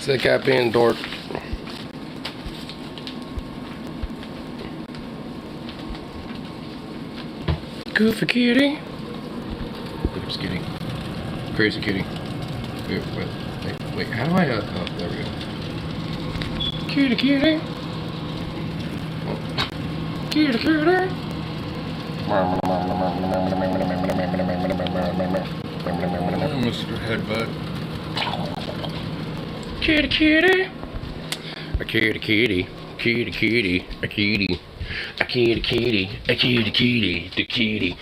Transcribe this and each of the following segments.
to the cat being dork. Goofy kitty. Oops, kitty. Crazy kitty. Wait, how do I, oh, there we go. Kitty, kitty. Kitty, kitty. Mr. Headbutt. Kitty, kitty. A kitty, kitty. Kitty, kitty. A kitty. A kitty, kitty. A kitty, kitty. The kitty.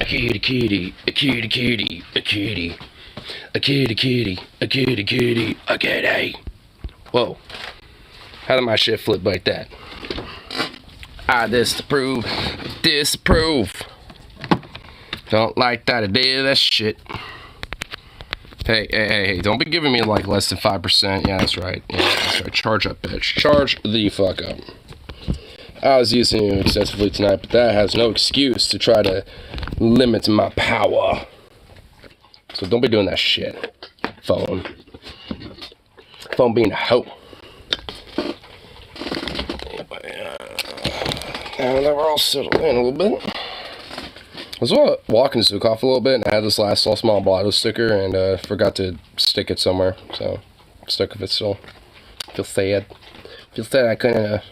A kitty, kitty. A kitty, kitty. A kitty. A kitty, kitty. A kitty, kitty. A kitty. Whoa. How did my shit flip like that? I disapprove. Disapprove. Don't like that I did that shit. Hey, don't be giving me like less than 5%. Yeah, that's right. Yeah, that's right. Charge up, bitch. Charge the fuck up. I was using you excessively tonight, but that has no excuse to try to limit my power. So don't be doing that shit. Phone being a hoe. Now that we're all settled in a little bit. I was walking Zook off a little bit, and I had this last small blotto sticker, and forgot to stick it somewhere, so I'm stuck with it still. Feel sad. Feel sad I couldn't, at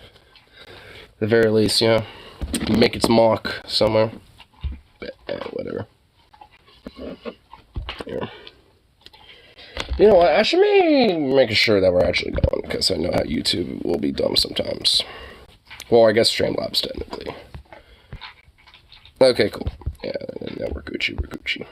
the very least, you know, make its mark somewhere. But, whatever. Yeah. You know what, I should be making sure that we're actually going, because I know how YouTube will be dumb sometimes. Well, I guess Streamlabs, technically. Okay, cool. Yeah, now we're Gucci, we're Gucci.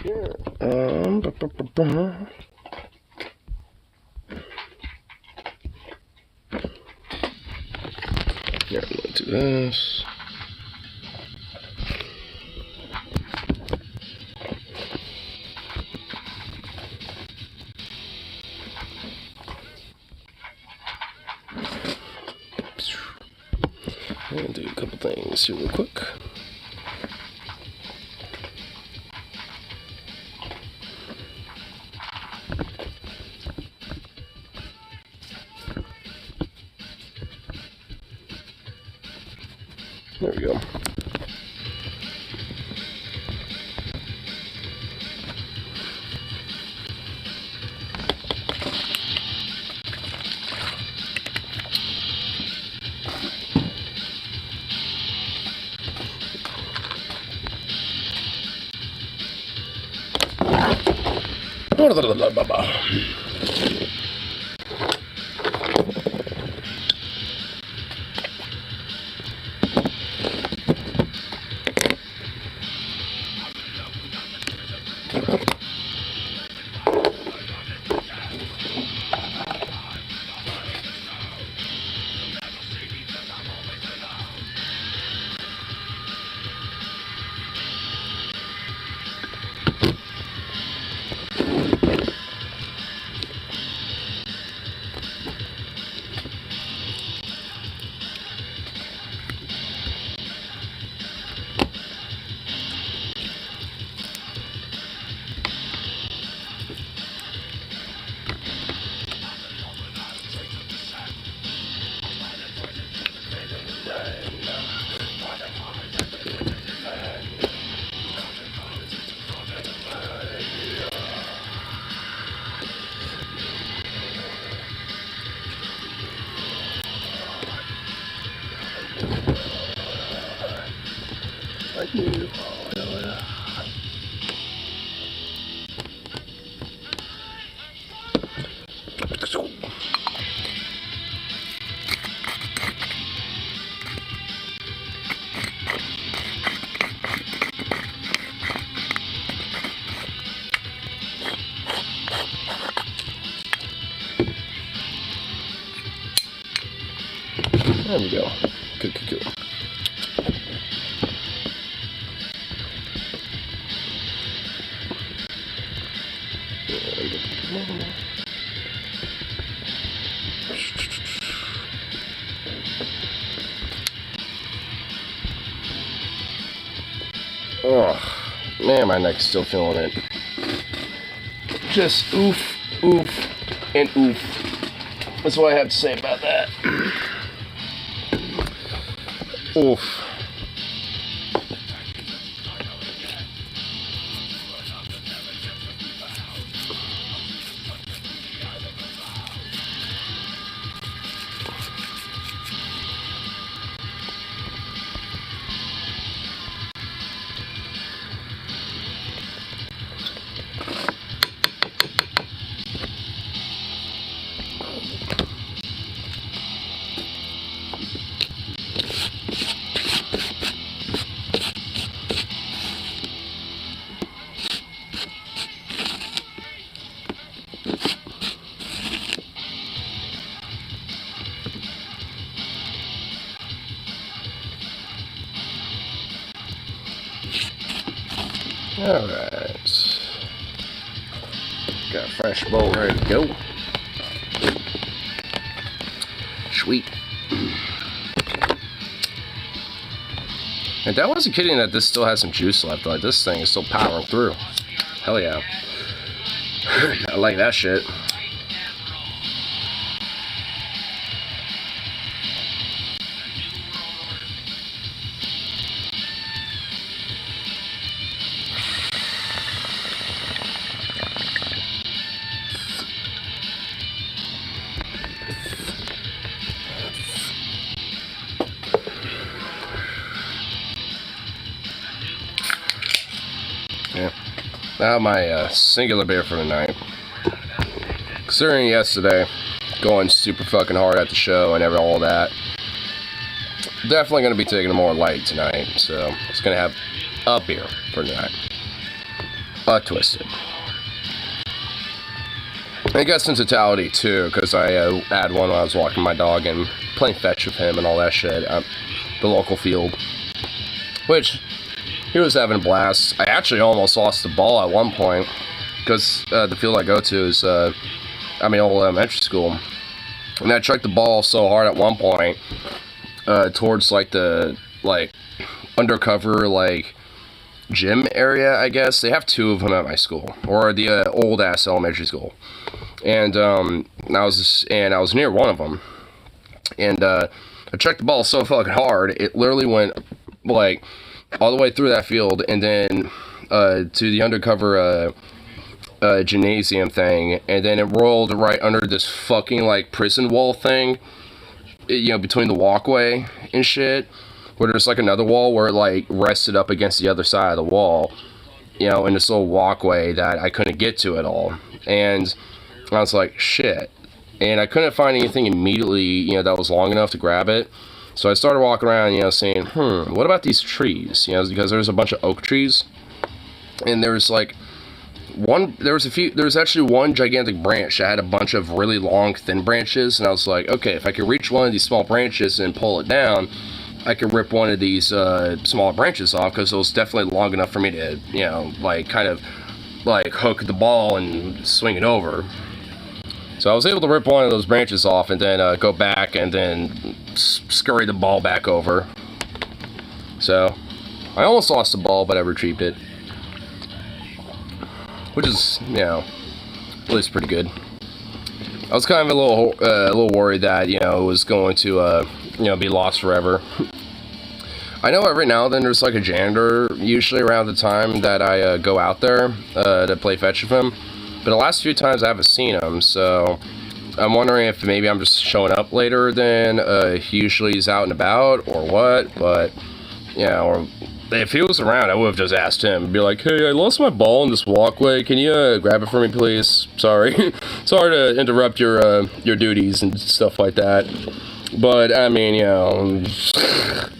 Yeah, I'm gonna do this. I'm gonna do a couple things here real quick. There we go. There we go. Good. Oh, man, my neck's still feeling it. Just oof, oof, and oof. That's what I have to say about that. Oof. Alright. Got a fresh bowl ready to go. Sweet. And that wasn't kidding that this still has some juice left. Like, this thing is still powering through. Hell yeah. I like that shit. Yeah. Now my singular beer for the night. Considering yesterday going super fucking hard at the show and all that, definitely going to be taking it more light tonight. So it's going to have a beer for tonight. A Twisted. And it got some totality too, because I had one when I was walking my dog and playing fetch with him and all that shit at the local field. Which, he was having a blast. I actually almost lost the ball at one point, because the field I go to is, old elementary school. And I chucked the ball so hard at one point, towards, the undercover, gym area, I guess. They have two of them at my school, or the old-ass elementary school. And, I was near one of them. And, I chucked the ball so fucking hard, it literally went, all the way through that field, and then to the undercover gymnasium thing, and then it rolled right under this fucking prison wall thing, between the walkway and shit, where there's another wall where it rested up against the other side of the wall, in this little walkway that I couldn't get to at all. And I was like, shit. And I couldn't find anything immediately, that was long enough to grab it. So I started walking around, saying, what about these trees? Because there's a bunch of oak trees. And there was actually one gigantic branch that had a bunch of really long, thin branches. And I was like, okay, if I could reach one of these small branches and pull it down, I could rip one of these smaller branches off, because it was definitely long enough for me to, hook the ball and swing it over. So I was able to rip one of those branches off and then go back and then scurry the ball back over. So I almost lost the ball, but I retrieved it, which is, at least pretty good. I was kind of a little worried that, it was going to, be lost forever. I know every now and then there's a janitor, usually around the time that I go out there to play fetch with him. But the last few times I haven't seen him, so I'm wondering if maybe I'm just showing up later than he usually is out and about, or what. But, or if he was around, I would have just asked him. Be like, hey, I lost my ball in this walkway. Can you grab it for me, please? Sorry. Sorry to interrupt your duties and stuff like that. But,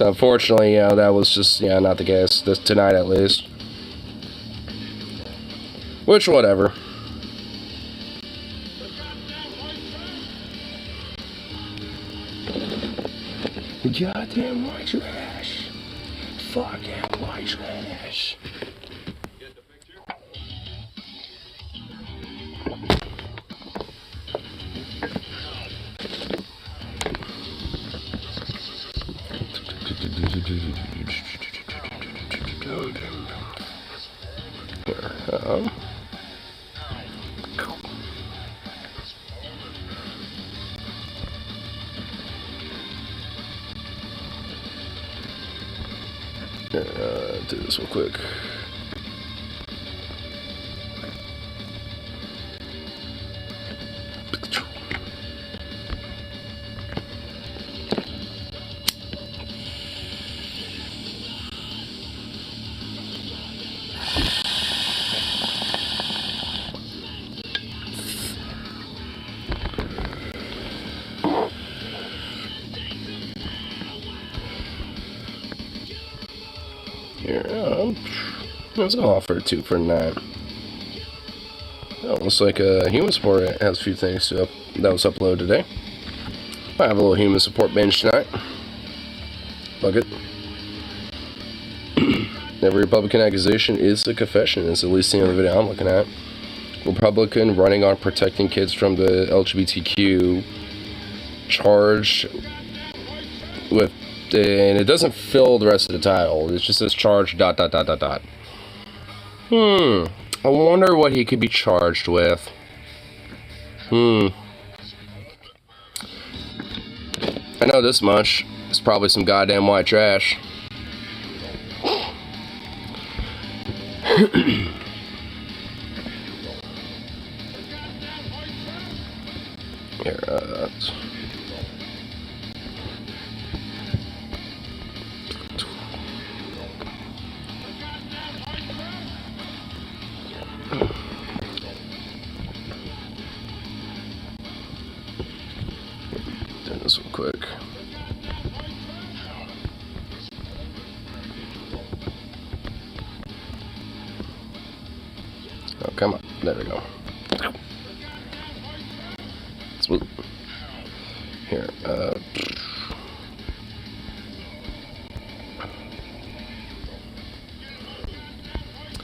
unfortunately, that was just, not the case. Tonight, at least. Which, whatever. Goddamn white trash. Fucking white trash. Get the picture? real quick. Here, let's go off for a 2 for 9. Oh, looks like Human Support has a few things that was uploaded today. I have a little Human Support binge tonight. Fuck it. Every Republican accusation is a confession, is at least the other video I'm looking at. Republican running on protecting kids from the LGBTQ, charged with, and it doesn't fill the rest of the title. It just says charged ... I wonder what he could be charged with. I know this much. It's probably some goddamn white trash. Here, doing this real quick. Oh, come on. There we go. Here,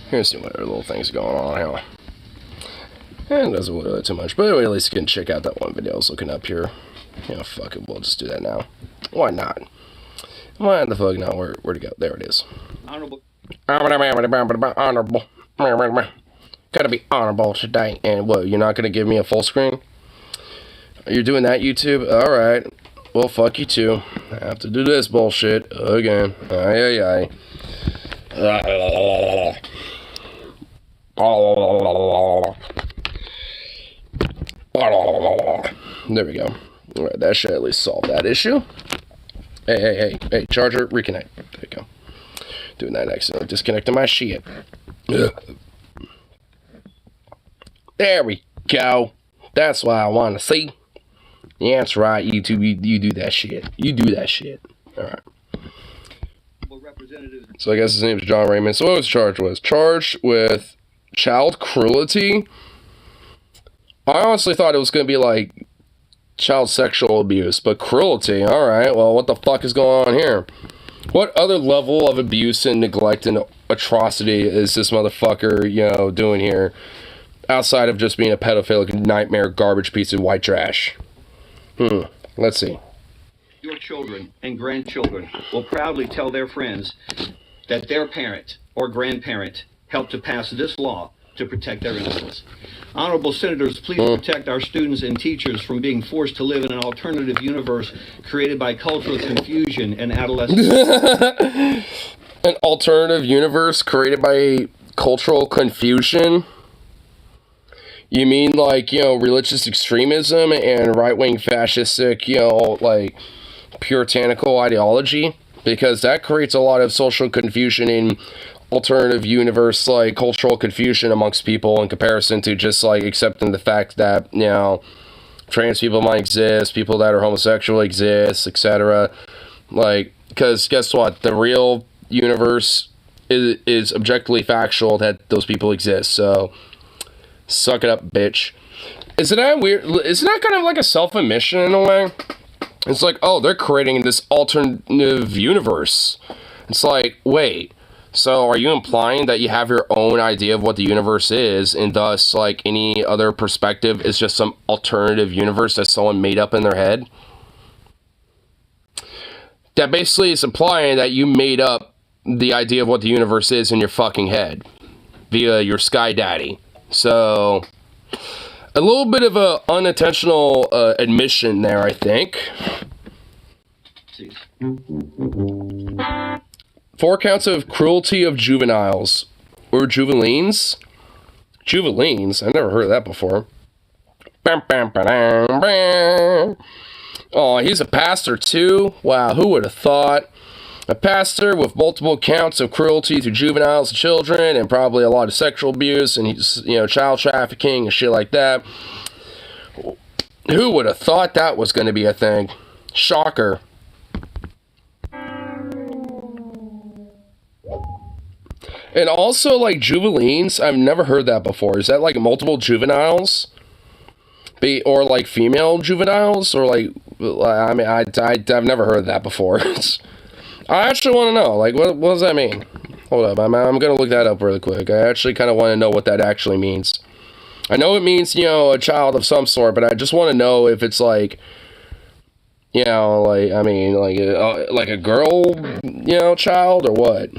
here's some other little things going on here. And it doesn't look really too much, but anyway, at least you can check out that one video I was looking up here. Yeah, fuck it, we'll just do that now. Why not? Why the fuck not? Where'd it go? There it is. Honorable. Honorable. Gotta be honorable today. And what, you're not gonna give me a full screen? You're doing that, YouTube? Alright. Well, fuck you too. I have to do this bullshit again. Aye. There we go. Alright, that should at least solve that issue. Hey, charger, reconnect. There you go. Doing that next. Disconnecting my shit. There we go. That's what I want to see. Yeah, that's right, YouTube. You do that shit. You do that shit. Alright. So I guess his name is John Raymond. So what was charged with? Charged with child cruelty. I honestly thought it was going to be like child sexual abuse, but cruelty. Alright, well, what the fuck is going on here? What other level of abuse and neglect and atrocity is this motherfucker, doing here? Outside of just being a pedophilic nightmare, garbage piece of white trash. Let's see. Your children and grandchildren will proudly tell their friends that their parent or grandparent helped to pass this law to protect their innocence. Honorable Senators, please protect our students and teachers from being forced to live in an alternative universe created by cultural confusion and adolescence. An alternative universe created by cultural confusion? You mean like, religious extremism and right-wing fascistic, like puritanical ideology? Because that creates a lot of social confusion in alternative universe, like cultural confusion amongst people in comparison to just like accepting the fact that, trans people might exist, people that are homosexual exist, etc. Like, because guess what? The real universe is objectively factual that those people exist, so suck it up, bitch. Isn't that weird? Isn't that kind of like a self-admission in a way? It's like, oh, they're creating this alternative universe. It's like, wait, so are you implying that you have your own idea of what the universe is, and thus, like, any other perspective is just some alternative universe that someone made up in their head? That basically is implying that you made up the idea of what the universe is in your fucking head via your Sky Daddy. So, a little bit of a unintentional admission there, I think. 4 counts of cruelty of juveniles. Or juvenilines? Juvenilines? I never heard of that before. Oh, he's a pastor too? Wow, who would have thought? A pastor with multiple counts of cruelty to juveniles and children, and probably a lot of sexual abuse, and he's, child trafficking and shit like that. Who would have thought that was going to be a thing? Shocker. And also, like, juvenilines, I've never heard that before. Is that, like, multiple juveniles? Or, like, female juveniles? Or, like, I mean, I've never heard that before. I actually want to know, like, what does that mean? Hold up, I'm going to look that up really quick. I actually kind of want to know what that actually means. I know it means, a child of some sort, but I just want to know if it's, like, like, I mean, like a girl, child, or what?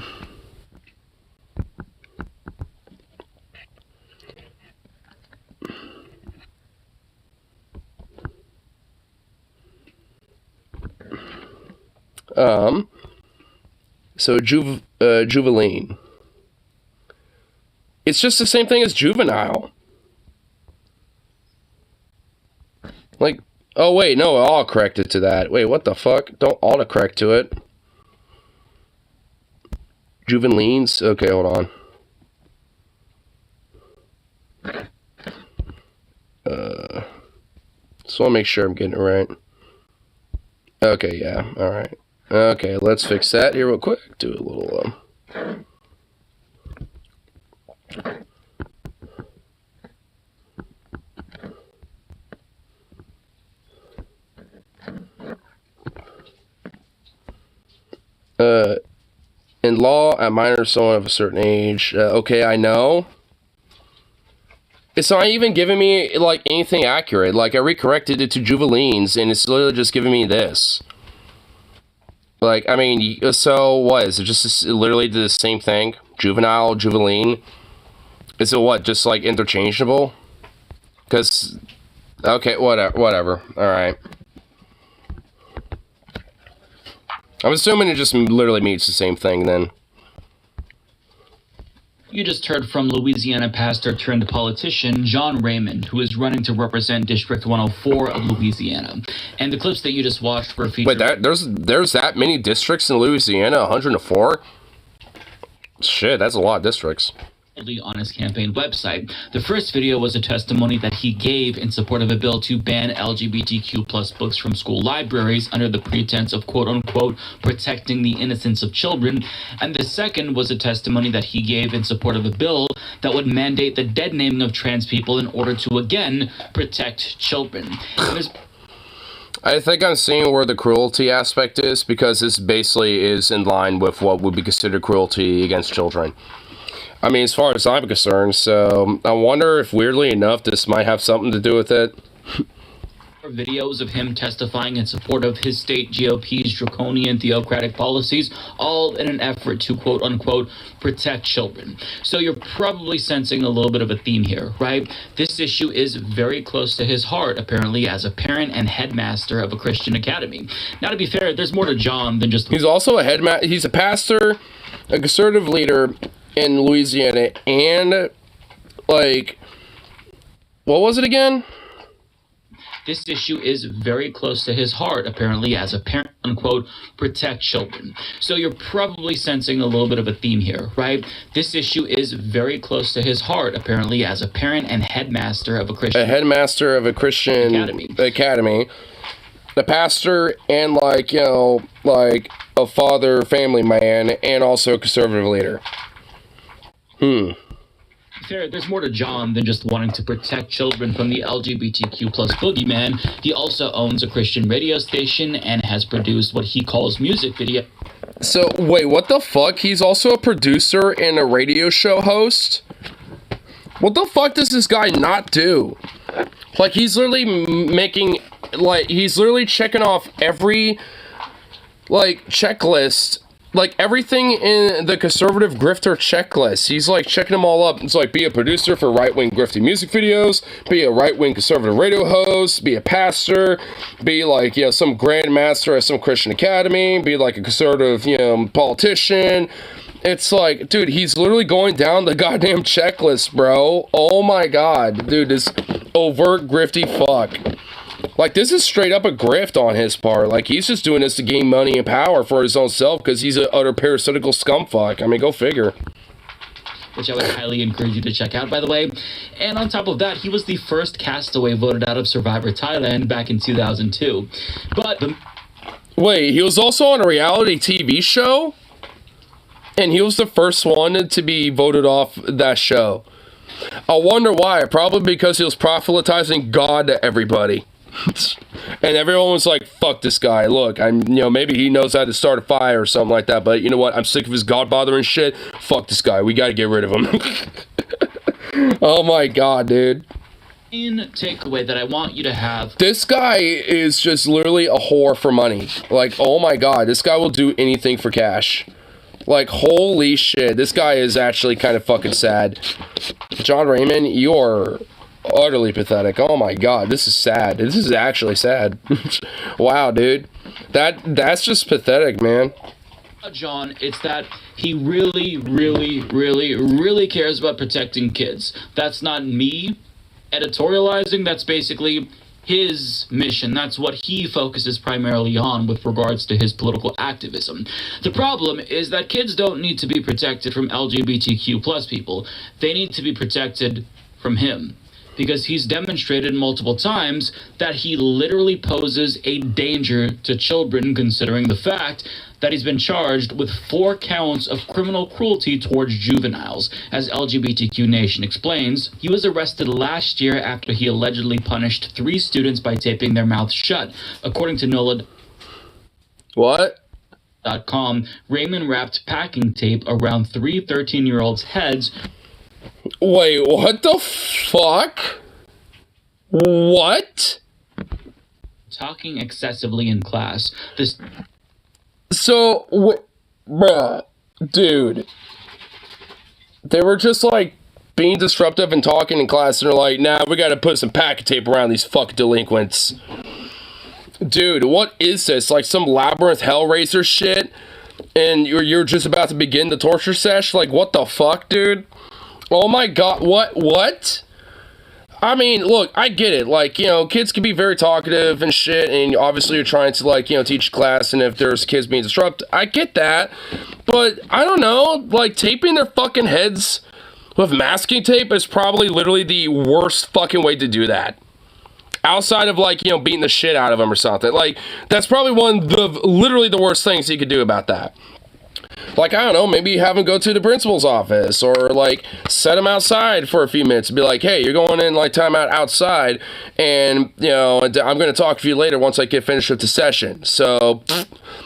So juvenile. It's just the same thing as juvenile. Like, oh wait, no, I'll correct it to that. Wait, what the fuck? Don't autocorrect to it. Juvenilines? Okay, hold on. Just want to make sure I'm getting it right. Okay, yeah, alright. Okay, let's fix that here real quick. Do a little, in law, a minor is someone of a certain age. Okay, I know. It's not even giving me, like, anything accurate. Like, I recorrected it to juvenilines, and it's literally just giving me this. Like, I mean, so what? Is it just literally the same thing? Juvenile, juvenile? Is it what? Just, like, interchangeable? Because, okay, whatever. Alright. I'm assuming it just literally means the same thing, then. You just heard from Louisiana pastor turned politician John Raymond, who is running to represent District 104 of Louisiana. And the clips that you just watched were featured... Wait, there's that many districts in Louisiana? 104? Shit, that's a lot of districts. On his campaign website. The first video was a testimony that he gave in support of a bill to ban LGBTQ plus books from school libraries under the pretense of quote-unquote protecting the innocence of children, and the second was a testimony that he gave in support of a bill that would mandate the dead naming of trans people in order to again protect children. I think I'm seeing where the cruelty aspect is, because this basically is in line with what would be considered cruelty against children. I mean, as far as I'm concerned, so I wonder if, weirdly enough, this might have something to do with it. Videos of him testifying in support of his state GOP's draconian theocratic policies, all in an effort to quote-unquote protect children. So you're probably sensing a little bit of a theme here, right? This issue is very close to his heart, apparently, as a parent and headmaster of a Christian academy. Now, to be fair, there's more to John than just... He's also he's a pastor, a conservative leader in Louisiana, and, like, what was it again? This issue is very close to his heart, apparently, as a parent, unquote, protect children. So you're probably sensing a little bit of a theme here, right? This issue is very close to his heart, apparently, as a parent and headmaster of a Christian... academy. The pastor and, like, like, a father, family man, and also a conservative leader. There's more to John than just wanting to protect children from the LGBTQ plus boogeyman. He also owns a Christian radio station and has produced what he calls music video. So, wait, what the fuck? He's also a producer and a radio show host? What the fuck does this guy not do? Like, he's literally making, like, he's literally checking off every, like, checklist, like everything in the conservative grifter checklist. He's like checking them all up. It's like be a producer for right-wing grifty music videos, be a right-wing conservative radio host, be a pastor, be like, you know, some grandmaster at some Christian academy, be like a conservative, you know, politician. It's like, dude, he's literally going down the goddamn checklist, bro. Oh my god, dude, this overt grifty fuck. Like, this is straight up a grift on his part. Like, he's just doing this to gain money and power for his own self because he's an utter parasitical scumfuck. I mean, go figure. Which I would highly encourage you to check out, by the way. And on top of that, he was the first castaway voted out of Survivor Thailand back in 2002. But Wait, he was also on a reality TV show? And he was the first one to be voted off that show. I wonder why. Probably because he was proselytizing God to everybody. And everyone was like, fuck this guy. Look, maybe he knows how to start a fire or something like that, but you know what? I'm sick of his God bothering shit. Fuck this guy. We gotta get rid of him. Oh my god, dude. main takeaway that I want you to have. This guy is just literally a whore for money. Like, oh my god, this guy will do anything for cash. Like, holy shit, this guy is actually kind of fucking sad. John Raymond, you're utterly pathetic. Oh my god, this is sad. This is actually sad. Wow, dude. That's just pathetic, man. John, it's that he really cares about protecting kids. That's not me editorializing. That's basically his mission. That's what he focuses primarily on with regards to his political activism. The problem is that kids don't need to be protected from LGBTQ plus people. They need to be protected from him, because he's demonstrated multiple times that he literally poses a danger to children, considering the fact that he's been charged with 4 counts of criminal cruelty towards juveniles. As LGBTQ Nation explains, he was arrested last year after he allegedly punished 3 students by taping their mouths shut. According to NOLA. What? .com, Raymond wrapped packing tape around 3 13-year-olds' heads. Wait, what the fuck? What? Talking excessively in class. So, bruh, dude, they were just like being disruptive and talking in class, and they're like, nah, we gotta put some packet tape around these fucking delinquents. Dude, what is this? Like some Labyrinth Hellraiser shit? And you're just about to begin the torture sesh? Like, what the fuck, dude? Oh my god, what? I mean, look, I get it. Like, you know, kids can be very talkative and shit, and obviously you're trying to, like, you know, teach class, and if there's kids being disrupted, I get that. But, I don't know, like, taping their fucking heads with masking tape is probably literally the worst fucking way to do that. Outside of, like, you know, beating the shit out of them or something. Like, that's probably literally the worst things you could do about that. Like, I don't know, maybe have him go to the principal's office, or, like, set him outside for a few minutes and be like, hey, you're going in, like, time out outside, and, you know, I'm going to talk to you later once I get finished with the session. So,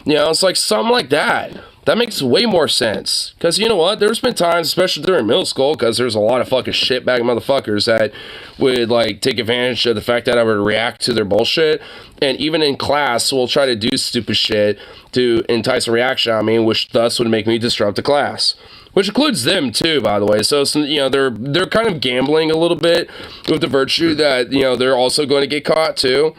you know, it's like something like that. That makes way more sense. Because, you know what, there's been times, especially during middle school, because there's a lot of fucking shitbag motherfuckers that would, like, take advantage of the fact that I would react to their bullshit. And even in class, we'll try to do stupid shit to entice a reaction on me, which thus would make me disrupt the class. Which includes them, too, by the way. So, you know, they're kind of gambling a little bit with the virtue that, you know, they're also going to get caught, too.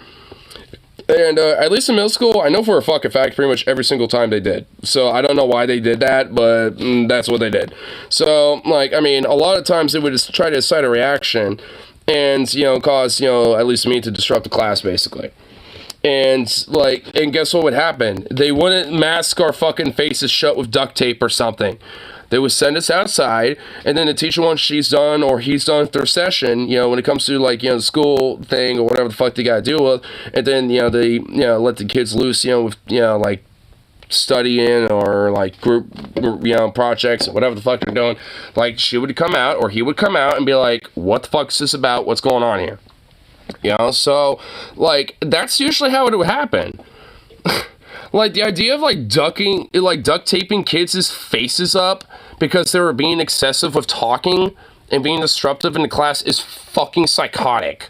And at least in middle school, I know for a fucking fact pretty much every single time they did. So I don't know why they did that, but that's what they did. So, like, I mean, a lot of times they would just try to incite a reaction and, you know, cause, you know, at least me to disrupt the class, basically. And, like, and guess what would happen? They wouldn't mask our fucking faces shut with duct tape or something. They would send us outside, and then the teacher, once she's done or he's done with their session, you know, when it comes to, like, you know, the school thing or whatever the fuck they gotta deal with, and then, you know, they, you know, let the kids loose, you know, with, you know, like, studying or, like, group, you know, projects, whatever the fuck they're doing, like, she would come out, or he would come out and be like, what the fuck is this about? What's going on here? You know, so, like, that's usually how it would happen. Like, the idea of, like, duct taping kids' faces up because they were being excessive with talking and being disruptive in the class is fucking psychotic.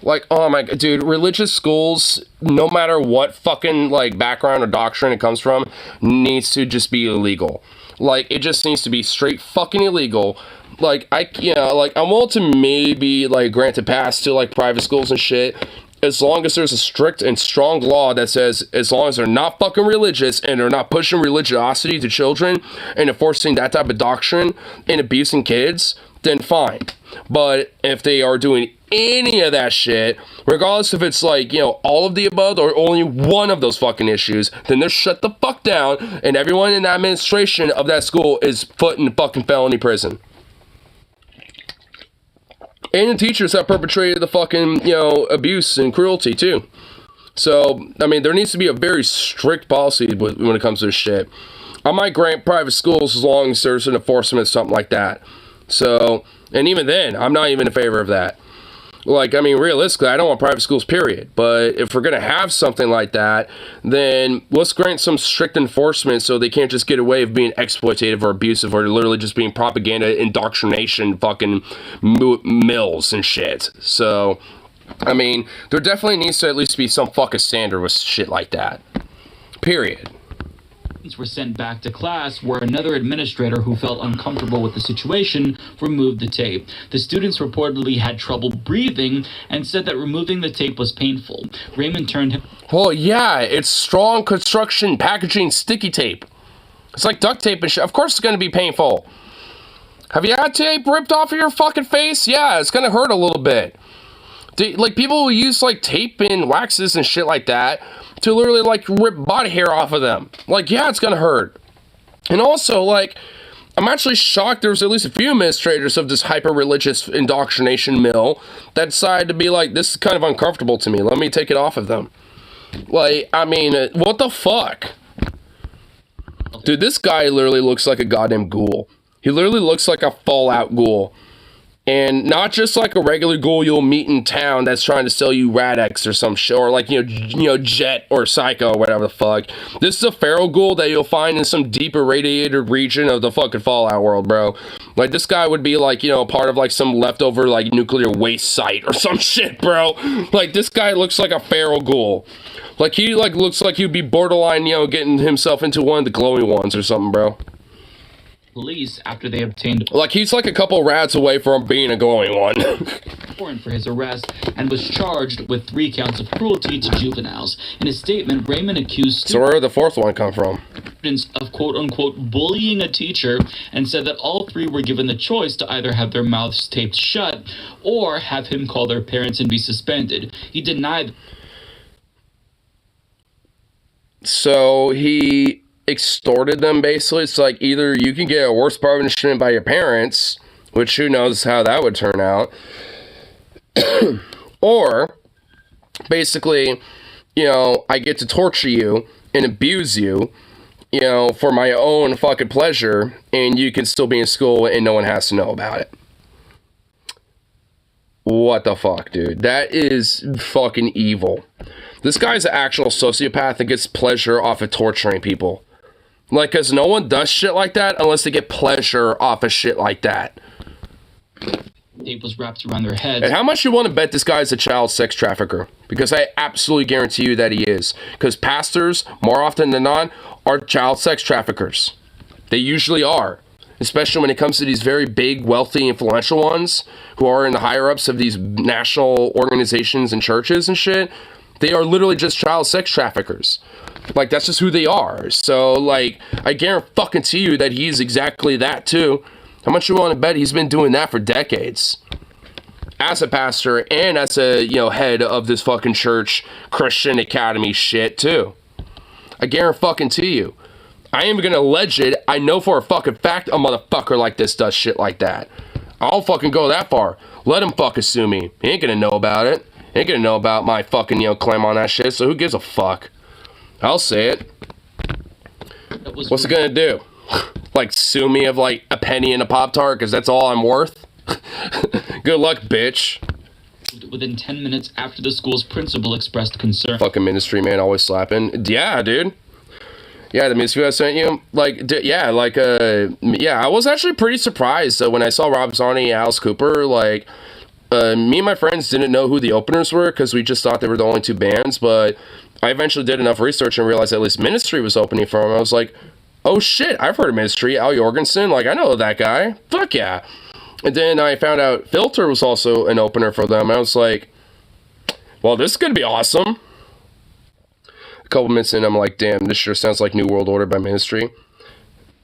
Like, oh my god, dude, religious schools, no matter what fucking, like, background or doctrine it comes from, needs to just be illegal. Like, it just needs to be straight fucking illegal. Like, I'm willing to maybe, like, grant a pass to, like, private schools and shit, as long as there's a strict and strong law that says, as long as they're not fucking religious and they're not pushing religiosity to children and enforcing that type of doctrine and abusing kids, then fine. But if they are doing any of that shit, regardless if it's like, all of the above or only one of those fucking issues, then they're shut the fuck down and everyone in the administration of that school is put in fucking felony prison. And the teachers that perpetrated the fucking, abuse and cruelty, too. So, I mean, there needs to be a very strict policy when it comes to this shit. I might grant private schools as long as there's an enforcement, something like that. So, and even then, I'm not even in favor of that. Like, I mean, realistically, I don't want private schools, period. But if we're going to have something like that, then let's grant some strict enforcement so they can't just get away with being exploitative or abusive or literally just being propaganda, indoctrination, fucking mills and shit. So, I mean, there definitely needs to at least be some fucking standard with shit like that. Period. Were sent back to class, where another administrator who felt uncomfortable with the situation removed the tape. The students reportedly had trouble breathing and said that removing the tape was painful. Raymond turned... Well, yeah, it's strong construction packaging sticky tape. It's like duct tape and shit. Of course it's going to be painful. Have you had tape ripped off of your fucking face? Yeah, it's going to hurt a little bit. Like, people will use, like, tape and waxes and shit like that to literally, like, rip body hair off of them. Like, yeah, it's gonna hurt. And also, like, I'm actually shocked there was at least a few administrators of this hyper-religious indoctrination mill that decided to be like, this is kind of uncomfortable to me. Let me take it off of them. Like, I mean, what the fuck? Dude, this guy literally looks like a goddamn ghoul. He literally looks like a Fallout ghoul. And not just like a regular ghoul you'll meet in town that's trying to sell you Rad-X or some shit, or like, Jet or Psycho or whatever the fuck. This is a feral ghoul that you'll find in some deep irradiated region of the fucking Fallout world, bro. Like, this guy would be like, part of like some leftover like nuclear waste site or some shit, bro. Like, this guy looks like a feral ghoul. Like, he like looks like he'd be borderline, getting himself into one of the glowing ones or something, bro. Police after they obtained like he's like a couple rats away from being a glowing one. warrant for his arrest and was charged with 3 counts of cruelty to juveniles. In a statement, Raymond accused So where did the 4th one come from? students of quote-unquote bullying a teacher and said that all 3 were given the choice to either have their mouths taped shut or have him call their parents and be suspended. He denied. So he extorted them, basically. It's like, either you can get a worse punishment by your parents, which who knows how that would turn out, or basically, I get to torture you and abuse you, for my own fucking pleasure, and you can still be in school and no one has to know about it. What the fuck, dude? That is fucking evil. This guy's an actual sociopath that gets pleasure off of torturing people. Like, because no one does shit like that unless they get pleasure off of shit like that. Tape was wrapped around their heads. And how much you want to bet this guy's a child sex trafficker? Because I absolutely guarantee you that he is. Because pastors, more often than not, are child sex traffickers. They usually are. Especially when it comes to these very big, wealthy, influential ones who are in the higher-ups of these national organizations and churches and shit. They are literally just child sex traffickers. Like, that's just who they are. So, like, I guarantee you that he's exactly that, too. How much you want to bet he's been doing that for decades? As a pastor and as a, head of this fucking church Christian academy shit, too. I guarantee you. I ain't even gonna allege it. I know for a fucking fact a motherfucker like this does shit like that. I'll fucking go that far. Let him fucking sue me. He ain't gonna know about it. He ain't gonna know about my fucking, claim on that shit, so who gives a fuck? I'll say it. What's it gonna do? Like, sue me of, like, a penny and a Pop-Tart because that's all I'm worth? Good luck, bitch. Within 10 minutes after the school's principal expressed concern. Fucking ministry man always slapping. Yeah, dude. Yeah, the ministry I sent you. I was actually pretty surprised when I saw Rob Zombie and Alice Cooper, like, me and my friends didn't know who the openers were because we just thought they were the only two bands, but I eventually did enough research and realized at least Ministry was opening for them. I was like, oh shit, I've heard of Ministry. Al Jorgensen, like, I know that guy. Fuck yeah. And then I found out Filter was also an opener for them. I was like, well, this is gonna be awesome. A couple minutes in, I'm like, damn, this sure sounds like New World Order by Ministry.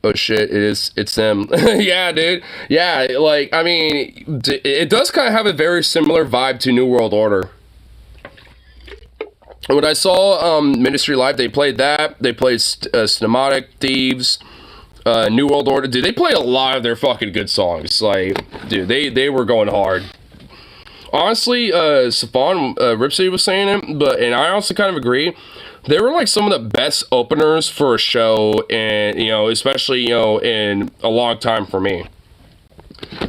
Oh shit, it's them. Yeah, dude. Yeah, like, I mean, it does kind of have a very similar vibe to New World Order. When I saw Ministry live, they played that. They played Cinematic Thieves, New World Order. Dude, they played a lot of their fucking good songs. Like, dude, they were going hard. Honestly, Safon, Ripsy was saying it, and I also kind of agree. They were like some of the best openers for a show, and especially in a long time for me.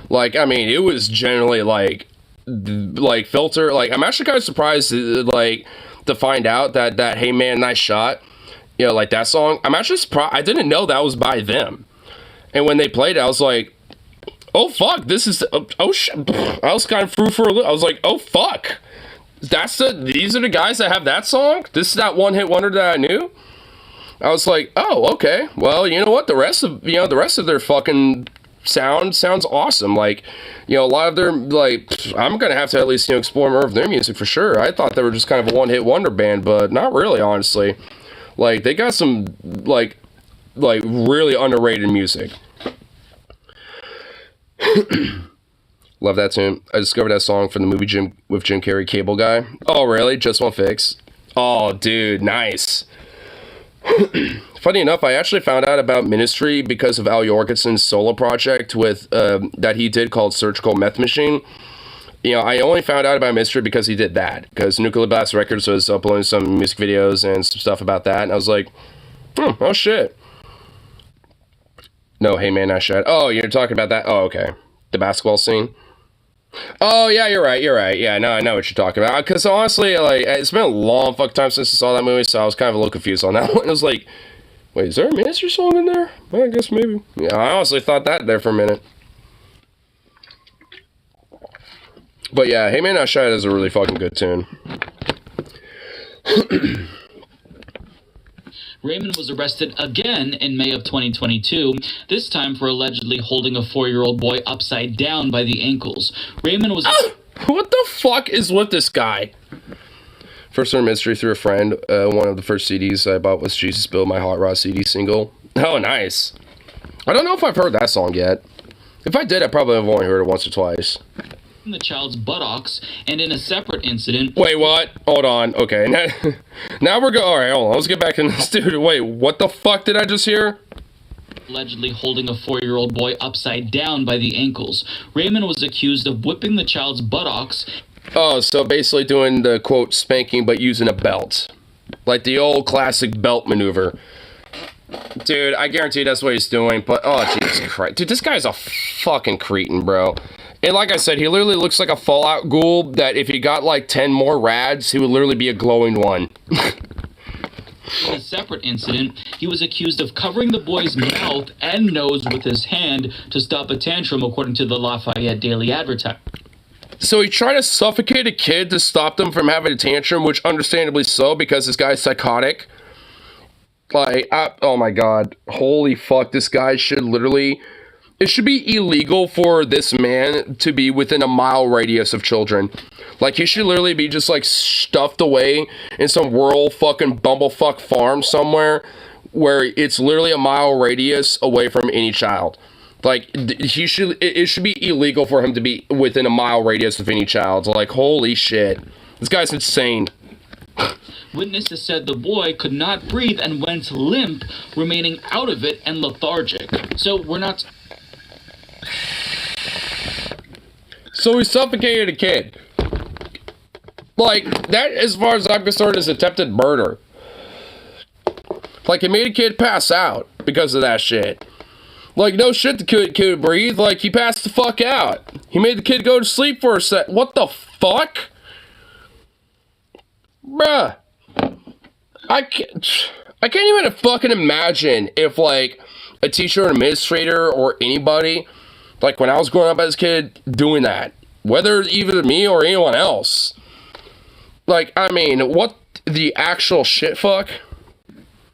Like, I mean, it was generally like Filter. Like, I'm actually kind of surprised, like, to find out that Hey Man, Nice Shot, like that song. I'm actually surprised. I didn't know that was by them, and when they played it, I was like, oh fuck, this is oh shit. I was kind of through for a little. I was like, oh fuck. These are the guys that have that song? This is that one-hit wonder that I knew? I was like, oh, okay. Well, you know what? The rest of their fucking sounds awesome. Like, a lot of their, like, I'm gonna have to at least, explore more of their music for sure. I thought they were just kind of a one-hit wonder band, but not really, honestly. Like, they got some, like really underrated music. Love that tune. I discovered that song from the movie Jim Carrey, Cable Guy. Oh, really? Just One Fix? Oh, dude, nice. Funny enough, I actually found out about Ministry because of Al Jorgensen's solo project with that he did called Surgical Meth Machine. I only found out about Ministry because he did that. Because Nuclear Blast Records was uploading some music videos and some stuff about that. And I was like, oh shit. No, Hey Man, Nice Shot. Oh, you're talking about that? Oh, okay. The basketball scene. Oh, yeah, you're right. Yeah, no, I know what you're talking about. Because honestly, like, it's been a long fuck time since I saw that movie, so I was kind of a little confused on that one. I was like, wait, is there a Ministry song in there? Well, I guess maybe. Yeah, I honestly thought that there for a minute. But yeah, Hey Man, Not Shy is a really fucking good tune. Raymond was arrested again in May of 2022, this time for allegedly holding a 4-year-old boy upside down by the ankles. Raymond was... What the fuck is with this guy? First heard Ministry through a friend. One of the first CDs I bought was Jesus Build My Hot Rod CD single. Oh, nice. I don't know if I've heard that song yet. If I did, I probably have only heard it once or twice. The child's buttocks, and in a separate incident... Wait, what? Hold on. Okay, now we're going... Alright, hold on. Let's get back in this dude. Wait, what the fuck did I just hear? Allegedly holding a 4-year-old boy upside down by the ankles. Raymond was accused of whipping the child's buttocks. Oh, so basically doing the, quote, spanking, but using a belt. Like the old classic belt maneuver. Dude, I guarantee that's what he's doing, but... Oh, Jesus Christ. Dude, this guy's a fucking cretin, bro. And like I said, he literally looks like a Fallout ghoul that if he got like 10 more rads, he would literally be a glowing one. In a separate incident, he was accused of covering the boy's mouth and nose with his hand to stop a tantrum, according to the Lafayette Daily Advertiser. So he tried to suffocate a kid to stop them from having a tantrum, which understandably so, because this guy's psychotic. Like, oh my god. Holy fuck, this guy should literally... It should be illegal for this man to be within a mile radius of children. Like, he should literally be just, like, stuffed away in some rural fucking bumblefuck farm somewhere where it's literally a mile radius away from any child. Like, it should be illegal for him to be within a mile radius of any child. Like, holy shit. This guy's insane. Witnesses said the boy could not breathe and went limp, remaining out of it and lethargic. So we're not... So he suffocated a kid. Like, that, as far as I'm concerned, is attempted murder. Like, he made a kid pass out because of that shit. Like, no shit, the kid could breathe. Like, he passed the fuck out. He made the kid go to sleep for a sec. What the fuck? Bruh. I can't even fucking imagine if, like, a teacher or administrator or anybody, like, when I was growing up as a kid, doing that. whether either me or anyone else. Like, I mean, what the actual shit fuck?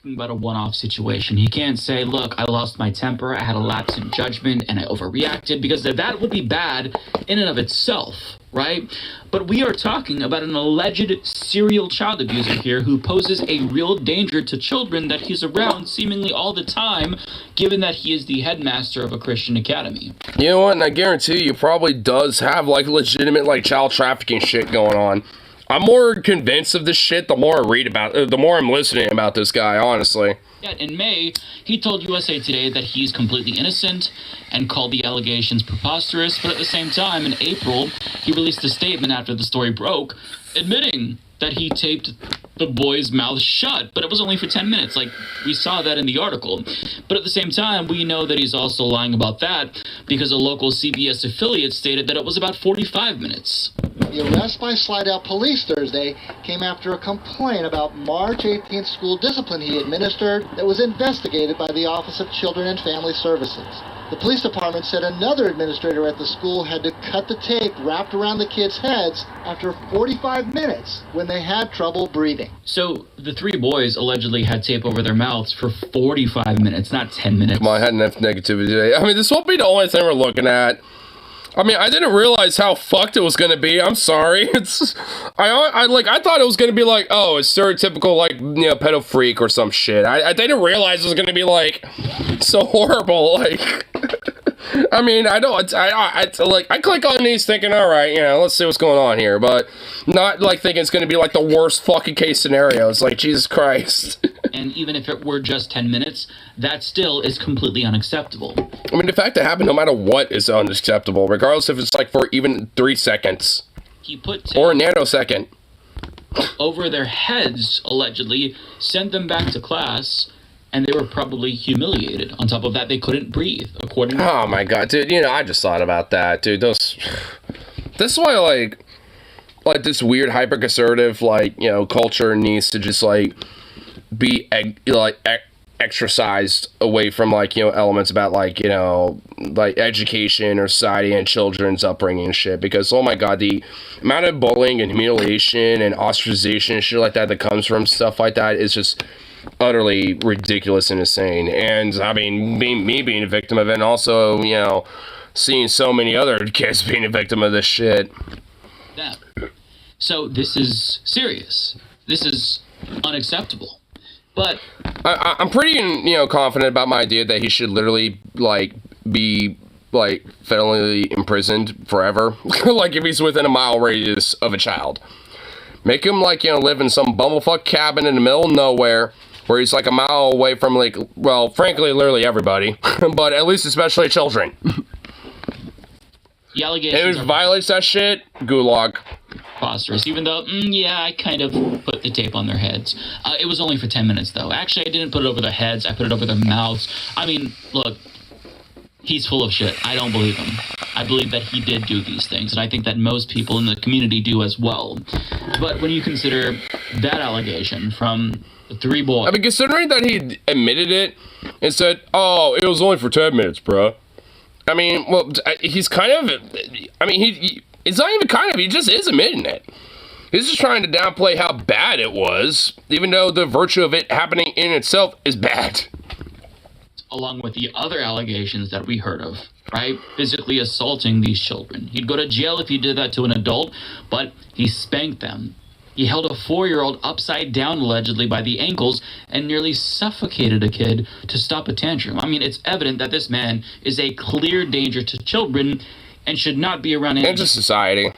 About a one-off situation. He can't say, look, I lost my temper, I had a lapse in judgment, and I overreacted, because that would be bad in and of itself, right? But we are talking about an alleged serial child abuser here who poses a real danger to children that he's around seemingly all the time, given that he is the headmaster of a Christian academy. You know what, and I guarantee you probably does have, like, legitimate, like, child trafficking shit going on. I'm more convinced of this shit the more I read about it, the more I'm listening about this guy, honestly. Yet in May, he told USA Today that he's completely innocent and called the allegations preposterous, but at the same time, in April, he released a statement after the story broke, admitting that he taped the boy's mouth shut, but it was only for 10 minutes, like we saw that in the article. But at the same time, we know that he's also lying about that because a local CBS affiliate stated that it was about 45 minutes. The arrest by Slidell police Thursday came after a complaint about March 18th school discipline he administered that was investigated by the Office of Children and Family Services. The police department said another administrator at the school had to cut the tape wrapped around the kids' heads after 45 minutes when they had trouble breathing. So the three boys allegedly had tape over their mouths for 45 minutes, not 10 minutes. Come on, I had enough negativity today. I mean, this won't be the only thing we're looking at. I mean, I didn't realize how fucked it was gonna be. I'm sorry. I thought it was gonna be like, oh, a stereotypical, like, you know, pedo freak or some shit. I didn't realize it was gonna be like so horrible. Like, I mean, I click on these thinking, all right, you know, let's see what's going on here, but not like thinking it's gonna be like the worst fucking case scenario. It's like, Jesus Christ. And even if it were just 10 minutes, that still is completely unacceptable. I mean, the fact that happened no matter what is unacceptable, regardless if it's like for even 3 seconds. He put or a nanosecond over their heads, allegedly, sent them back to class, and they were probably humiliated. On top of that, they couldn't breathe, according to... Oh my god, dude, you know, I just thought about that, dude. This is why, like this weird hyper-conservative, like, you know, culture needs to just, like, be, exercised away from, like, you know, elements about, like, you know, like education or society and children's upbringing and shit, because oh my god, the amount of bullying and humiliation and ostracization and shit like that comes from stuff like that is just utterly ridiculous and insane. And I mean, me being a victim of it, and also, you know, seeing so many other kids being a victim of this shit. Yeah. So this is serious. This is unacceptable. But I'm pretty, you know, confident about my idea that he should literally, like, be, like, federally imprisoned forever. Like, if he's within a mile radius of a child. Make him, like, you know, live in some bumblefuck cabin in the middle of nowhere, where he's, like, a mile away from, like, well, frankly, literally everybody. But at least especially children. The allegations and if he violates that shit, gulag. Preposterous, even though, yeah, I kind of put the tape on their heads. It was only for 10 minutes, though. Actually, I didn't put it over their heads. I put it over their mouths. I mean, look, he's full of shit. I don't believe him. I believe that he did do these things, and I think that most people in the community do as well. But when you consider that allegation from the three boys... I mean, considering that he admitted it and said, oh, it was only for 10 minutes, bro. I mean, well, he's kind of... I mean, it's not even kind of, he just is admitting it. He's just trying to downplay how bad it was, even though the virtue of it happening in itself is bad. Along with the other allegations that we heard of, right? Physically assaulting these children. He'd go to jail if he did that to an adult, but he spanked them. He held a 4-year-old upside down, allegedly, by the ankles and nearly suffocated a kid to stop a tantrum. I mean, it's evident that this man is a clear danger to children and should not be around and to society.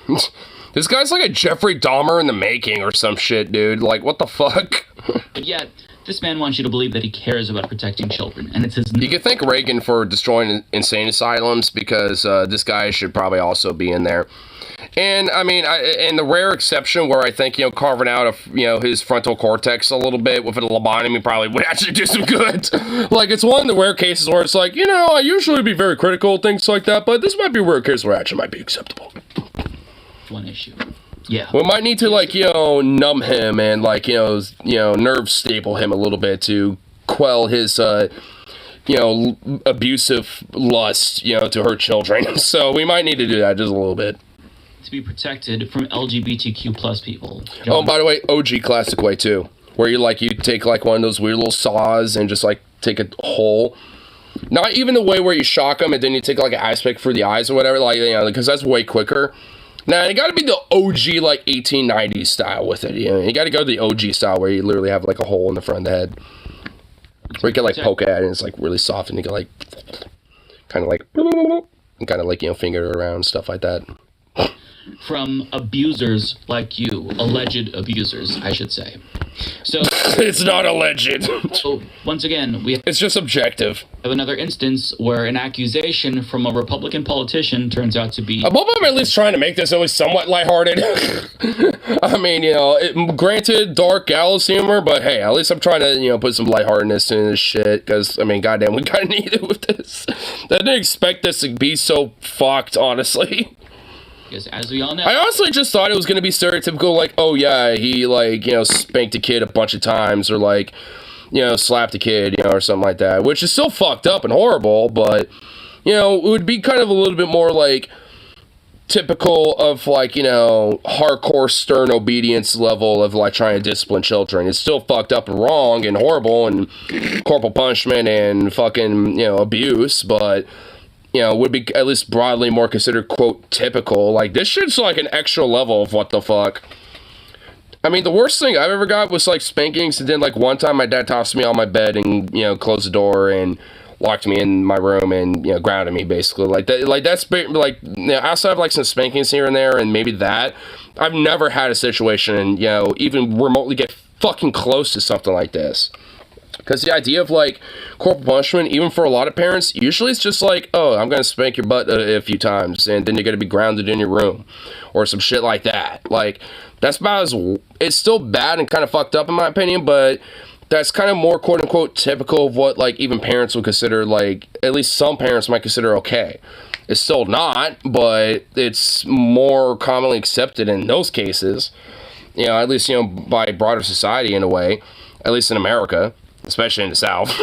This guy's like a Jeffrey Dahmer in the making or some shit, dude. Like, what the fuck? But yet, this man wants you to believe that he cares about protecting children, and it's his... You could thank Reagan for destroying insane asylums, because this guy should probably also be in there. And, I mean, in the rare exception where I think, you know, carving out, his frontal cortex a little bit with a lobotomy probably would actually do some good. Like, it's one of the rare cases where it's like, you know, I usually be very critical of things like that, but this might be a rare case where it actually might be acceptable. One issue. Yeah. We might need to, like, you know, numb him and, like, you know, nerve staple him a little bit to quell his, abusive lust, you know, to hurt children. So we might need to do that just a little bit. to be protected from LGBTQ plus people. Oh, by the way, OG classic way too, where you take like one of those weird little saws and just like take a hole. Not even the way where you shock them and then you take like an ice pick for the eyes or whatever, like, you know, because that's way quicker. Now, it got to be the OG, like, 1890s style with it. You know, you got to go to the OG style where you literally have, like, a hole in the front of the head. Where you can, like, poke at it and it's, like, really soft and you can, like, kind of, like, and kind of, like, you know, finger it around and stuff like that. From abusers like you, alleged abusers, I should say. So it's not alleged. So once again, it's just objective. Have another instance where an accusation from a Republican politician turns out to be. I'm hoping I'm at least trying to make this at least somewhat lighthearted. I mean, you know, granted, dark gallows humor, but hey, at least I'm trying to, you know, put some lightheartedness in this shit. Because I mean, goddamn, we kind of need it with this. I didn't expect this to be so fucked, honestly. Because as we all know, I honestly just thought it was going to be stereotypical, like, oh yeah, he, like, you know, spanked a kid a bunch of times, or, like, you know, slapped a kid, you know, or something like that, which is still fucked up and horrible, but, you know, it would be kind of a little bit more, like, typical of, like, you know, hardcore stern obedience level of, like, trying to discipline children. It's still fucked up and wrong and horrible and corporal punishment and fucking, you know, abuse, but, you know, would be at least broadly more considered, quote, typical. Like, this shit's like an extra level of what the fuck. I mean, the worst thing I've ever got was, like, spankings, and then, like, one time my dad tossed me on my bed and, you know, closed the door and locked me in my room and, you know, grounded me, basically. Like, that's, like, you know, outside of, like, some spankings here and there and maybe that, I've never had a situation and, you know, even remotely get fucking close to something like this. Because the idea of, like, corporal punishment, even for a lot of parents, usually it's just like, oh, I'm going to spank your butt a few times, and then you're going to be grounded in your room, or some shit like that. Like, that's about as, it's still bad and kind of fucked up in my opinion, but that's kind of more quote-unquote typical of what, like, even parents would consider, like, at least some parents might consider okay. It's still not, but it's more commonly accepted in those cases, you know, at least, you know, by broader society in a way, at least in America. Especially in the South.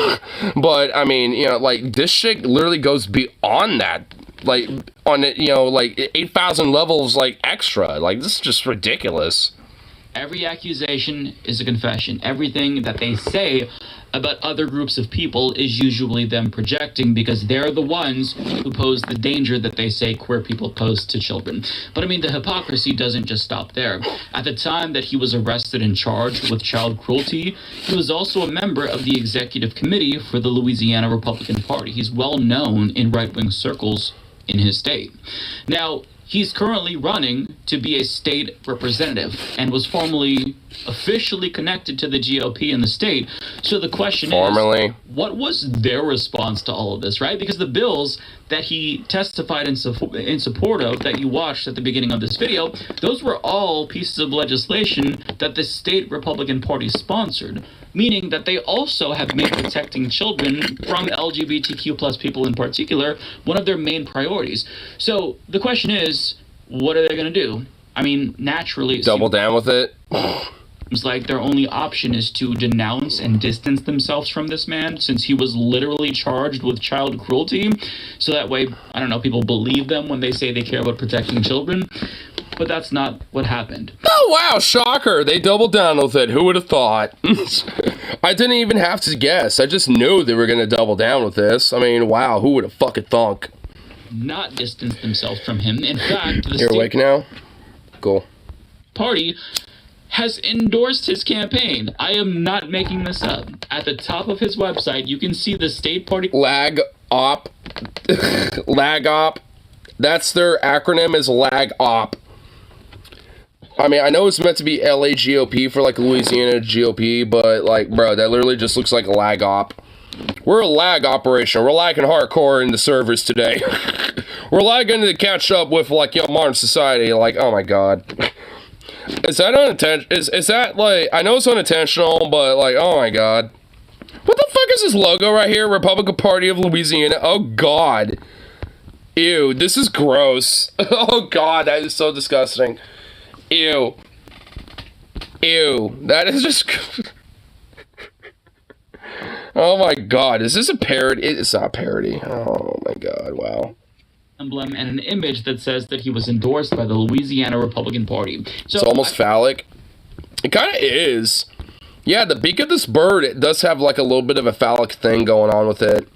But, I mean, you know, like, this shit literally goes beyond that. Like, on it, you know, like, 8,000 levels, like, extra. Like, this is just ridiculous. Every accusation is a confession. Everything that they say about other groups of people is usually them projecting, because they're the ones who pose the danger that they say queer people pose to children. But I mean, the hypocrisy doesn't just stop there. At the time that he was arrested and charged with child cruelty, he was also a member of the executive committee for the Louisiana Republican Party. He's well known in right-wing circles in his state. Now, he's currently running to be a state representative and was formerly officially connected to the GOP in the state. So the question is, what was their response to all of this, right? Because the bills that he testified in support of, that you watched at the beginning of this video, those were all pieces of legislation that the state Republican Party sponsored, meaning that they also have made protecting children from LGBTQ plus people in particular one of their main priorities. So the question is, what are they going to do? I mean, naturally, double down with it. It's like their only option is to denounce and distance themselves from this man, since he was literally charged with child cruelty. So that way, I don't know, people believe them when they say they care about protecting children. But that's not what happened. Oh, wow, shocker. They doubled down with it. Who would have thought? I didn't even have to guess. I just knew they were going to double down with this. I mean, wow, who would have fucking thunk? Not distance themselves from him. In fact, the You're awake now? Cool. Party has endorsed his campaign. I am not making this up. At the top of his website, you can see the state party... Lag op. Lag op. That's their acronym, is lag op. I mean, I know it's meant to be LA GOP for, like, Louisiana GOP, but, like, bro, that literally just looks like a lag op. We're a lag operation. We're lagging hardcore in the servers today. We're lagging to catch up with, like, you know, modern society. Like, oh my god. Is that unintentional? Is that, like, I know it's unintentional, but, like, oh my god. What the fuck is this logo right here? Republican Party of Louisiana. Oh god. Ew, this is gross. Oh god, that is so disgusting. Ew. Ew. That is just... Oh my god, is this a parody? It's not a parody. Oh my god, wow. emblem and an image that says that he was endorsed by the Louisiana Republican Party. So it's almost phallic. It kind of is. Yeah, the beak of this bird, it does have like a little bit of a phallic thing going on with it.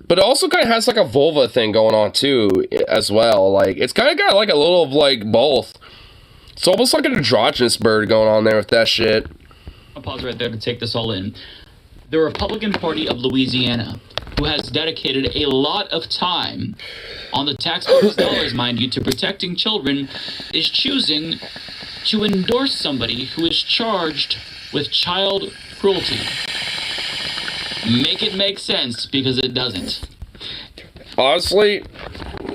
But it also kind of has like a vulva thing going on too, as well. Like, it's kind of got like a little of like both. It's almost like an androgynous bird going on there with that shit. I'll pause right there to take this all in. The Republican Party of Louisiana, who has dedicated a lot of time on the taxpayers' dollars, mind you, to protecting children, is choosing to endorse somebody who is charged with child cruelty. Make it make sense, because it doesn't. Honestly,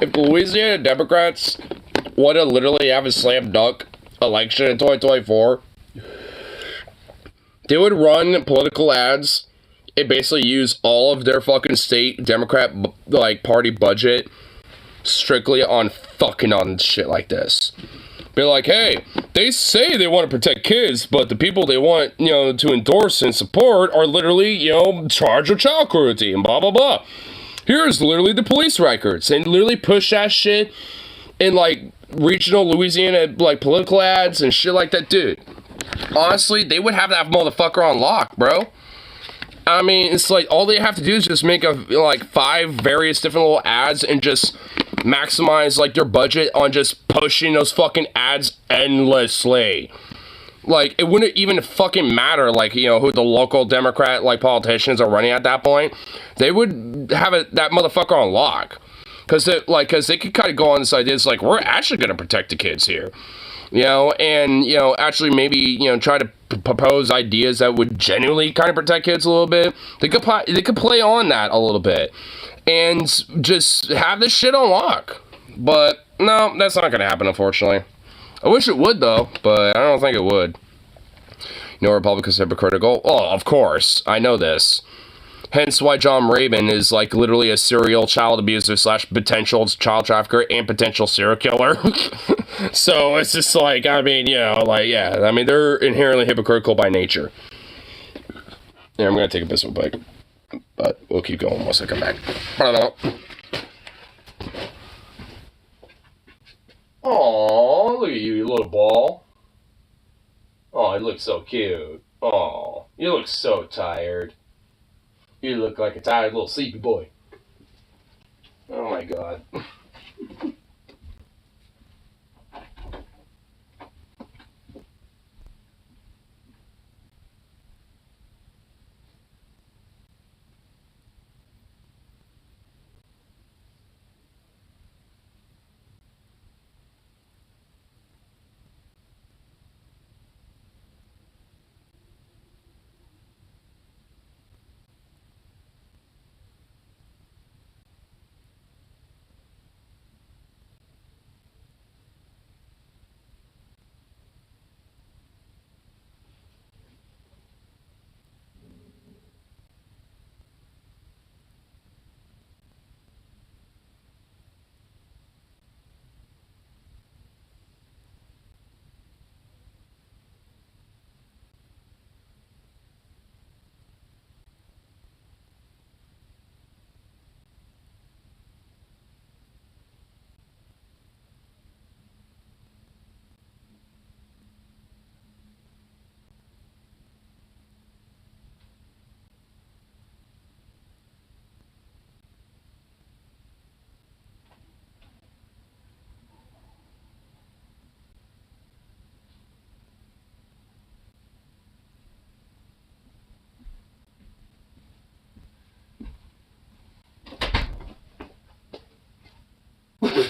if the Louisiana Democrats want to literally have a slam dunk election in 2024, they would run political ads and basically use all of their fucking state Democrat like party budget strictly on fucking on shit like this. Be like, hey, they say they want to protect kids, but the people they want, you know, to endorse and support are literally, you know, charged with child cruelty and blah, blah, blah. Here's literally the police records, and literally push that shit in, like, regional Louisiana, like, political ads and shit like that. Dude, honestly, they would have that motherfucker on lock, bro. I mean, it's like, all they have to do is just make, like, 5 various different little ads and just maximize, like, their budget on just pushing those fucking ads endlessly. Like, it wouldn't even fucking matter, like, you know, who the local Democrat, like, politicians are running at that point. They would have that motherfucker on lock. Because they could kind of go on this idea, it's like, we're actually going to protect the kids here. You know, and, you know, actually maybe, you know, try to propose ideas that would genuinely kind of protect kids a little bit. They could play on that a little bit. And just have this shit on lock. But, no, that's not going to happen, unfortunately. I wish it would, though, but I don't think it would. You know, Republicans are hypocritical? Oh, of course. I know this. Hence why John Rabin is, like, literally a serial child abuser / potential child trafficker and potential serial killer. So, it's just like, I mean, you know, like, yeah. I mean, they're inherently hypocritical by nature. Yeah, I'm going to take a piss real quick. But we'll keep going once I come back. Aww, look at you, you little ball. Oh, you look so cute. Oh, you look so tired. You look like a tired little sleepy boy. Oh my god.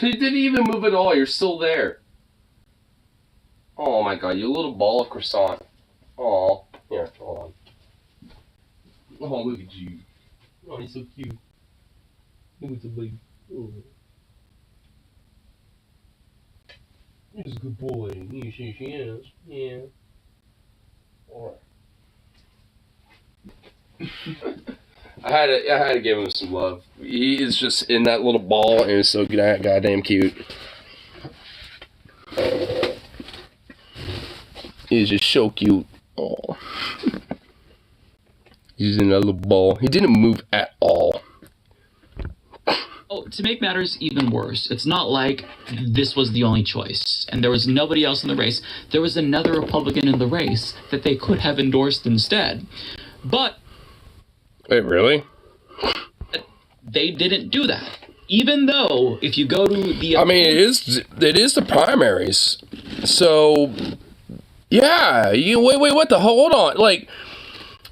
You didn't even move at all. You're still there. Oh my god, you little ball of croissant. Oh, here, hold on. Oh, look at you. Oh, he's so cute. Look at the baby. Oh. He's a good boy. Yes, yes, yes. Yeah. Alright. I had to give him some love. He is just in that little ball and is so goddamn cute. He's just so cute. Oh. He's in that little ball. He didn't move at all. Oh, to make matters even worse, it's not like this was the only choice and there was nobody else in the race. There was another Republican in the race that they could have endorsed instead. But... Wait, really? They didn't do that. Even though, if you go to the... I mean, it is the primaries. So, yeah. Wait, what the... Hold on. Like,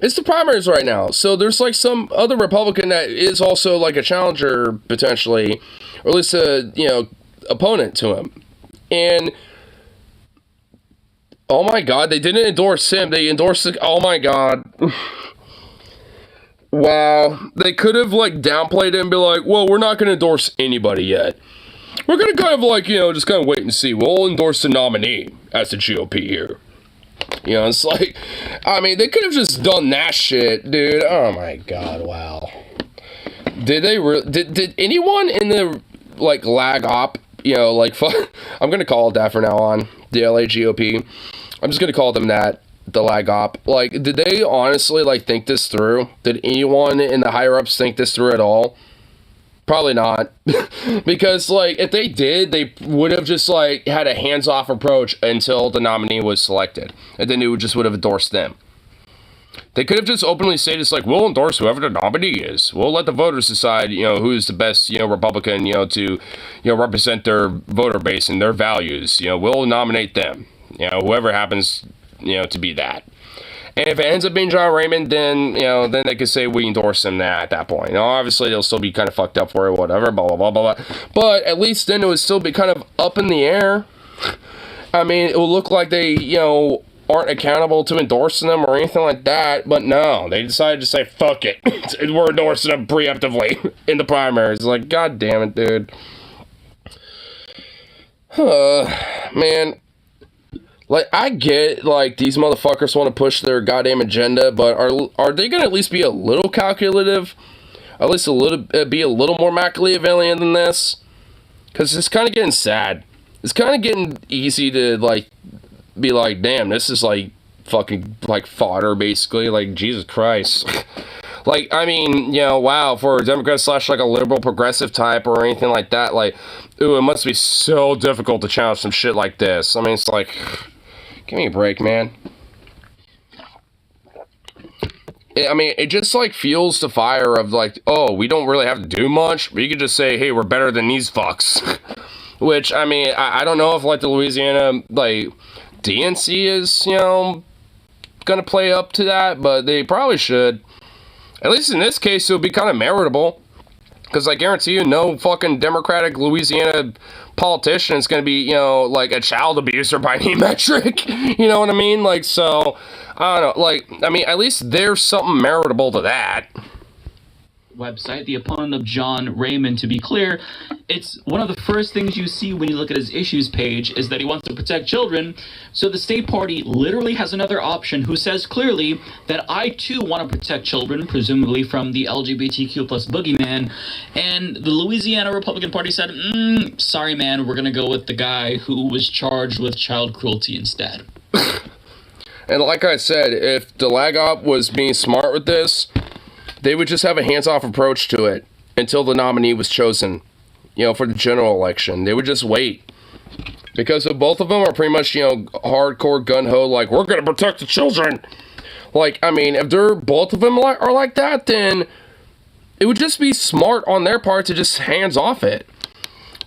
it's the primaries right now. So there's, like, some other Republican that is also, like, a challenger, potentially. Or at least a, opponent to him. And... Oh, my God. They didn't endorse him. They endorsed... Oh, my God. Wow, they could have, like, downplayed it and be like, well, we're not going to endorse anybody yet. We're going to kind of, like, just kind of wait and see. We'll endorse the nominee as the GOP here. It's like, I mean, they could have just done that shit, dude. Oh, my God, wow. Did they did anyone in the, like, lag op, I'm going to call it that from now on, the LA GOP. I'm just going to call them that. The lag op. Like, did they honestly, like, think this through? Did anyone in the higher-ups think this through at all? Probably not. Because, like, if they did, they would have just, like, had a hands-off approach until the nominee was selected. And then it just would have endorsed them. They could have just openly said, it's like, we'll endorse whoever the nominee is. We'll let the voters decide, who's the best, Republican, to, represent their voter base and their values. We'll nominate them. Whoever happens... to be that. And if it ends up being John Raymond, then, then they could say we endorse him at that point. Obviously, they'll still be kind of fucked up for it, whatever, blah, blah, blah, blah, blah. But at least then it would still be kind of up in the air. I mean, it will look like they, aren't accountable to endorsing them or anything like that. But no, they decided to say, fuck it. We're endorsing them preemptively in the primaries. Like, God damn it, dude. Man. Like, I get, like, these motherfuckers want to push their goddamn agenda, but are they going to at least be a little calculative? At least be a little more Machiavellian than this? Because it's kind of getting sad. It's kind of getting easy to, like, be like, damn, this is, like, fucking, like, fodder, basically. Like, Jesus Christ. Like, I mean, wow, for a Democrat / like a liberal progressive type or anything like that, like, ooh, it must be so difficult to challenge some shit like this. I mean, it's like... Give me a break, man. It just, like, fuels the fire of, like, oh, we don't really have to do much. We could just say, hey, we're better than these fucks. Which, I mean, I don't know if, like, the Louisiana, like, DNC is, gonna play up to that, but they probably should. At least in this case, it would be kind of meritable. Because I guarantee you, no fucking Democratic Louisiana politician is going to be, like a child abuser by any metric. You know what I mean? Like, so, I don't know. Like, I mean, at least there's something meritable to that. Website, the opponent of John Raymond, to be clear, it's one of the first things you see when you look at his issues page is that he wants to protect children. So the state party literally has another option who says clearly that I too want to protect children, presumably from the LGBTQ plus boogeyman. And the Louisiana Republican Party said, sorry man, we're going to go with the guy who was charged with child cruelty instead. And like I said, if the lag op was being smart with this, they would just have a hands-off approach to it until the nominee was chosen, for the general election. They would just wait. Because if both of them are pretty much, hardcore gun-ho, like, we're going to protect the children. Like, I mean, if both of them are like that, then it would just be smart on their part to just hands-off it.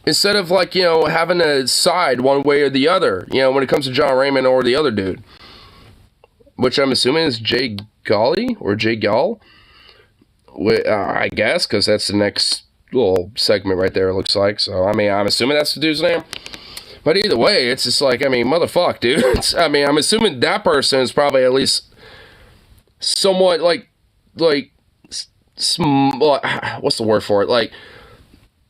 Instead of, like, having to side one way or the other, when it comes to John Raymond or the other dude. Which I'm assuming is Jay Gawley or Jay Gall. I guess, because that's the next little segment right there, it looks like. So, I mean, I'm assuming that's the dude's name. But either way, it's just like, I mean, motherfuck, dude. I'm assuming that person is probably at least somewhat, what's the word for it? Like,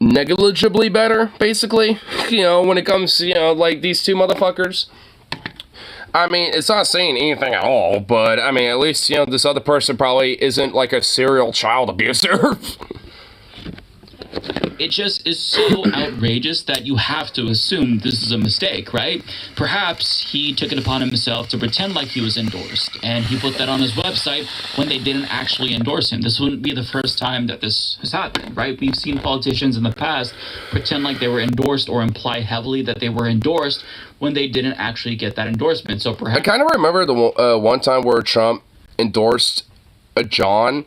negligibly better, basically. When it comes to, like, these two motherfuckers. I mean, it's not saying anything at all, but, I mean, at least, this other person probably isn't, like, a serial child abuser. it just is so outrageous that you have to assume this is a mistake, right? Perhaps he took it upon himself to pretend like he was endorsed, and he put that on his website when they didn't actually endorse him. This wouldn't be the first time that this has happened, right? We've seen politicians in the past pretend like they were endorsed or imply heavily that they were endorsed when they didn't actually get that endorsement. So perhaps... I kind of remember the one time where Trump endorsed a John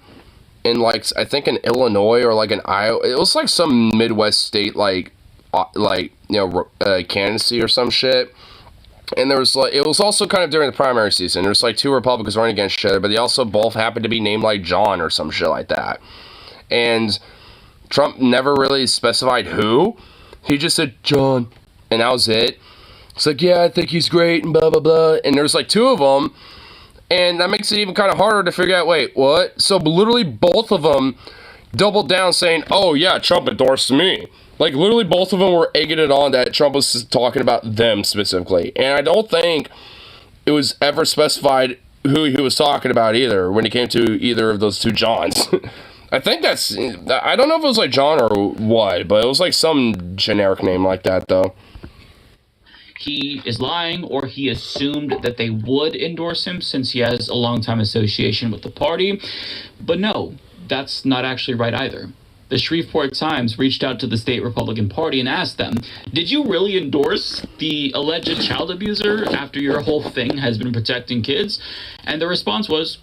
in, like, I think in Illinois or like in Iowa. It was like some Midwest state, like candidacy or some shit. And there was like, it was also kind of during the primary season. There was like two Republicans running against each other, but they also both happened to be named like John or some shit like that. And Trump never really specified who. He just said John, and that was it. It's like, yeah, I think he's great and blah blah blah. And there's like two of them. And that makes it even kind of harder to figure out, wait, what? So literally both of them doubled down saying, oh yeah, Trump endorsed me. Like literally both of them were egging it on that Trump was talking about them specifically. And I don't think it was ever specified who he was talking about either when it came to either of those two Johns. I think that's, I don't know if it was like John or what, but it was like some generic name like that though. He is lying, or he assumed that they would endorse him since he has a long-time association with the party. But no, that's not actually right either. The Shreveport Times reached out to the state Republican Party and asked them, did you really endorse the alleged child abuser after your whole thing has been protecting kids? And the response was,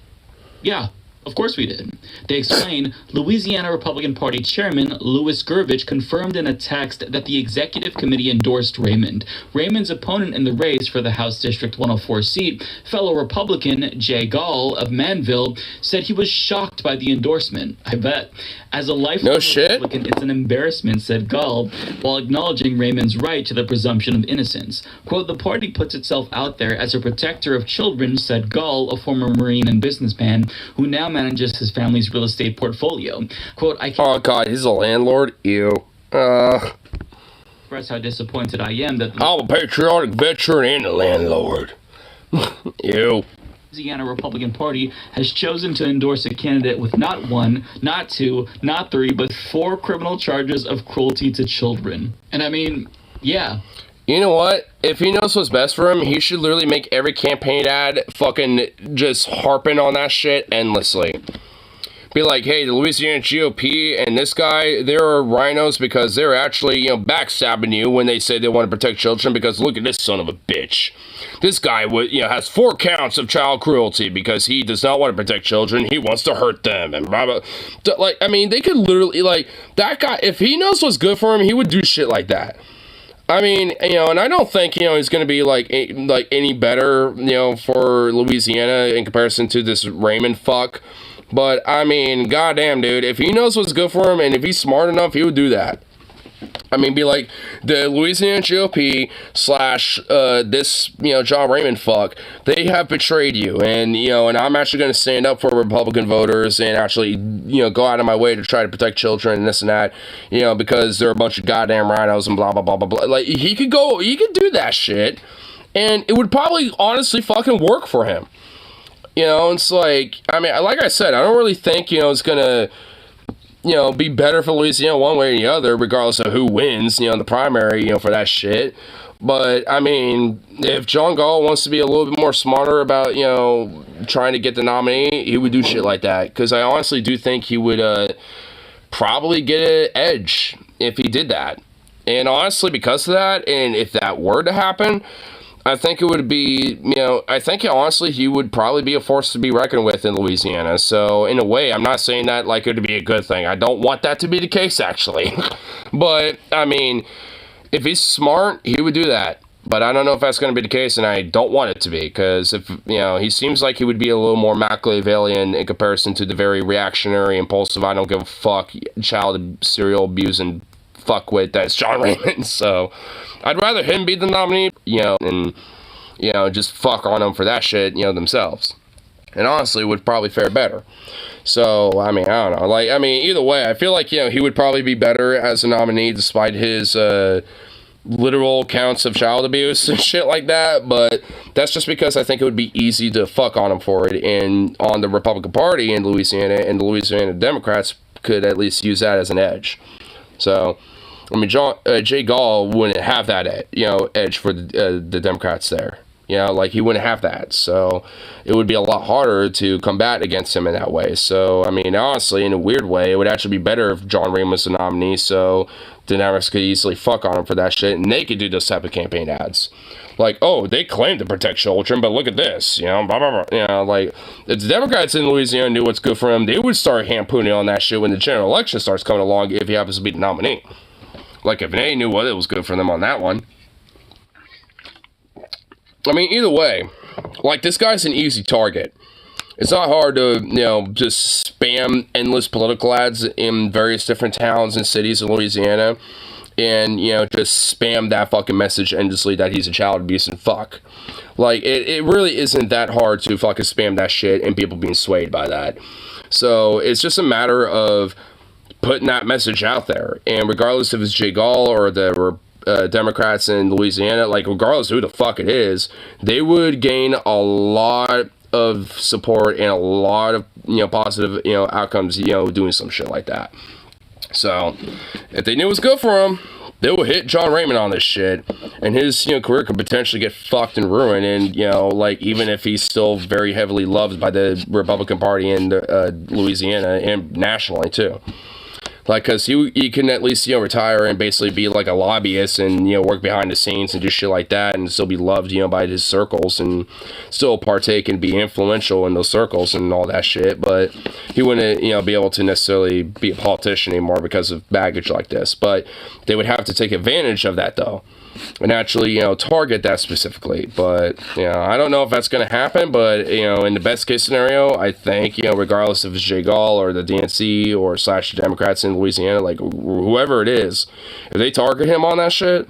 yeah. Of course we did. They explained Louisiana Republican Party Chairman Louis Gerbich confirmed in a text that the executive committee endorsed Raymond. Raymond's opponent in the race for the House District 104 seat, fellow Republican Jay Gall of Manville, said he was shocked by the endorsement. I bet. As a lifelong Republican, it's an embarrassment, said Gall, while acknowledging Raymond's right to the presumption of innocence. Quote, the party puts itself out there as a protector of children, said Gall, a former Marine and businessman who now manages his family's real estate portfolio. Quote, oh god, he's a landlord? Ew. Express how disappointed I am that I'm a patriotic veteran and a landlord. Ew. Louisiana Republican Party has chosen to endorse a candidate with not one, not two, not three, but 4 criminal charges of cruelty to children. And I mean, yeah. You know what? If he knows what's best for him, he should literally make every campaign ad fucking just harping on that shit endlessly. Be like, hey, the Louisiana GOP and this guy, they're rhinos because they're actually, backstabbing you when they say they want to protect children because look at this son of a bitch. This guy, has 4 counts of child cruelty because he does not want to protect children. He wants to hurt them and blah, blah. Like, I mean, they could literally, like, that guy, if he knows what's good for him, he would do shit like that. I mean, and I don't think, he's going to be, like any better, for Louisiana in comparison to this Raymond fuck. But, I mean, goddamn, dude, if he knows what's good for him and if he's smart enough, he would do that. I mean, be like, the Louisiana GOP / this, John Raymond fuck, they have betrayed you. And, and I'm actually going to stand up for Republican voters and actually, go out of my way to try to protect children and this and that, because they're a bunch of goddamn rhinos and blah, blah, blah, blah, blah. Like, he could do that shit. And it would probably honestly fucking work for him. It's like, I mean, like I said, I don't really think, it's going to, be better for Louisiana one way or the other, regardless of who wins, in the primary, for that shit. But, I mean, if John Gall wants to be a little bit more smarter about, trying to get the nominee, he would do shit like that. Because I honestly do think he would probably get an edge if he did that. And honestly, because of that, and if that were to happen, I think it would be, I think honestly he would probably be a force to be reckoned with in Louisiana. So in a way, I'm not saying that like it would be a good thing. I don't want that to be the case, actually. But, I mean, if he's smart, he would do that. But I don't know if that's going to be the case, and I don't want it to be. Because, if he seems like he would be a little more Machiavellian in comparison to the very reactionary, impulsive, I don't give a fuck, child serial abusing fuckwit that's John Raymond. So I'd rather him be the nominee, and just fuck on him for that shit, themselves. And honestly, would probably fare better. So, I mean, I don't know. Like, I mean, either way, I feel like, he would probably be better as a nominee despite his literal counts of child abuse and shit like that. But that's just because I think it would be easy to fuck on him for it. And on the Republican Party in Louisiana, and the Louisiana Democrats could at least use that as an edge. So, I mean, Jay Gall wouldn't have that, edge for the Democrats there. Like he wouldn't have that. So it would be a lot harder to combat against him in that way. So, I mean, honestly, in a weird way, it would actually be better if John Rahm was the nominee. So the Democrats could easily fuck on him for that shit. And they could do those type of campaign ads. Like, oh, they claim to protect children, but look at this, blah, blah, blah. Like, if the Democrats in Louisiana knew what's good for them, they would start hampooning on that shit when the general election starts coming along if he happens to be the nominee. Like, if they knew what it was good for them on that one. I mean, either way, like, this guy's an easy target. It's not hard to, just spam endless political ads in various different towns and cities in Louisiana and, just spam that fucking message endlessly that he's a child abusing fuck. Like, it really isn't that hard to fucking spam that shit and people being swayed by that. So, it's just a matter of putting that message out there. And regardless if it's Jay Gall or the Democrats in Louisiana, like regardless of who the fuck it is, they would gain a lot of support and a lot of positive outcomes doing some shit like that. So if they knew it was good for him, they would hit John Raymond on this shit, and his career could potentially get fucked and ruined. And like even if he's still very heavily loved by the Republican Party in Louisiana and nationally too. Like, because he can at least, retire and basically be like a lobbyist and, work behind the scenes and do shit like that and still be loved, by his circles and still partake and be influential in those circles and all that shit. But he wouldn't, be able to necessarily be a politician anymore because of baggage like this. But they would have to take advantage of that, though, and actually, target that specifically. But, I don't know if that's going to happen, but, in the best case scenario, I think, regardless if it's Jay Gall or the DNC or / the Democrats in Louisiana, like, whoever it is, if they target him on that shit,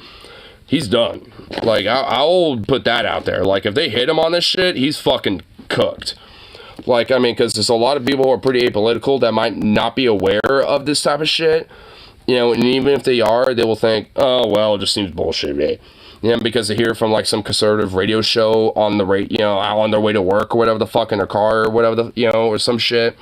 he's done. Like, I'll put that out there. Like, if they hit him on this shit, he's fucking cooked. Like, I mean, because there's a lot of people who are pretty apolitical that might not be aware of this type of shit. And even if they are, they will think, oh, well, it just seems bullshit to me. Because they hear from, like, some conservative radio show on the on their way to work or whatever the fuck in their car or whatever or some shit.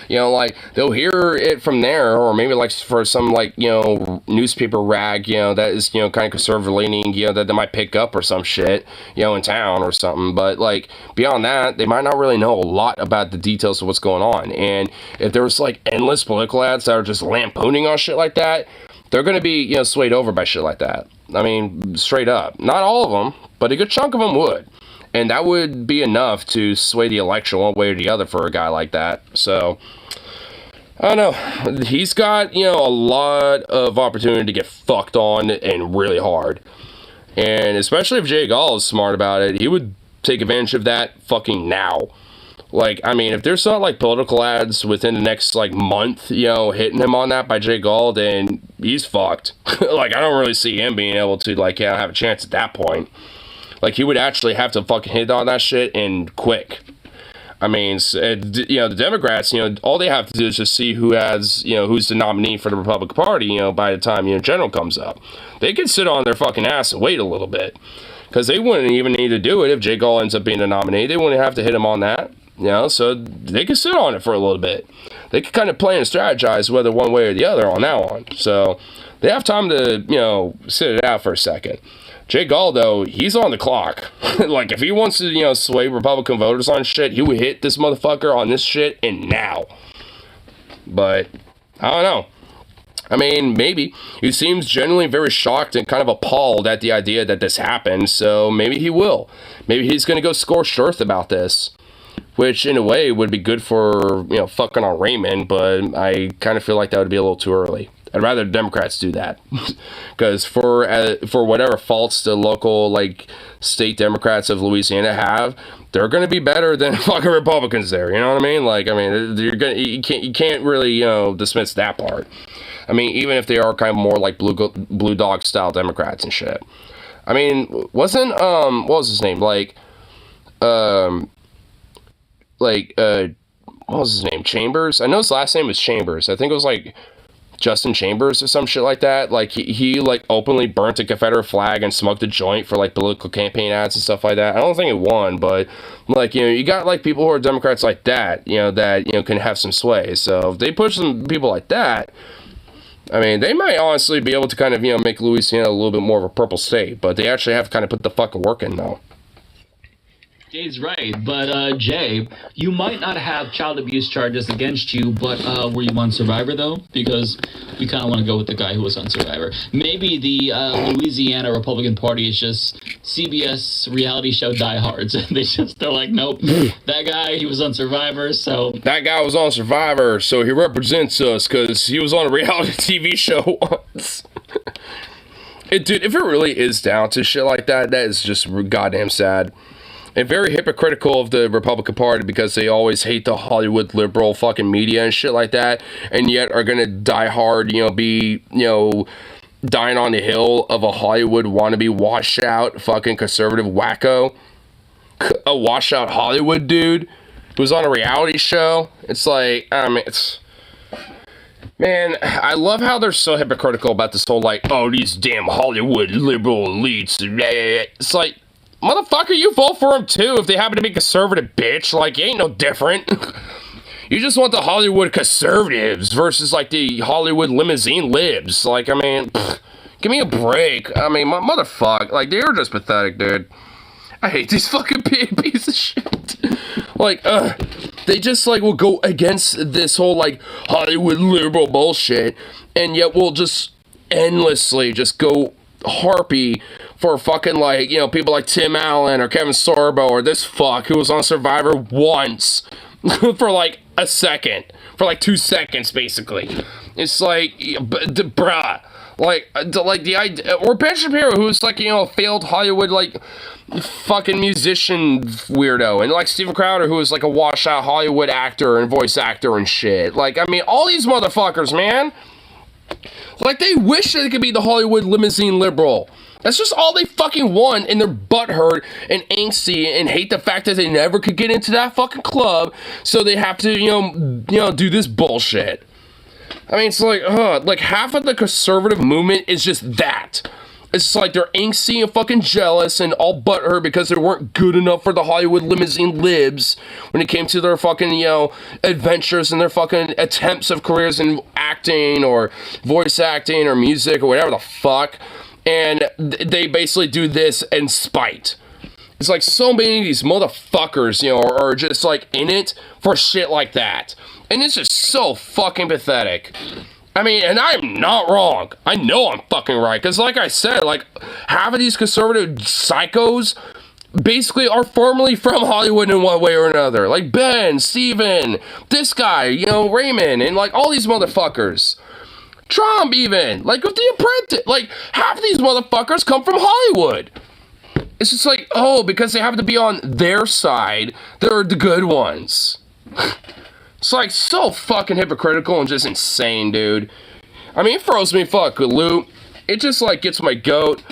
Like, they'll hear it from there, or maybe, like, for some, like, newspaper rag, that is, kind of conservative leaning, that they might pick up or some shit, in town or something. But, like, beyond that, they might not really know a lot about the details of what's going on. And if there was, like, endless political ads that are just lampooning on shit like that, they're going to be, swayed over by shit like that. I mean, straight up. Not all of them, but a good chunk of them would. And that would be enough to sway the election one way or the other for a guy like that. So, I don't know. He's got, a lot of opportunity to get fucked on and really hard. And especially if Jay Gall is smart about it, he would take advantage of that fucking now. Like, I mean, if there's not, like, political ads within the next, like, month, hitting him on that by Jay Gall, then he's fucked. Like, I don't really see him being able to, like, have a chance at that point. Like, he would actually have to fucking hit on that shit and quick. I mean, the Democrats, all they have to do is just see who has, who's the nominee for the Republican Party, by the time, general comes up. They can sit on their fucking ass and wait a little bit. Because they wouldn't even need to do it if Jay Gall ends up being the nominee. They wouldn't have to hit him on that, so they can sit on it for a little bit. They can kind of plan and strategize whether one way or the other on that one. So they have time to, sit it out for a second. Jay Gall, though, he's on the clock. Like, if he wants to, sway Republican voters on shit, he would hit this motherfucker on this shit and now. But, I don't know. I mean, maybe. He seems genuinely very shocked and kind of appalled at the idea that this happened, so maybe he will. Maybe he's going to go scorched earth about this. Which, in a way, would be good for, fucking on Raymond, but I kind of feel like that would be a little too early. I'd rather the Democrats do that. Because for whatever faults the local, like, state Democrats of Louisiana have, they're going to be better than fucking Republicans there. You know what I mean? Like, I mean, you can't really, dismiss that part. I mean, even if they are kind of more like blue dog style Democrats and shit. I mean, what was his name? What was his name? Chambers? I know his last name was Chambers. I think it was like Justin Chambers or some shit like that. Like he like openly burnt a Confederate flag and smoked a joint for like political campaign ads and stuff like that. I don't think it won, but like, you got like people who are Democrats like that, that, can have some sway. So if they push some people like that, I mean, they might honestly be able to kind of, you know, make Louisiana a little bit more of a purple state, but they actually have to kind of put the fucking work in, though. Jay's right, but Jay, you might not have child abuse charges against you, but were you on Survivor though? Because we kind of want to go with the guy who was on Survivor. Maybe the Louisiana Republican Party is just CBS reality show diehards. They're like, nope, that guy, he was on Survivor, so... That guy was on Survivor, so he represents us because he was on a reality TV show once. Dude, if it really is down to shit like that, that is just goddamn sad. And very hypocritical of the Republican Party because they always hate the Hollywood liberal fucking media and shit like that, and yet are gonna die hard, you know, be, you know, dying on the hill of a Hollywood wannabe washout fucking conservative wacko. A washout Hollywood dude who's on a reality show. It's like, I mean, it's... Man, I love how they're so hypocritical about this whole, like, oh, these damn Hollywood liberal elites. It's like, motherfucker, you vote for them too if they happen to be conservative, bitch. Like, you ain't no different. You just want the Hollywood conservatives versus, like, the Hollywood limousine libs. Like, I mean, give me a break. I mean, motherfucker. Like, they're just pathetic, dude. I hate these fucking pieces of shit. Like, they just, like, will go against this whole, like, Hollywood liberal bullshit, and yet will just endlessly just go harpy for fucking, like, you know, people like Tim Allen or Kevin Sorbo or this fuck who was on Survivor once for, like, a second. For, like, 2 seconds, basically. It's like, bruh. Like the idea, or Ben Shapiro, who's like, you know, a failed Hollywood, like, fucking musician weirdo, and like Steven Crowder, who is like a washout Hollywood actor and voice actor and shit. Like, I mean, all these motherfuckers, man. Like, they wish they could be the Hollywood limousine liberal. That's just all they fucking want, and they're butthurt and angsty and hate the fact that they never could get into that fucking club, so they have to, you know, do this bullshit. I mean, it's like half of the conservative movement is just that. It's just like they're angsty and fucking jealous and all butthurt because they weren't good enough for the Hollywood limousine libs when it came to their fucking, you know, adventures and their fucking attempts of careers in acting or voice acting or music or whatever the fuck. And they basically do this in spite. It's like so many of these motherfuckers, you know, are just like in it for shit like that. And it's just so fucking pathetic. I mean, and I'm not wrong. I know I'm fucking right. Because like I said, like, half of these conservative psychos basically are formerly from Hollywood in one way or another. Like Ben, Steven, this guy, you know, Raymond, and like all these motherfuckers. Trump even. Like with The Apprentice. Like, half of these motherfuckers come from Hollywood. It's just like, oh, because they happen to be on their side, they're the good ones. It's like so fucking hypocritical and just insane, dude. I mean, it throws me fucking loop. It just like gets my goat.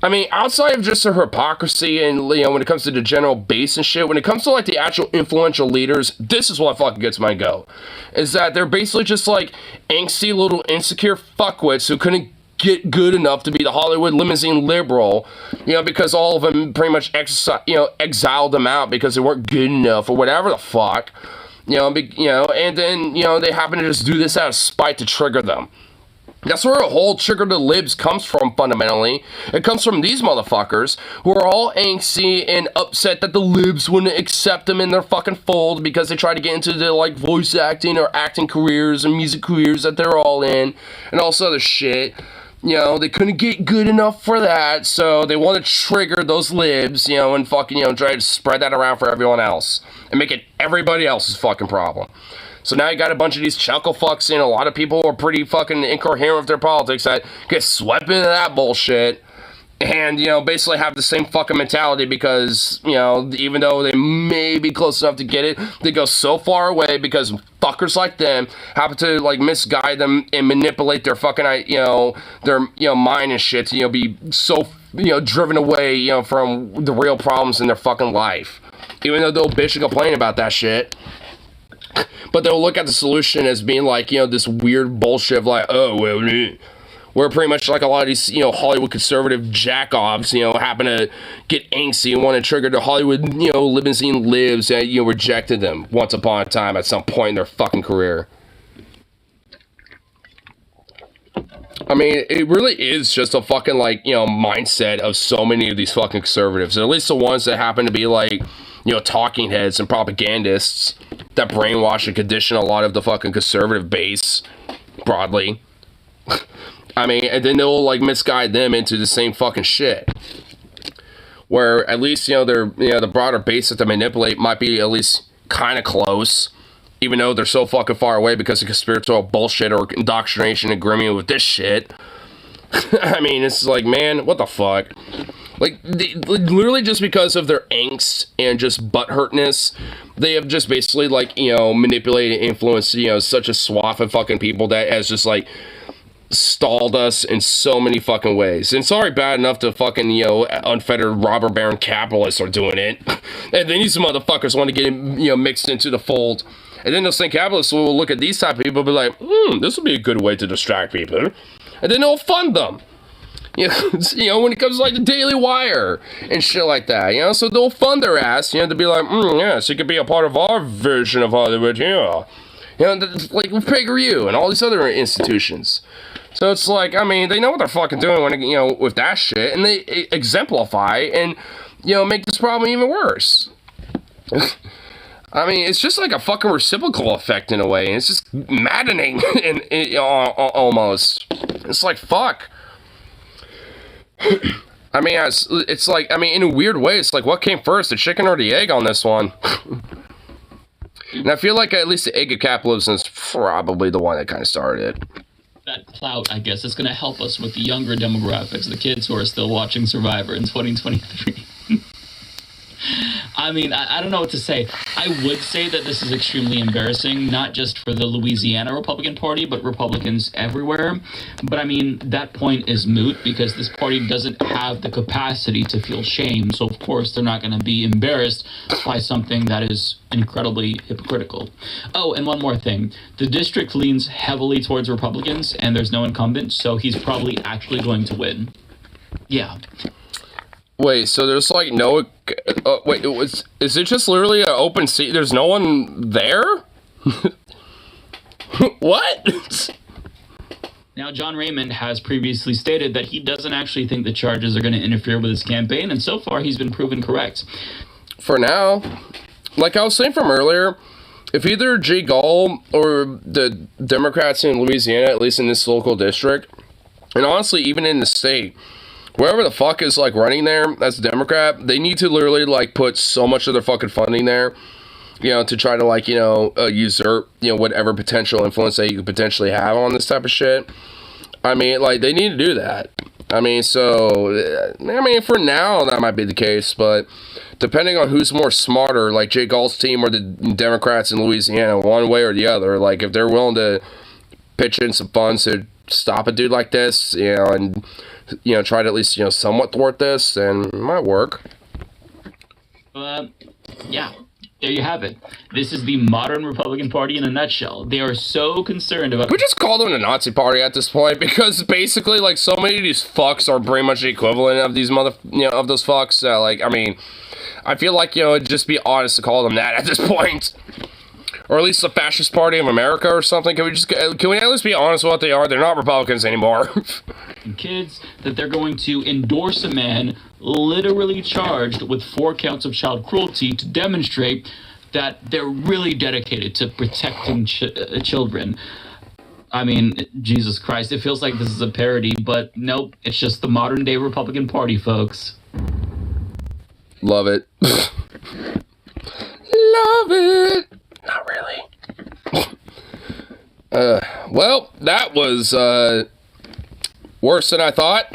I mean, outside of just their hypocrisy and, you know, when it comes to the general base and shit, when it comes to like the actual influential leaders, this is what fucking gets my goat. Is that they're basically just like angsty little insecure fuckwits who couldn't get good enough to be the Hollywood limousine liberal, you know, because all of them pretty much exiled them out because they weren't good enough or whatever the fuck. You know, and then, you know, they happen to just do this out of spite to trigger them. That's where the whole trigger the libs comes from, fundamentally. It comes from these motherfuckers who are all angsty and upset that the libs wouldn't accept them in their fucking fold because they try to get into the, like, voice acting or acting careers and music careers that they're all in and all this other shit. You know, they couldn't get good enough for that, so they want to trigger those libs, you know, and fucking, you know, try to spread that around for everyone else. And make it everybody else's fucking problem. So now you got a bunch of these chuckle fucks, and a lot of people are pretty fucking incoherent with their politics that get swept into that bullshit. And, you know, basically have the same fucking mentality because, you know, even though they may be close enough to get it, they go so far away because fuckers like them happen to, like, misguide them and manipulate their fucking, you know, their, you know, mind and shit to, you know, be so, you know, driven away, you know, from the real problems in their fucking life. Even though they'll bitch and complain about that shit. But they'll look at the solution as being like, you know, this weird bullshit of like, oh, well, where pretty much like a lot of these, you know, Hollywood conservative jack-offs, you know, happen to get angsty and want to trigger the Hollywood, you know, limousine libs that, you know, rejected them once upon a time at some point in their fucking career. I mean, it really is just a fucking, like, you know, mindset of so many of these fucking conservatives, at least the ones that happen to be, like, you know, talking heads and propagandists that brainwash and condition a lot of the fucking conservative base broadly. I mean, and then they'll, like, misguide them into the same fucking shit. Where at least, you know, the broader base that they manipulate might be at least kind of close, even though they're so fucking far away because of conspiratorial bullshit or indoctrination agreement with this shit. I mean, it's like, man, what the fuck? Like, literally just because of their angst and just butthurtness, they have just basically, like, you know, manipulated and influenced, you know, such a swath of fucking people that has just, like, stalled us in so many fucking ways. And it's already bad enough to fucking, you know, unfettered robber baron capitalists are doing it. And then these motherfuckers want to get, you know, mixed into the fold. And then those same capitalists will look at these type of people and be like, this would be a good way to distract people. And then they'll fund them. You know, when it comes to, like, the Daily Wire and shit like that, you know, so they'll fund their ass, you know, to be like, yes, you could be a part of our version of Hollywood here. You know, like with PragerU and all these other institutions. So it's like, I mean, they know what they're fucking doing when, you know, with that shit, and they exemplify and, you know, make this problem even worse. I mean, it's just like a fucking reciprocal effect in a way, and it's just maddening almost. It's like, fuck. I mean, it's like, I mean, in a weird way, it's like, what came first, the chicken or the egg on this one? And I feel like at least the egg of capitalism is probably the one that kind of started it. That clout, I guess, is going to help us with the younger demographics, the kids who are still watching Survivor in 2023. I mean, I don't know what to say. I would say that this is extremely embarrassing, not just for the Louisiana Republican Party, but Republicans everywhere. But I mean, that point is moot because this party doesn't have the capacity to feel shame. So, of course, they're not going to be embarrassed by something that is incredibly hypocritical. Oh, and one more thing. The district leans heavily towards Republicans, and there's no incumbent, so he's probably actually going to win. Yeah. Wait, so there's like no... wait, is it just literally an open seat? There's no one there? What? Now, John Raymond has previously stated that he doesn't actually think the charges are going to interfere with his campaign, and so far he's been proven correct. For now, like I was saying from earlier, if either Jay Gall or the Democrats in Louisiana, at least in this local district, and honestly, even in the state, whoever the fuck is, like, running there as a Democrat, they need to literally, like, put so much of their fucking funding there, you know, to try to, like, you know, usurp, you know, whatever potential influence that you could potentially have on this type of shit. I mean, like, they need to do that. I mean, so, I mean, for now, that might be the case, but depending on who's more smarter, like Jay Gall's team or the Democrats in Louisiana, one way or the other, like, if they're willing to pitch in some funds to stop a dude like this, you know, and, you know, try to at least, you know, somewhat thwart this, then it might work. Yeah, there you have it. This is the modern Republican Party in a nutshell. They are so concerned about... We just call them the Nazi Party at this point, because basically, like, so many of these fucks are pretty much the equivalent of these of those fucks. Like, I mean, I feel like, you know, it'd just be honest to call them that at this point. Or at least the Fascist Party of America or something. Can we at least be honest with what they are? They're not Republicans anymore. Kids, that they're going to endorse a man literally charged with 4 counts of child cruelty to demonstrate that they're really dedicated to protecting children. I mean, Jesus Christ, it feels like this is a parody, but nope, it's just the modern day Republican Party, folks. Love it. Love it. Not really. Well, that was worse than I thought.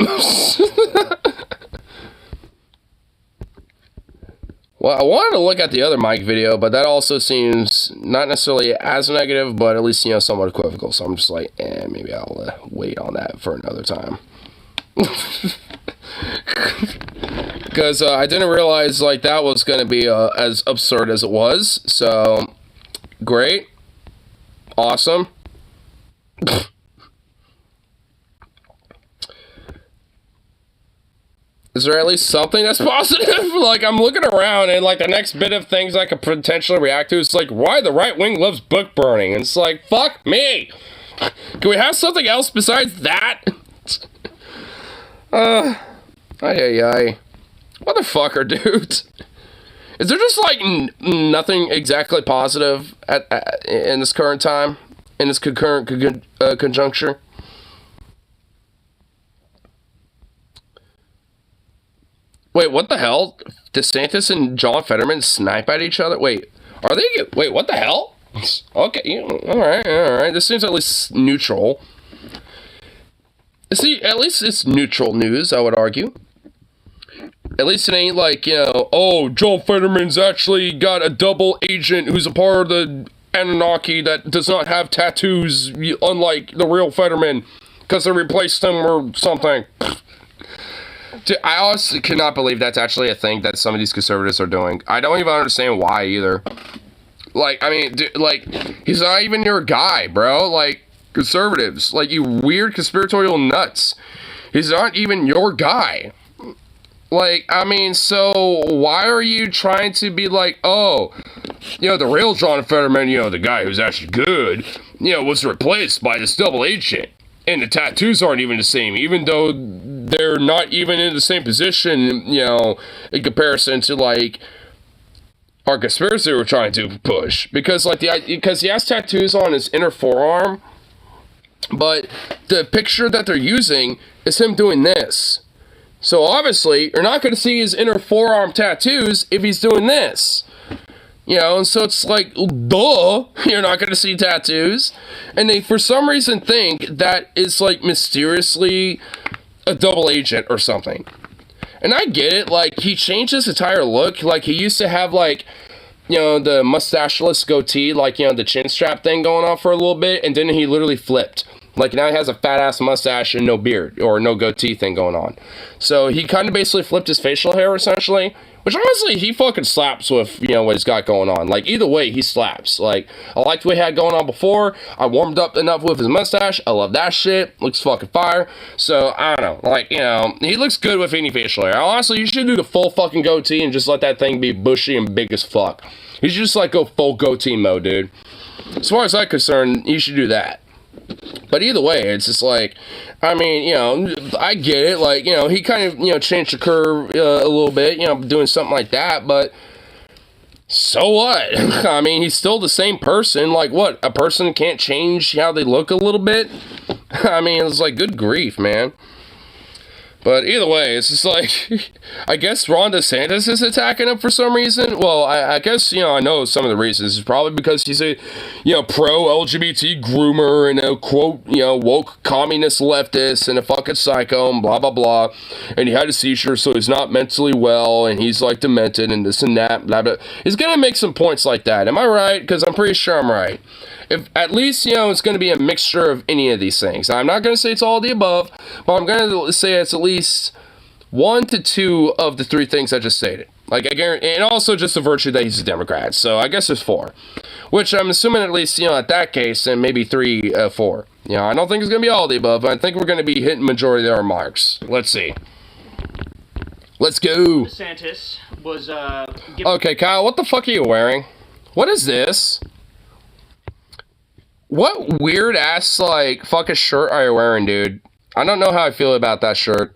Well, I wanted to look at the other Mike video, but that also seems not necessarily as negative, but at least, you know, somewhat equivocal. So I'm just like, maybe I'll wait on that for another time. Because I didn't realize, like, that was going to be as absurd as it was. So, great. Awesome. Is there at least something that's positive? Like, I'm looking around, and, like, the next bit of things I could potentially react to is, like, why the right wing loves book burning. And it's like, fuck me. Can we have something else besides that? Ay. Motherfucker, dude. Is there just, like, nothing exactly positive in this current time? In this concurrent conjuncture? Wait, what the hell? DeSantis and John Fetterman snipe at each other? Wait, are they... Wait, what the hell? Okay, alright. This seems at least neutral. See, at least it's neutral news, I would argue. At least it ain't like, you know, oh, John Fetterman's actually got a double agent who's a part of the Anunnaki that does not have tattoos, unlike the real Fetterman, because they replaced him or something. Dude, I honestly cannot believe that's actually a thing that some of these conservatives are doing. I don't even understand why either. Like, I mean, dude, like, he's not even your guy, bro. Like, conservatives, like, you weird conspiratorial nuts. He's not even your guy. Like, I mean, so why are you trying to be like, oh, you know, the real John Fetterman, you know, the guy who's actually good, you know, was replaced by this double agent. And the tattoos aren't even the same, even though they're not even in the same position, you know, in comparison to, like, our conspiracy we're trying to push. Because, like, because he has tattoos on his inner forearm, but the picture that they're using is him doing this. So obviously, you're not going to see his inner forearm tattoos if he's doing this. You know, and so it's like, duh, you're not going to see tattoos. And they, for some reason, think that it's, like, mysteriously a double agent or something. And I get it, like, he changed his entire look. Like, he used to have, like, you know, the mustacheless goatee, like, you know, the chin strap thing going on for a little bit, and then he literally flipped. Like, now he has a fat-ass mustache and no beard, or no goatee thing going on. So, he kind of basically flipped his facial hair, essentially. Which, honestly, he fucking slaps with, you know, what he's got going on. Like, either way, he slaps. Like, I liked what he had going on before. I warmed up enough with his mustache. I love that shit. Looks fucking fire. So, I don't know. Like, you know, he looks good with any facial hair. Honestly, you should do the full fucking goatee and just let that thing be bushy and big as fuck. You should just, like, go full goatee mode, dude. As far as I'm concerned, you should do that. But either way, it's just like, I mean, you know, I get it. Like, you know, he kind of, you know, changed the curve a little bit, you know, doing something like that. But so what? I mean, he's still the same person. Like, what? A person can't change how they look a little bit? I mean, it's like, good grief, man. But either way, it's just like, I guess Ron DeSantis is attacking him for some reason. Well, I guess, you know, I know some of the reasons. It's probably because he's a, you know, pro-LGBT groomer and a, quote, you know, woke communist leftist and a fucking psycho and blah, blah, blah. And he had a seizure, so he's not mentally well and he's, like, demented and this and that, blah, blah. He's gonna make some points like that. Am I right? Because I'm pretty sure I'm right. If at least, you know, it's going to be a mixture of any of these things. Now, I'm not going to say it's all of the above, but I'm going to say it's at least 1 to 2 of the 3 things I just stated. Like, I guarantee, and also just the virtue that he's a Democrat. So I guess there's 4, which I'm assuming at least, you know, at that case, and maybe 3, 4. You know, I don't think it's going to be all of the above, but I think we're going to be hitting majority of our marks. Let's see. Let's go. DeSantis was, Okay, Kyle, what the fuck are you wearing? What is this? What weird ass, like, fucking shirt are you wearing, dude? I don't know how I feel about that shirt.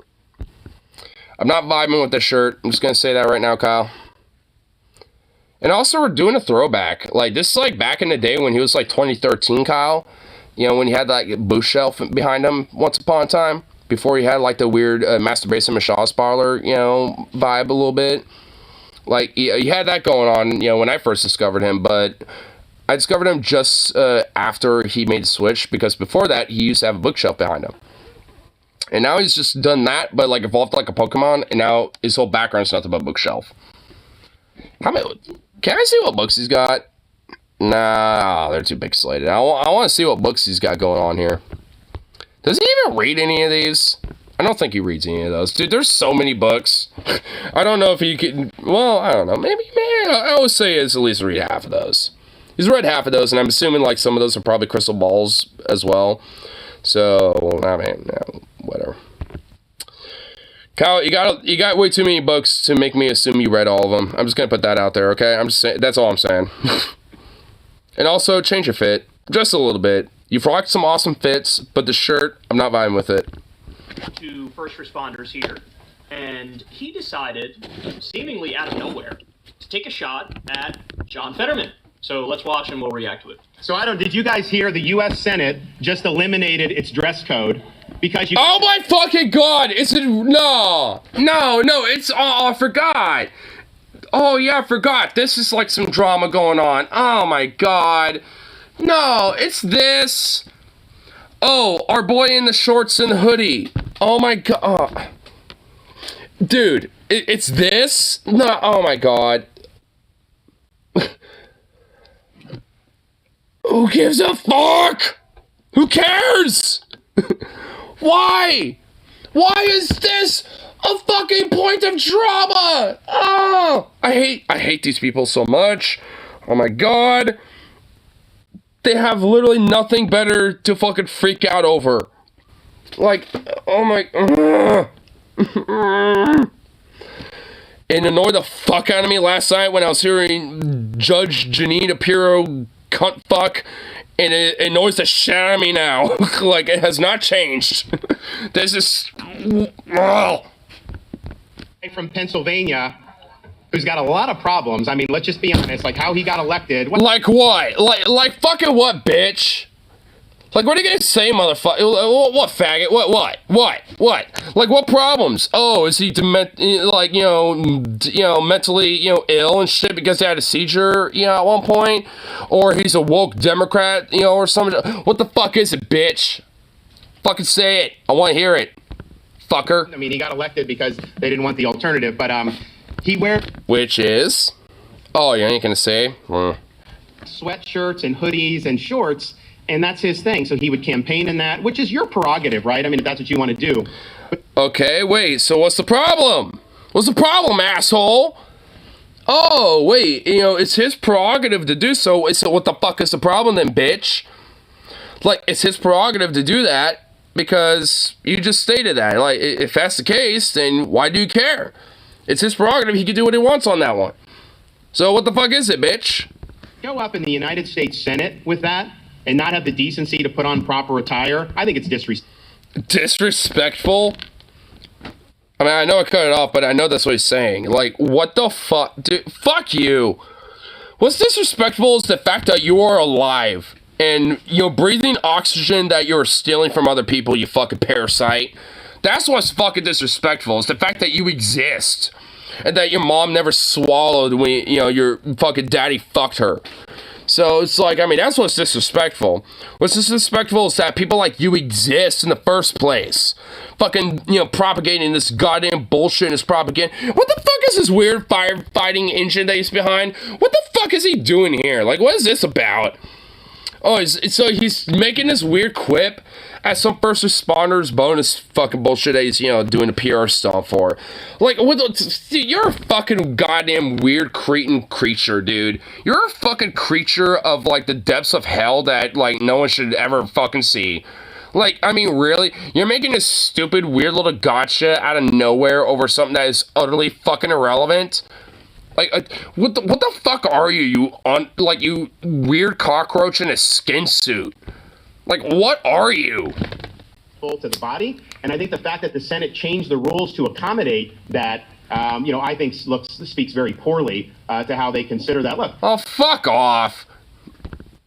I'm not vibing with the shirt. I'm just gonna say that right now, Kyle. And also, we're doing a throwback. Like, this is, like, back in the day when he was, like, 2013, Kyle. You know, when he had, like, a bookshelf behind him once upon a time. Before he had, like, the weird masturbation massage parlor, you know, vibe a little bit. Like, he had that going on, you know, when I first discovered him, but I discovered him just after he made the switch, because before that, he used to have a bookshelf behind him. And now he's just done that, but, like, evolved like a Pokemon, and now his whole background's nothing but bookshelf. How many? Can I see what books he's got? Nah, they're too pixelated. I want to see what books he's got going on here. Does he even read any of these? I don't think he reads any of those. Dude, there's so many books. I don't know if he can... Well, I don't know. Maybe, man, I always say it's at least read half of those. He's read half of those, and I'm assuming, like, some of those are probably crystal balls as well. So, I mean, yeah, whatever. Kyle, you got way too many books to make me assume you read all of them. I'm just gonna put that out there, okay? I'm just saying, that's all I'm saying. And also, change your fit. Just a little bit. You've rocked some awesome fits, but the shirt, I'm not vibing with it. to first responders here, and he decided, seemingly out of nowhere, to take a shot at John Fetterman. So let's watch and we'll react to it. So did you guys hear the U.S. Senate just eliminated its dress code because you... Oh my fucking god! It's a... No, it's... Oh, I forgot. Oh yeah, I forgot. This is like some drama going on. Oh my god. No, it's this. Oh, our boy in the shorts and hoodie. Oh my god. Dude, it's this? No, oh my god. Who gives a fuck? Who cares? Why? Why is this a fucking point of drama? Oh, I hate these people so much. Oh my god. They have literally nothing better to fucking freak out over. Like, oh my... It annoyed the fuck out of me last night when I was hearing Judge Janine Apiro cunt fuck, and it annoys the shit out of me now. Like, it has not changed. This is... From Pennsylvania, who's got a lot of problems. I mean, let's just be honest, like how he got elected. Like what? Like fucking what, bitch? Like, what are you gonna say, motherfucker? What, faggot? What? Like, what problems? Oh, is he like, mentally, ill and shit because he had a seizure, at one point? Or he's a woke Democrat, or something? What the fuck is it, bitch? Fucking say it. I want to hear it. Fucker. I mean, he got elected because they didn't want the alternative, but, he wears... Which is? Oh, you ain't gonna say? Sweatshirts and hoodies and shorts, and that's his thing. So he would campaign in that, which is your prerogative, right? I mean, if that's what you want to do. Okay, wait, so what's the problem? What's the problem, asshole? Oh, wait, it's his prerogative to do so. So what the fuck is the problem then, bitch? Like, it's his prerogative to do that because you just stated that. Like, if that's the case, then why do you care? It's his prerogative. He can do what he wants on that one. So what the fuck is it, bitch? Go up in the United States Senate with that and not have the decency to put on proper attire. I think it's disrespectful? I mean, I know I cut it off, but I know that's what he's saying. Like, what the fuck? Dude, fuck you. What's disrespectful is the fact that you are alive and you're breathing oxygen that you're stealing from other people, you fucking parasite. That's what's fucking disrespectful. It's the fact that you exist. And that your mom never swallowed when, your fucking daddy fucked her. So it's like, I mean, that's what's disrespectful. What's disrespectful is that people like you exist in the first place. Fucking, propagating this goddamn bullshit and this propaganda. What the fuck is this weird firefighting engine that he's behind? What the fuck is he doing here? Like, what is this about? Oh, so he's making this weird quip as some first responders bonus fucking bullshit that he's, doing the PR stuff for. Like, dude, you're a fucking goddamn weird cretin creature, dude. You're a fucking creature of, like, the depths of hell that, like, no one should ever fucking see. Like, I mean, really? You're making this stupid, weird little gotcha out of nowhere over something that is utterly fucking irrelevant? Like, what the fuck are you you weird cockroach in a skin suit? Like, what are you? To the body, and I think the fact that the Senate changed the rules to accommodate that, I think speaks very poorly to how they consider that. Look. Oh, fuck off.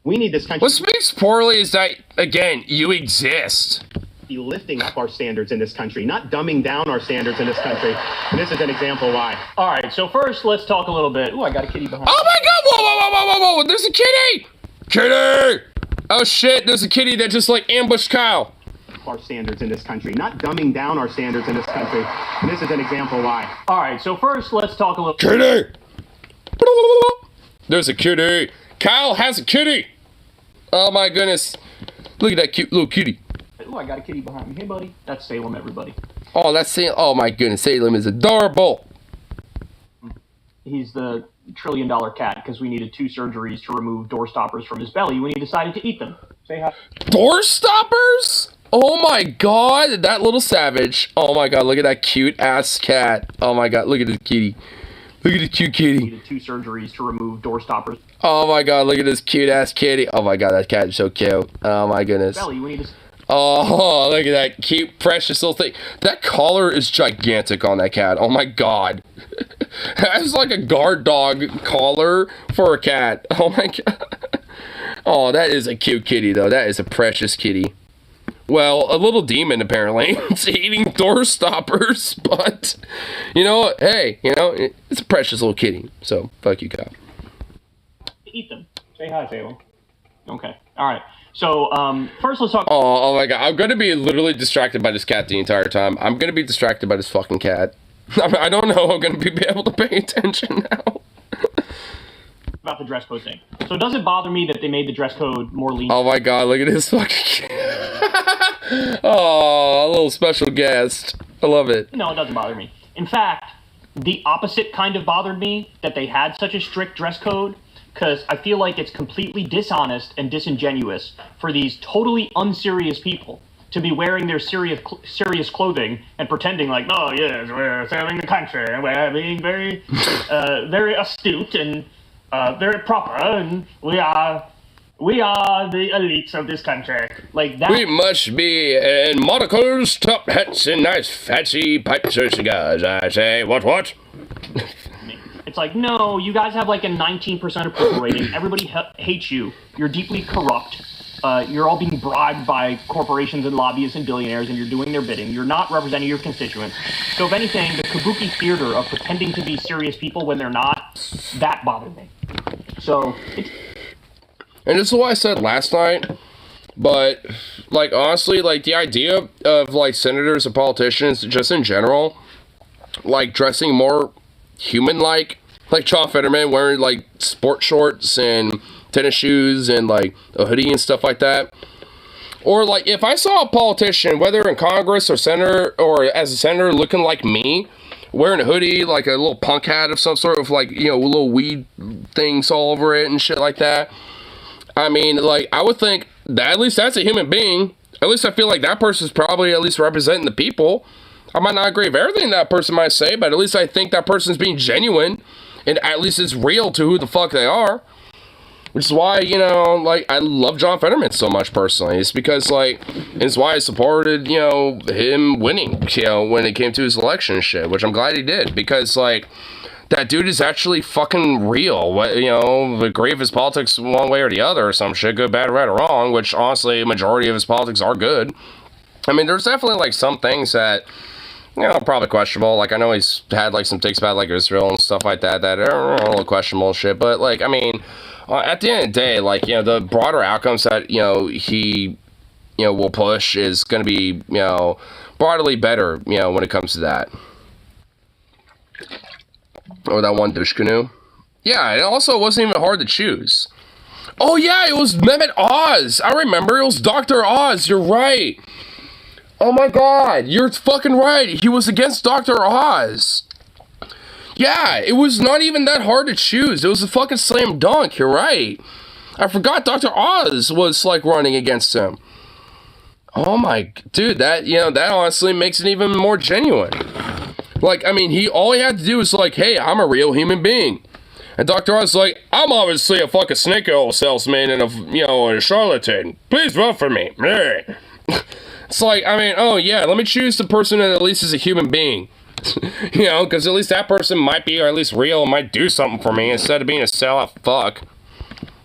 We need this country. What speaks poorly is that, again, you exist. Be lifting up our standards in this country, not dumbing down our standards in this country. And this is an example why. All right, so first let's talk a little bit. Ooh, I got a kitty behind. Oh my god, whoa, there's a kitty! Kitty! Oh shit, there's a kitty that just like ambushed Kyle. Our standards in this country, not dumbing down our standards in this country. And this is an example why. All right, so first let's talk a little. Kitty! There's a kitty. Kyle has a kitty. Oh my goodness. Look at that cute little kitty. Ooh, I got a kitty behind me. Hey, buddy. That's Salem, everybody. Oh, that's Salem. Oh my goodness, Salem is adorable. He's the $1 trillion cat because we needed 2 surgeries to remove door stoppers from his belly when he decided to eat them. Say hi. Door stoppers? Oh my god, that little savage. Oh my god, look at that cute ass cat. Oh my god, look at this kitty. Look at the cute kitty. We needed 2 surgeries to remove door stoppers. Oh my god, look at this cute ass kitty. Oh my god, that cat is so cute. Oh my goodness. Belly, we need to... Oh, look at that cute, precious little thing. That collar is gigantic on that cat. Oh my god. That's like a guard dog collar for a cat. Oh my god. Oh, that is a cute kitty, though. That is a precious kitty. Well, a little demon, apparently. It's eating door stoppers, but, you know what? Hey, you know, it's a precious little kitty. So, fuck you, cop. Eat them. Say hi, Salem. Okay. All right. So, first let's talk... Oh my god. I'm going to be literally distracted by this cat the entire time. I'm going to be distracted by this fucking cat. I don't know. I'm going to be able to pay attention now. About the dress code thing. So does it bother me that they made the dress code more lenient? Oh my god, look at this fucking oh, a little special guest. I love it. No, it doesn't bother me. In fact, the opposite kind of bothered me, that they had such a strict dress code, because I feel like it's completely dishonest and disingenuous for these totally unserious people to be wearing their serious clothing and pretending like, oh yes, we're serving the country and we're being very, very astute and very proper, and we are the elites of this country. Like that. We must be in monocles, top hats, and nice fancy pipes or cigars. I say, what? It's like, no, you guys have like a 19% approval rating. Everybody hates you. You're deeply corrupt. You're all being bribed by corporations and lobbyists and billionaires, and you're doing their bidding. You're not representing your constituents. So if anything, the kabuki theater of pretending to be serious people when they're not, that bothered me. So, and this is what I said last night, but, like, honestly, like, the idea of, like, senators and politicians, just in general, like, dressing more human-like John Fetterman wearing, like, sport shorts and tennis shoes and, like, a hoodie and stuff like that. Or, like, if I saw a politician, whether in Congress or senator, or as a senator looking like me, wearing a hoodie, like a little punk hat of some sort with, like, you know, little weed things all over it and shit like that. I mean, like, I would think that at least that's a human being. At least I feel like that person's probably at least representing the people. I might not agree with everything that person might say, but at least I think that person's being genuine and at least it's real to who the fuck they are. Which is why, you know, like, I love John Fetterman so much personally. It's because, like, it's why I supported, you know, him winning, you know, when it came to his election and shit, which I'm glad he did. Because, like, that dude is actually fucking real. You know, agree with his politics one way or the other or some shit, good, bad, right, or wrong, which, honestly, a majority of his politics are good. I mean, there's definitely, like, some things that, you know, probably questionable. Like, I know he's had, like, some takes about, like, Israel and stuff like that that are a little questionable and shit. But, like, I mean, at the end of the day, like, you know, the broader outcomes that, you know, he, you know, will push is going to be, you know, broadly better, you know, when it comes to that. Or that one douche canoe. Yeah, it also wasn't even hard to choose. Oh, yeah, it was Mehmet Oz. I remember. It was Dr. Oz. You're right. Oh, my God. You're fucking right. He was against Dr. Oz. Yeah, it was not even that hard to choose. It was a fucking slam dunk. You're right. I forgot Dr. Oz was, like, running against him. Oh, my... Dude, that, you know, that honestly makes it even more genuine. Like, I mean, all he had to do was like, hey, I'm a real human being. And Dr. Oz is like, I'm obviously a fucking snake oil salesman and a charlatan. Please vote for me. It's like, I mean, oh yeah, let me choose the person that at least is a human being. You know, because at least that person might be, or at least real, and might do something for me instead of being a sellout fuck.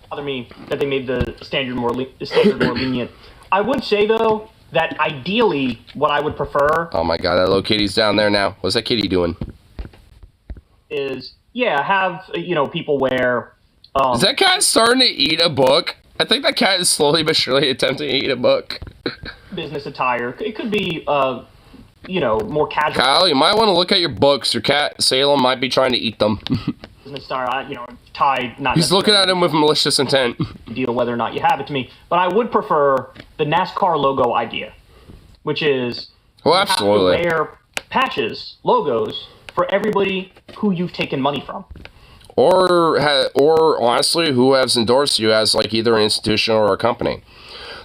Bother me that they made the standard more lenient. I would say, though, that ideally, what I would prefer... Oh my god, that little kitty's down there now. What's that kitty doing? ...is, yeah, have, you know, people wear... Is that cat starting to eat a book? I think that cat is slowly but surely attempting to eat a book. Business attire. It could be, you know, more casual... Kyle, you might want to look at your books. Your cat, Salem, might be trying to eat them. Business attire, you know, tie... not. He's looking at him with malicious intent. Deal whether or not you have it to me. But I would prefer the NASCAR logo idea, which is... Well, absolutely. You have to wear patches, logos, for everybody who you've taken money from. Or honestly, who has endorsed you as, like, either an institution or a company.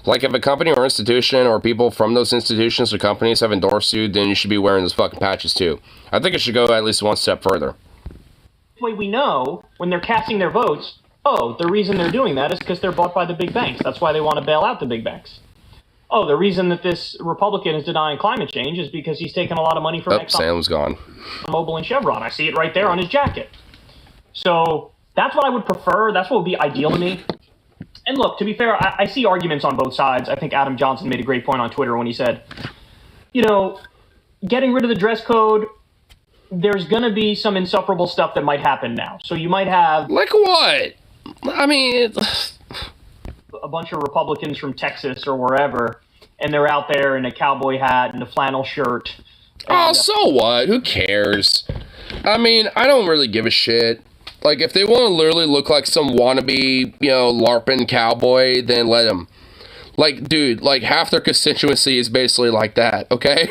Like, if a company or institution or people from those institutions or companies have endorsed you, then you should be wearing those fucking patches too. I think it should go at least one step further. This way we know, when they're casting their votes, oh, the reason they're doing that is because they're bought by the big banks. That's why they want to bail out the big banks. oh, the reason that this Republican is denying climate change is because he's taking a lot of money from Exxon Sam's gone. Mobil and Chevron. I see it right there on his jacket. So that's what I would prefer. That's what would be ideal to me. And look, to be fair, I see arguments on both sides. I think Adam Johnson made a great point on Twitter when he said, you know, getting rid of the dress code, there's going to be some insufferable stuff that might happen now. So you might have... Like what? I mean... a bunch of Republicans from Texas or wherever, and they're out there in a cowboy hat and a flannel shirt. Oh, so what? Who cares? I mean, I don't really give a shit. Like, if they want to literally look like some wannabe, you know, LARPing cowboy, then let them. Like, dude, like, half their constituency is basically like that, okay?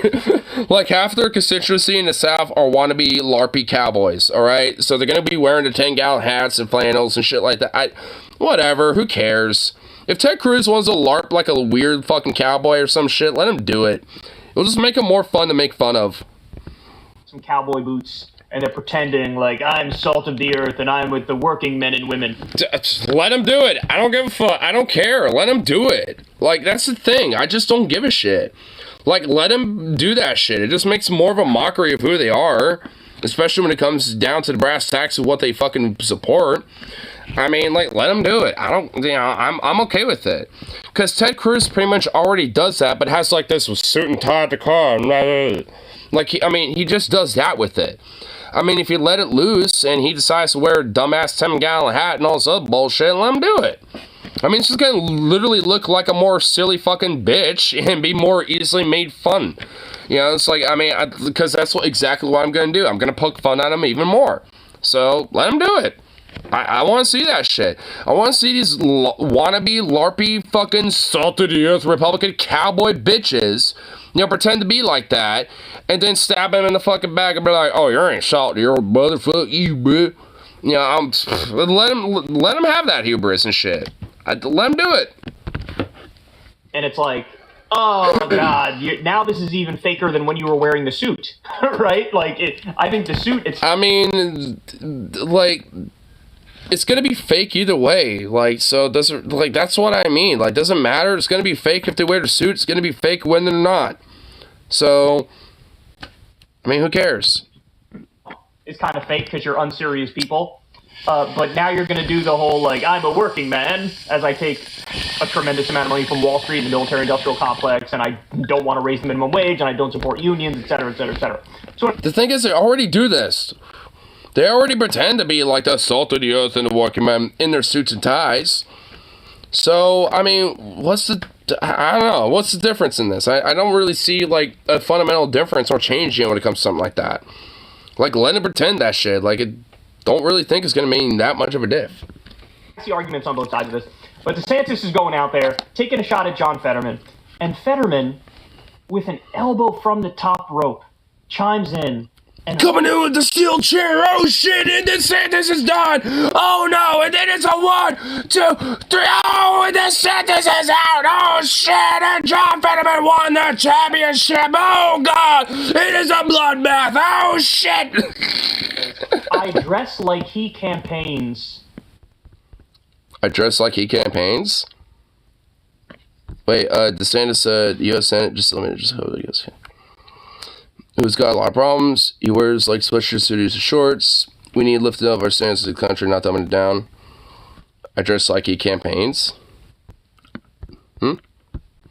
Like, half their constituency in the South are wannabe LARPy cowboys, alright? So they're gonna be wearing the 10-gallon hats and flannels and shit like that. Whatever, who cares? If Ted Cruz wants to LARP like a weird fucking cowboy or some shit, let him do it. It'll just make him more fun to make fun of. Some cowboy boots, and they're pretending like, I'm salt of the earth and I'm with the working men and women. Let him do it. I don't give a fuck. I don't care. Let him do it. Like, that's the thing. I just don't give a shit. Like, let him do that shit. It just makes more of a mockery of who they are, especially when it comes down to the brass tacks of what they fucking support. I mean, like, let him do it. I don't, you know, I'm okay with it. Because Ted Cruz pretty much already does that, but has, like, this suit and tie at the car. Like, he just does that with it. I mean, if you let it loose and he decides to wear a dumbass 10-gallon hat and all this other bullshit, let him do it. I mean, it's just gonna literally look like a more silly fucking bitch and be more easily made fun. You know, it's like, I mean, because that's exactly what I'm gonna do. I'm gonna poke fun at him even more. So, let him do it. I want to see that shit. I want to see these wannabe, LARPy, fucking salt-of-the-earth Republican cowboy bitches, you know, pretend to be like that, and then stab him in the fucking back and be like, oh, you ain't salt-of-the-earth, motherfucker, you, bro. You know, let him have that hubris and shit. Let him do it. And it's like, oh, God, now this is even faker than when you were wearing the suit, right? Like, I think the suit, it's... I mean, like... It's gonna be fake either way, like, so it doesn't, like, that's what I mean, like, doesn't matter, it's gonna be fake if they wear the suit, it's gonna be fake when they're not, so, I mean, who cares? It's kind of fake because you're unserious people, but now you're gonna do the whole, like, I'm a working man, as I take a tremendous amount of money from Wall Street and the military-industrial complex, and I don't want to raise the minimum wage, and I don't support unions, etc., etc., etc. So the thing is, they already do this. They already pretend to be like the salt of the earth and the working men in their suits and ties. So, I mean, I don't know, what's the difference in this? I don't really see, like, a fundamental difference or change, you know, when it comes to something like that. Like, let them pretend that shit. Like, don't really think it's going to mean that much of a diff. I see arguments on both sides of this. But DeSantis is going out there, taking a shot at John Fetterman. And Fetterman, with an elbow from the top rope, chimes in. Coming in with the steel chair, oh shit, and DeSantis is done, oh no, and then it's a 1, 2, 3, oh, and DeSantis is out, oh shit, and John Fetterman won the championship, oh god, it is a bloodbath, oh shit. I dress like he campaigns. I dress like he campaigns? Wait, DeSantis, U.S. Senate, just let me just hold it, yes. Who's got a lot of problems. He wears like sweatshirts, hoodies, and shorts. We need lifting up our stance as a country, not dumbing it down. I dress like he campaigns.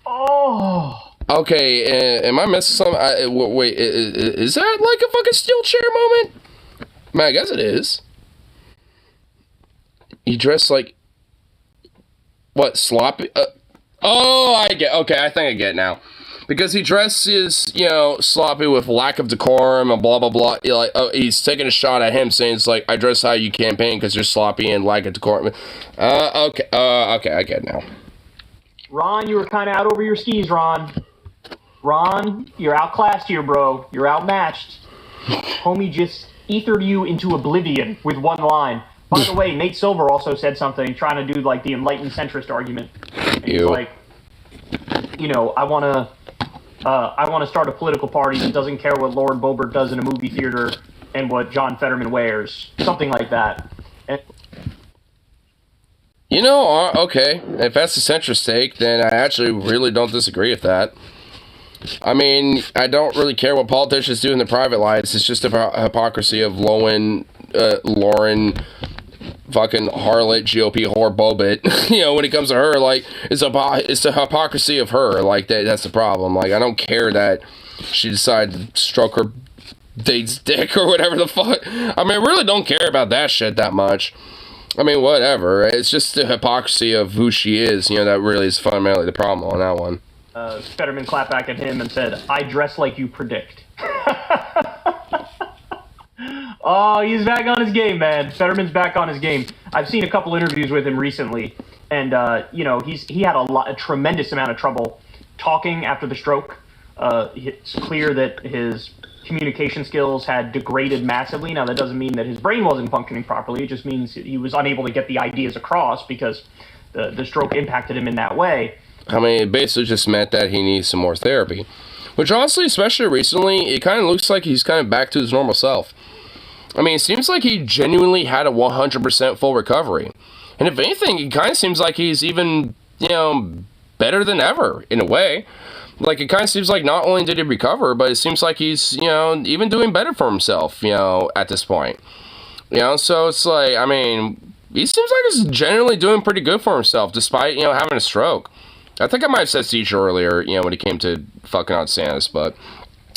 Oh. Okay, am I missing something? Wait, is that like a fucking steel chair moment? Man, I guess it is. He dressed like... What, sloppy? Oh, I get... Okay, I think I get it now. Because he dresses, you know, sloppy with lack of decorum and blah, blah, blah. Like, he's taking a shot at him saying, it's like, I dress how you campaign because you're sloppy and lack of decorum. Okay, I get it now. Ron, you were kind of out over your skis, Ron. Ron, you're outclassed here, bro. You're outmatched. Homie just ethered you into oblivion with one line. By the way, Nate Silver also said something, trying to do, like, the enlightened centrist argument. And he's like, you know, I want to start a political party that doesn't care what Lord Boebert does in a movie theater and what John Fetterman wears. Something like that. And You know, okay, if that's the centrist take, then I actually really don't disagree with that. I mean, I don't really care what politicians do in their private lives. It's just about hypocrisy of Lauren, fucking harlot, GOP whore Bobbitt. You know, when it comes to her, like, it's the hypocrisy of her. Like, that's the problem. Like, I don't care that she decided to stroke her date's dick or whatever the fuck. I mean, I really don't care about that shit that much. I mean, whatever. It's just the hypocrisy of who she is, you know, that really is fundamentally the problem on that one. Fetterman clapped back at him and said, "I dress like you predict." Oh, he's back on his game, man. Fetterman's back on his game. I've seen a couple interviews with him recently, and you know, he had a tremendous amount of trouble talking after the stroke. It's clear that his communication skills had degraded massively. Now, that doesn't mean that his brain wasn't functioning properly. It just means he was unable to get the ideas across because the stroke impacted him in that way. I mean, it basically just meant that he needs some more therapy. Which, honestly, especially recently, it kind of looks like he's kind of back to his normal self. I mean, it seems like he genuinely had a 100% full recovery. And if anything, it kind of seems like he's even, you know, better than ever, in a way. Like, it kind of seems like not only did he recover, but it seems like he's, you know, even doing better for himself, you know, at this point. You know, so it's like, I mean, he seems like he's generally doing pretty good for himself, despite, you know, having a stroke. I think I might have said Siege earlier, you know, when it came to fucking on Santa's, but,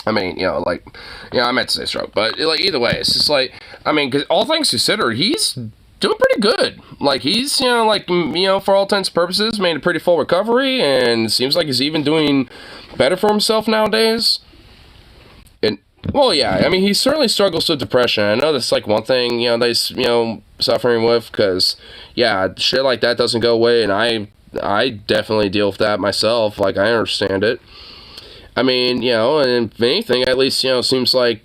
I mean, you know, like, you know, I meant to say stroke, but, like, either way, it's just like, I mean, because all things considered, he's doing pretty good. Like, he's, you know, like, you know, for all intents and purposes, made a pretty full recovery, and seems like he's even doing better for himself nowadays. And, well, yeah, I mean, he certainly struggles with depression. I know that's, like, one thing, you know, that he's, you know, suffering with, because, yeah, shit like that doesn't go away, and I definitely deal with that myself. Like, I understand it. I mean, you know, and if anything, at least, you know, seems like,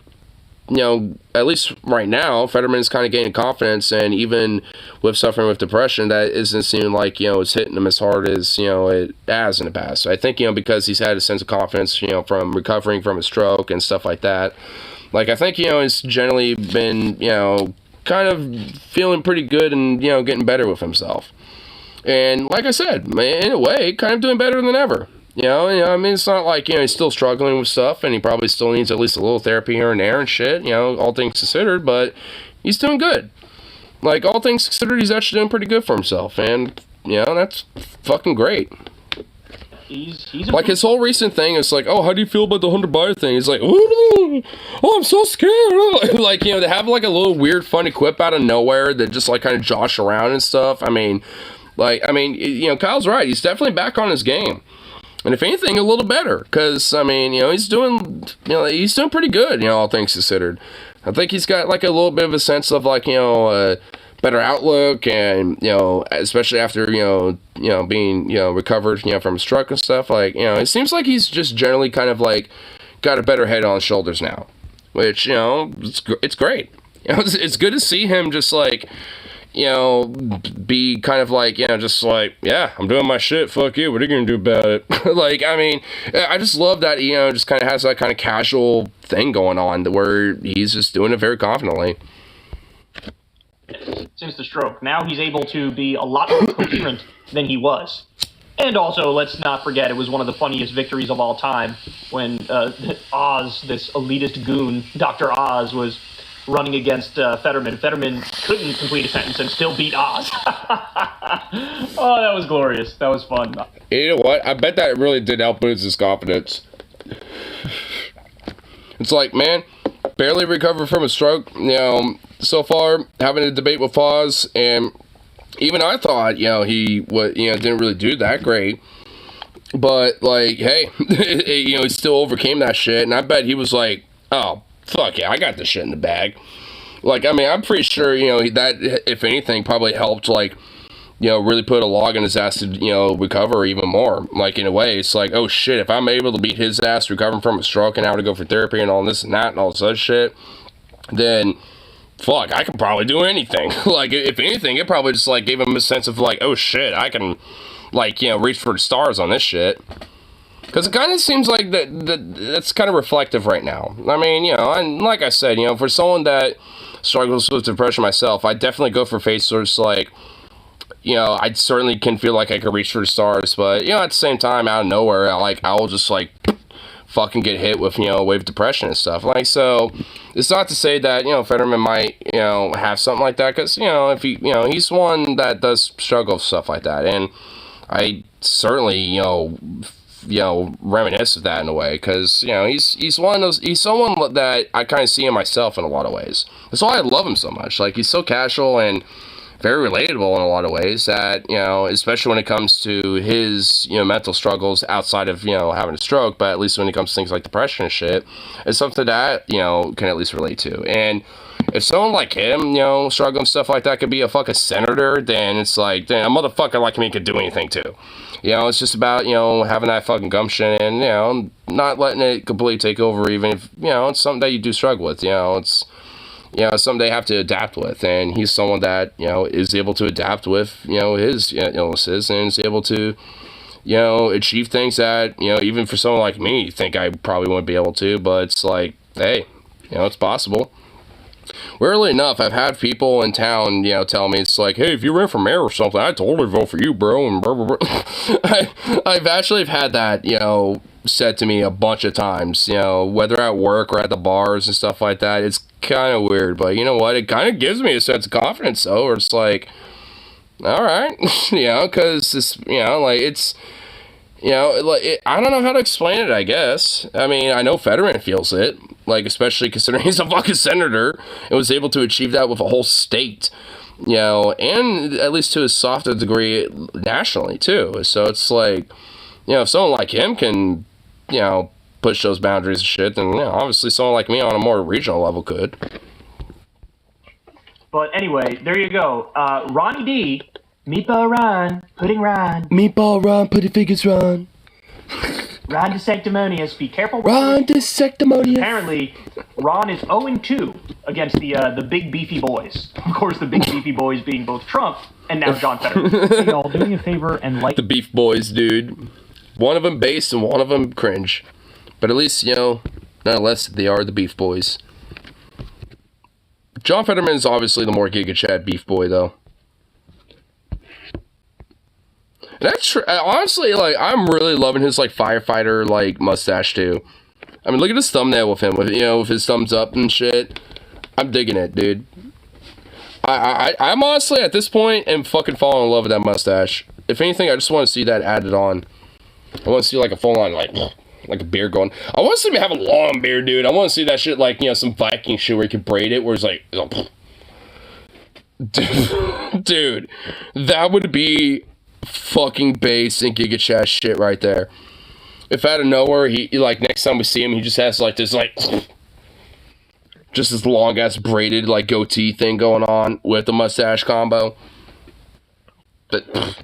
you know, at least right now, Fetterman's kind of gaining confidence, and even with suffering with depression, that isn't seeming like, you know, it's hitting him as hard as, you know, it has in the past. So I think, you know, because he's had a sense of confidence, you know, from recovering from a stroke and stuff like that, like, I think, you know, he's generally been, you know, kind of feeling pretty good and, you know, getting better with himself. And like I said, in a way, kind of doing better than ever. You know, I mean, it's not like, you know, he's still struggling with stuff, and he probably still needs at least a little therapy here and there and shit, you know, all things considered, but he's doing good. Like, all things considered, he's actually doing pretty good for himself, and, you know, that's fucking great. He's like, his whole recent thing is like, oh, how do you feel about the Hunter Biden thing? He's like, oh, I'm so scared. Like, you know, they have, like, a little weird, funny quip out of nowhere that just, like, kind of josh around and stuff. I mean, you know, Kyle's right. He's definitely back on his game. And if anything, a little better. Because, I mean, you know, he's doing pretty good, you know, all things considered. I think he's got, like, a little bit of a sense of, like, you know, better outlook, and, you know, especially after, you know, being, you know, recovered, you know, from a stroke and stuff. Like, you know, it seems like he's just generally kind of, like, got a better head on his shoulders now. Which, you know, it's great. You know, it's good to see him just, like, you know, be kind of like, you know, just like, yeah, I'm doing my shit, fuck you, what are you gonna do about it? Like, I mean, I just love that, you know, just kind of has that kind of casual thing going on where he's just doing it very confidently. Since the stroke, now he's able to be a lot more coherent than he was. And also, let's not forget, it was one of the funniest victories of all time when Oz, this elitist goon, Dr. Oz, was running against Fetterman. Fetterman couldn't complete a sentence and still beat Oz. Oh, that was glorious. That was fun. You know what? I bet that really did help boost his confidence. It's like, man, barely recovered from a stroke. You know, so far, having a debate with Oz, and even I thought, you know, he didn't really do that great. But, like, hey, you know, he still overcame that shit, and I bet he was like, oh, fuck yeah, I got this shit in the bag. Like, I mean, I'm pretty sure, you know, that, if anything, probably helped, like, you know, really put a log in his ass to, you know, recover even more. Like, in a way, it's like, oh shit, if I'm able to beat his ass recovering from a stroke and how to go for therapy and all this and that and all this other shit, then, fuck, I can probably do anything. Like, if anything, it probably just, like, gave him a sense of, like, oh shit, I can, like, you know, reach for the stars on this shit. Because it kind of seems like that's kind of reflective right now. I mean, you know, and like I said, you know, for someone that struggles with depression myself, I definitely go for faces like, you know, I certainly can feel like I could reach for the stars, but, you know, at the same time, out of nowhere, I'll just, like, fucking get hit with, you know, wave depression and stuff. Like, so, it's not to say that, you know, Fetterman might, you know, have something like that, because, you know, if he, you know, he's one that does struggle with stuff like that, and I certainly, you know, reminisce of that in a way, because, you know, he's one of those, he's someone that I kind of see in myself in a lot of ways. That's why I love him so much. Like, he's so casual and very relatable in a lot of ways that, you know, especially when it comes to his, you know, mental struggles outside of, you know, having a stroke, but at least when it comes to things like depression and shit, it's something that, you know, can at least relate to. And if someone like him, you know, struggling with stuff like that could be a fucking senator, then it's like, damn, a motherfucker like me could do anything too. You know, it's just about, you know, having that fucking gumption and, you know, not letting it completely take over, even if, you know, it's something that you do struggle with, you know, it's, you know, something they have to adapt with, and he's someone that, you know, is able to adapt with, you know, his, you know, illnesses, and is able to, you know, achieve things that, you know, even for someone like me, think I probably wouldn't be able to, but it's like, hey, you know, it's possible. Weirdly enough, I've had people in town, you know, tell me, it's like, hey, if you ran for mayor or something, I'd totally vote for you, bro, and blah, blah, blah. I've actually had that, you know, said to me a bunch of times, you know, whether at work or at the bars and stuff like that. It's kind of weird, but you know what? It kind of gives me a sense of confidence, though, where it's like, all right, you know, because it's, you know, like, it's, you know, like, I don't know how to explain it, I guess. I mean, I know Fetterman feels it, like, especially considering he's a fucking senator and was able to achieve that with a whole state, you know, and at least to a softer degree nationally, too. So it's like, you know, if someone like him can, you know, push those boundaries and shit, then, you know, obviously someone like me on a more regional level could. But anyway, there you go. Ronnie D, Meatball Ron, Pudding Ron. Meatball Ron, Pudding Fingers Ron. Ron DeSanctimonious, be careful. Ron DeSanctimonious. Apparently, Ron is 0-2 against the big beefy boys. Of course, the big beefy boys being both Trump and now John Fetterman. Hey, y'all, do me a favor and like the beef boys, dude. One of them based and one of them cringe. But at least, you know, nonetheless, they are the beef boys. John Fetterman is obviously the more Giga Chad beef boy, though. And that's honestly, like, I'm really loving his, like, firefighter, like, mustache, too. I mean, look at his thumbnail with him, with, you know, with his thumbs up and shit. I'm digging it, dude. I'm honestly, at this point, am fucking falling in love with that mustache. If anything, I just want to see that added on. I want to see, like, a full-on, like a beard going. I want to see him have a long beard, dude. I want to see that shit, like, you know, some Viking shit where he can braid it, where it's like, dude, that would be fucking bass and Giga Chad shit right there. If out of nowhere, he, like, next time we see him, he just has, like, this, like, just this long-ass braided, like, goatee thing going on with the mustache combo. But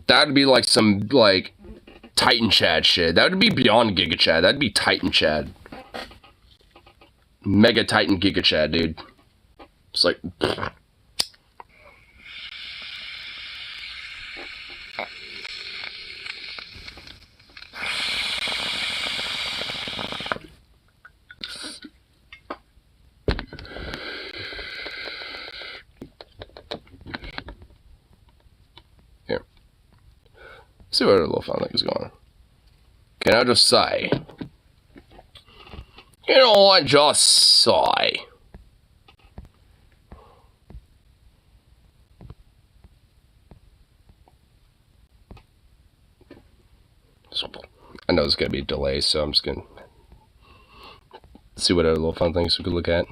that'd be, like, some, like, Titan Chad shit. That would be beyond Giga Chad. That'd be Titan Chad. Mega Titan Giga Chad, dude. It's like... Here. See what a little fun thing is going on. Can I just say? You know, I just say. I know there's gonna be a delay, so I'm just gonna see what other little fun things we could look at.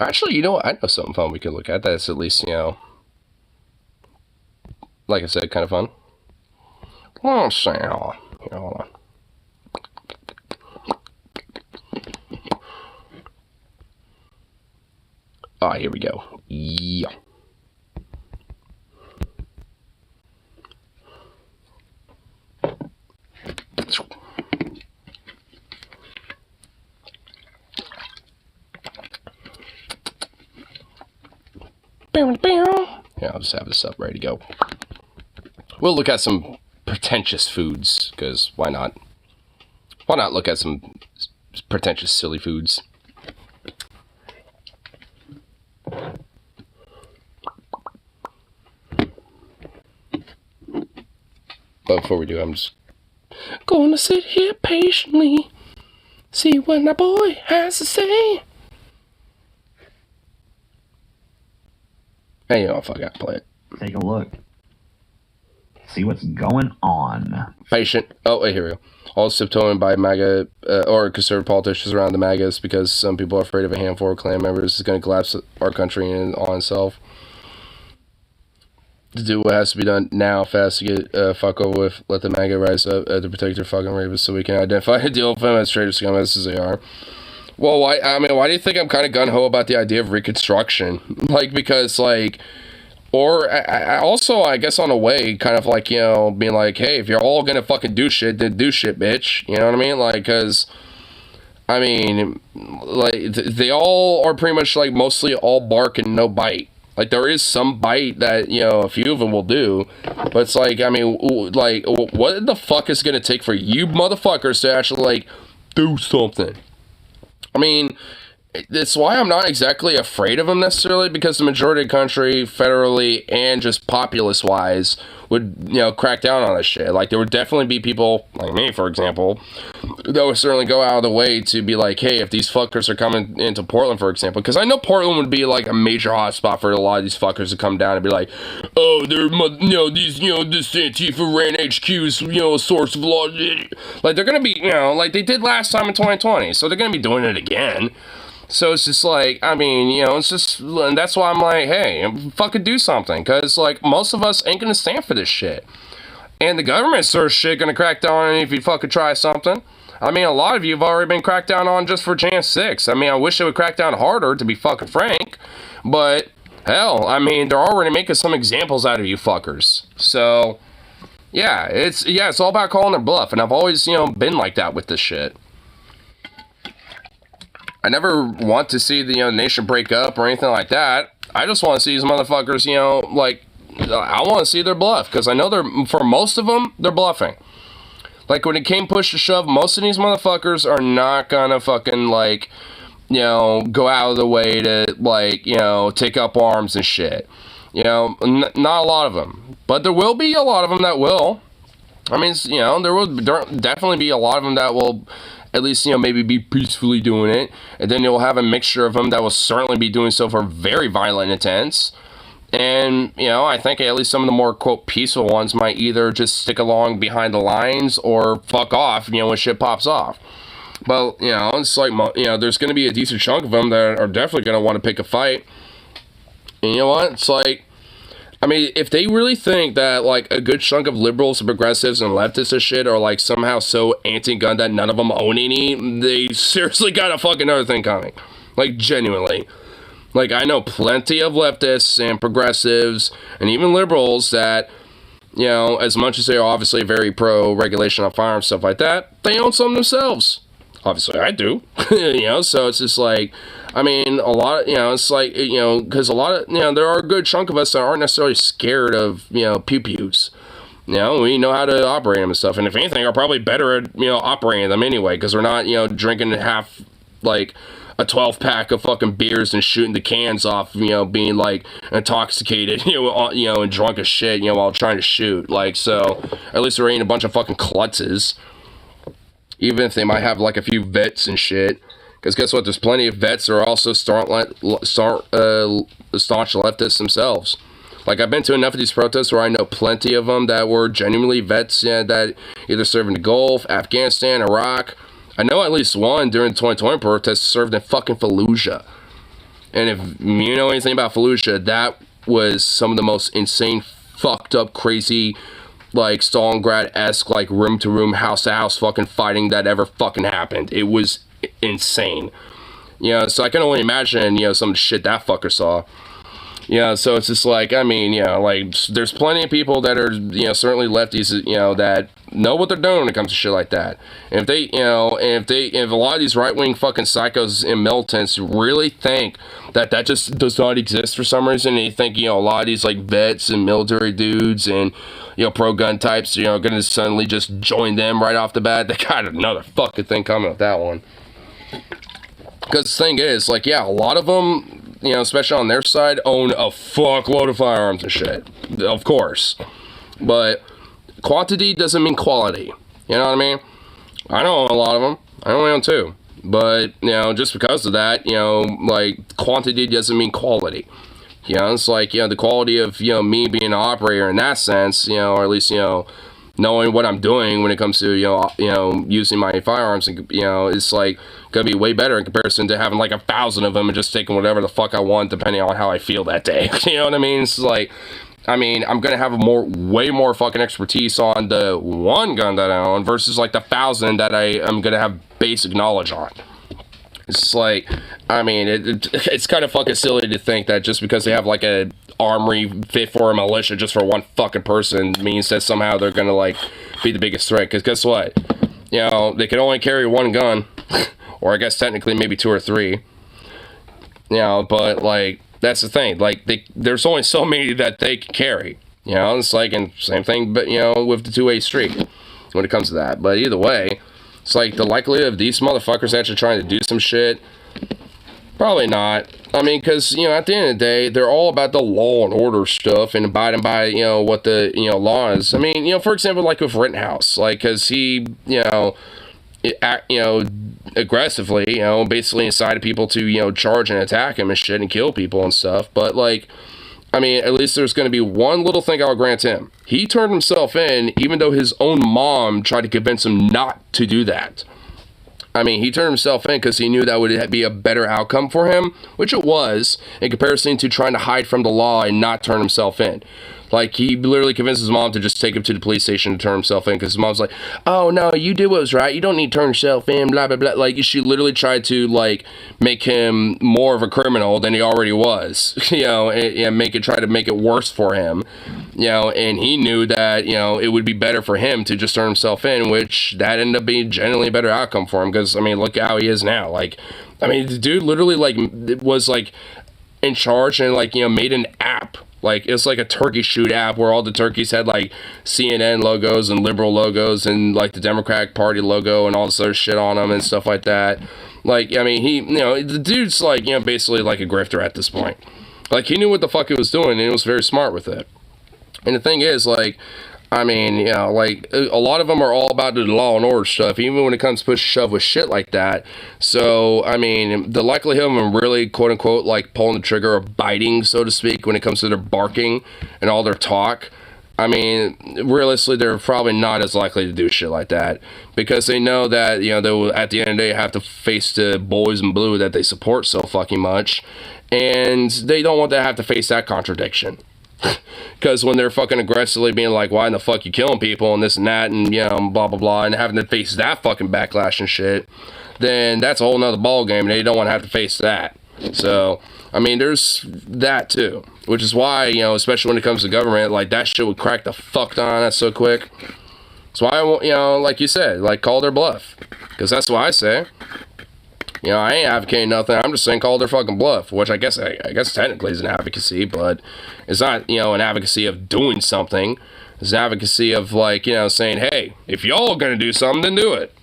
Actually, you know what? I know something fun we could look at. That's at least, you know, like I said, kind of fun. Let's see. Here, hold on. Ah, here we go. Yeah. Yeah, I'll just have this up ready to go. We'll look at some pretentious foods, because why not? Why not look at some pretentious silly foods. But before we do, I'm just gonna sit here patiently, see what my boy has to say. Hey, you know, fuck, I gotta play it. Take a look. See what's going on. Patient. Oh, wait, here we go. All tiptoeing by MAGA or conservative politicians around the MAGAs because some people are afraid of a handful of Klan members is going to collapse our country on itself. To do what has to be done now fast to get fuck over with. Let the MAGA rise up to protect their fucking rapists so we can identify and deal with them as traitor scumbags as they are. Well, why do you think I'm kind of gung-ho about the idea of Reconstruction? Like, because, like, or I also, I guess on a way, kind of like, you know, being like, hey, if you're all gonna fucking do shit, then do shit, bitch. You know what I mean? Like, because, I mean, like, they all are pretty much, like, mostly all bark and no bite. Like, there is some bite that, you know, a few of them will do. But it's like, I mean, like, what the fuck is gonna take for you motherfuckers to actually, like, do something? I mean, that's why I'm not exactly afraid of them necessarily, because the majority of the country, federally and just populace-wise, would, you know, crack down on this shit. Like, there would definitely be people, like me, for example, that would certainly go out of the way to be like, hey, if these fuckers are coming into Portland, for example, because I know Portland would be, like, a major hotspot for a lot of these fuckers to come down and be like, oh, they're, you know, these, you know, this Antifa ran HQ's, you know, a source of law. Like, they're gonna be, you know, like they did last time in 2020, so they're gonna be doing it again. So it's just like, I mean, you know, it's just, and that's why I'm like, hey, fucking do something, because, like, most of us ain't gonna stand for this shit. And the government's sort of shit gonna crack down on you if you fucking try something. I mean, a lot of you have already been cracked down on just for Jan 6. I mean, I wish it would crack down harder, to be fucking frank, but, hell, I mean, they're already making some examples out of you fuckers. So, yeah, it's all about calling their bluff, and I've always, you know, been like that with this shit. I never want to see the, you know, nation break up or anything like that. I just want to see these motherfuckers, you know, like, I want to see their bluff, because I know for most of them, they're bluffing. Like, when it came push to shove, most of these motherfuckers are not gonna fucking, like, you know, go out of the way to, like, you know, take up arms and shit. You know, not a lot of them. But there will be a lot of them that will. I mean, you know, there will definitely be a lot of them that will at least, you know, maybe be peacefully doing it. And then you'll have a mixture of them that will certainly be doing so for very violent intents. And, you know, I think at least some of the more, quote, peaceful ones might either just stick along behind the lines or fuck off, you know, when shit pops off. But, you know, it's like, you know, there's going to be a decent chunk of them that are definitely going to want to pick a fight. And you know what? It's like, I mean, if they really think that, like, a good chunk of liberals and progressives and leftists and shit are, like, somehow so anti-gun that none of them own any, they seriously got a fucking other thing coming. Like, genuinely. Like, I know plenty of leftists and progressives and even liberals that, you know, as much as they're obviously very pro-regulation of firearms, stuff like that, they own some themselves. Obviously, I do. You know, so it's just like, I mean, a lot of, you know, it's like, you know, because a lot of, you know, there are a good chunk of us that aren't necessarily scared of, you know, pew-pews. You know, we know how to operate them and stuff. And if anything, are probably better at, you know, operating them anyway, because we're not, you know, drinking half, like, a 12-pack of fucking beers and shooting the cans off, you know, being, like, intoxicated, you know, and drunk as shit, you know, while trying to shoot. Like, so, at least there ain't a bunch of fucking klutzes. Even if they might have, like, a few vets and shit. Because guess what? There's plenty of vets that are also staunch leftists themselves. Like, I've been to enough of these protests where I know plenty of them that were genuinely vets, you know, that either served in the Gulf, Afghanistan, Iraq. I know at least one during the 2020 protests served in fucking Fallujah. And if you know anything about Fallujah, that was some of the most insane, fucked up, crazy, like, Stalingrad-esque, like, room-to-room, house-to-house fucking fighting that ever fucking happened. It was insane. You know, so I can only imagine, you know, some shit that fucker saw. You know, so it's just like, I mean, you know, like, there's plenty of people that are, you know, certainly lefties, you know, that know what they're doing when it comes to shit like that. And if they, you know, if a lot of these right-wing fucking psychos and militants really think that just does not exist for some reason, and you think, you know, a lot of these, like, vets and military dudes and, you know, pro-gun types, you know, gonna suddenly just join them right off the bat, they got another fucking thing coming with that one. Because the thing is, like, yeah, a lot of them, you know, especially on their side, own a fuckload of firearms and shit. Of course. But quantity doesn't mean quality. You know what I mean? I don't own a lot of them. I only own 2. But, you know, just because of that, you know, like, quantity doesn't mean quality. You know, it's like, you know, the quality of, you know, me being an operator in that sense, you know, or at least, you know, knowing what I'm doing when it comes to, you know, using my firearms, and, you know, it's like gonna be way better in comparison to having like 1,000 of them and just taking whatever the fuck I want depending on how I feel that day. You know what I mean? It's like, I mean, I'm gonna have way more fucking expertise on the 1 gun that I own versus like the 1,000 that I am gonna have basic knowledge on. It's like, I mean, it's kind of fucking silly to think that just because they have like a armory fit for a militia just for 1 fucking person means that somehow they're gonna like be the biggest threat. Because guess what? You know, they can only carry 1 gun, or I guess technically maybe 2 or 3. You know, but like that's the thing. Like there's only so many that they can carry. You know, it's like, and same thing, but you know, with the 2-way streak when it comes to that. But either way. It's like the likelihood of these motherfuckers actually trying to do some shit, probably not. I mean, because, you know, at the end of the day, they're all about the law and order stuff and abiding by, you know, what the, you know, law is. I mean, you know, for example, like with Rittenhouse, like, because he, you know, aggressively, you know, basically incited people to, you know, charge and attack him and shit and kill people and stuff. But, like, I mean, at least there's going to be one little thing I'll grant him. He turned himself in, even though his own mom tried to convince him not to do that. I mean, he turned himself in because he knew that would be a better outcome for him, which it was, in comparison to trying to hide from the law and not turn himself in. Like, he literally convinced his mom to just take him to the police station to turn himself in, because his mom's like, oh, no, you did what was right. You don't need to turn yourself in, blah, blah, blah. Like, she literally tried to, like, make him more of a criminal than he already was, you know, and try to make it worse for him, you know, and he knew that, you know, it would be better for him to just turn himself in, which that ended up being generally a better outcome for him, because, I mean, look how he is now. Like, I mean, the dude literally, like, was, like, in charge and, like, you know, made an app. Like, it's like a turkey shoot app where all the turkeys had, like, CNN logos and liberal logos and, like, the Democratic Party logo and all this other shit on them and stuff like that. Like, I mean, he, you know, the dude's, like, you know, basically like a grifter at this point. Like, he knew what the fuck he was doing and he was very smart with it. And the thing is, like, I mean, you know, like, a lot of them are all about the law and order stuff, even when it comes to push shove with shit like that. So, I mean, the likelihood of them really, quote unquote, like, pulling the trigger or biting, so to speak, when it comes to their barking and all their talk, I mean, realistically, they're probably not as likely to do shit like that, because they know that, you know, they will, at the end of the day, have to face the boys in blue that they support so fucking much, and they don't want to have to face that contradiction. Because when they're fucking aggressively being like, why in the fuck you killing people and this and that and, you know, blah, blah, blah, and having to face that fucking backlash and shit, then that's a whole nother ballgame, and they don't want to have to face that. So, I mean, there's that too, which is why, you know, especially when it comes to government, like, that shit would crack the fuck down on that so quick. That's why I want, you know, like you said, like, call their bluff, because that's what I say. You know, I ain't advocating nothing. I'm just saying call their fucking bluff, which I guess technically is an advocacy, but it's not, you know, an advocacy of doing something. It's an advocacy of, like, you know, saying, hey, if y'all are going to do something, then do it.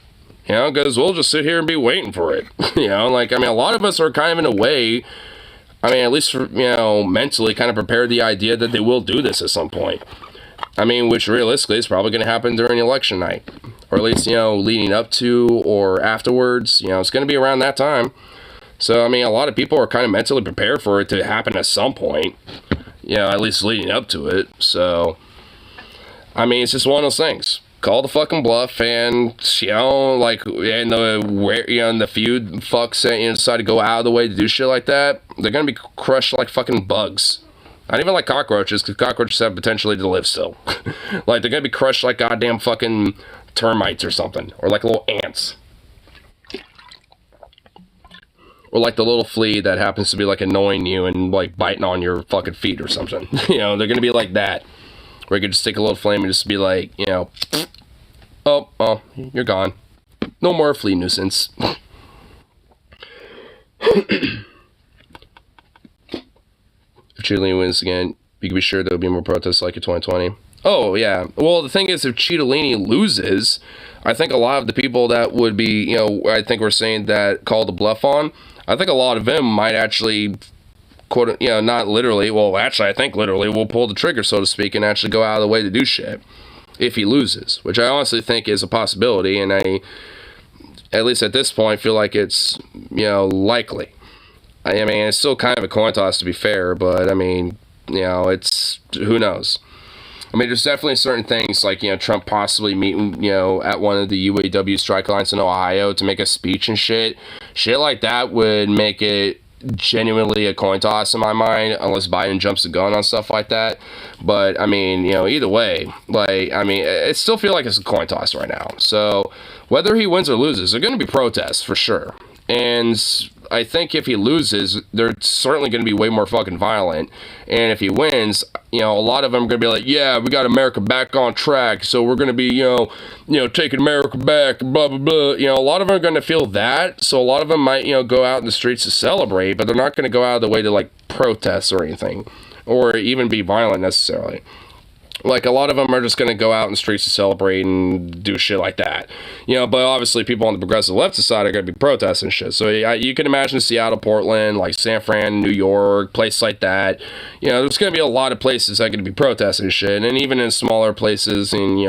You know, because we'll just sit here and be waiting for it. You know, like, I mean, a lot of us are kind of in a way, I mean, at least, for, you know, mentally kind of prepared the idea that they will do this at some point. I mean, which realistically is probably going to happen during election night. Or at least, you know, leading up to or afterwards. You know, it's going to be around that time. So, I mean, a lot of people are kind of mentally prepared for it to happen at some point. You know, at least leading up to it. So, I mean, it's just one of those things. Call the fucking bluff, and, you know, like, and the few fucks that, you know, decide to go out of the way to do shit like that, they're going to be crushed like fucking bugs. Not even like cockroaches, because cockroaches have potentially to live still. Like, they're going to be crushed like goddamn fucking termites or something. Or like little ants. Or like the little flea that happens to be like annoying you and like biting on your fucking feet or something. You know, they're going to be like that. Where you could just take a little flame and just be like, you know, oh, you're gone. No more flea nuisance. If Chillin wins again, you can be sure there'll be more protests like in 2020. Oh, yeah. Well, the thing is, if Chillin loses, I think a lot of the people that would be, you know, I think we're saying that called the bluff on, I think a lot of them might actually, quote, not literally, well, actually, I think literally will pull the trigger, so to speak, and actually go out of the way to do shit if he loses, which I honestly think is a possibility, and I, at least at this point, feel like it's, likely. I mean, it's still kind of a coin toss, to be fair, but, I mean, it's, who knows? I mean, there's definitely certain things, like, Trump possibly meeting, at one of the UAW strike lines in Ohio to make a speech and shit. Shit like that would make it genuinely a coin toss in my mind, unless Biden jumps the gun on stuff like that. But, I mean, either way, like, I mean, it still feel like it's a coin toss right now. So, whether he wins or loses, there are going to be protests, for sure. And I think if he loses, they're certainly going to be way more fucking violent. And if he wins, a lot of them are going to be like, yeah, we got America back on track, so we're going to be, taking America back, blah, blah, blah. A lot of them are going to feel that, so a lot of them might, go out in the streets to celebrate, but they're not going to go out of the way to, like, protest or anything, or even be violent necessarily. Like, a lot of them are just going to go out in the streets to celebrate and do shit like that. But obviously people on the progressive left side are going to be protesting shit. So you can imagine Seattle, Portland, like San Fran, New York, places like that. There's going to be a lot of places that are going to be protesting shit. And even in smaller places in,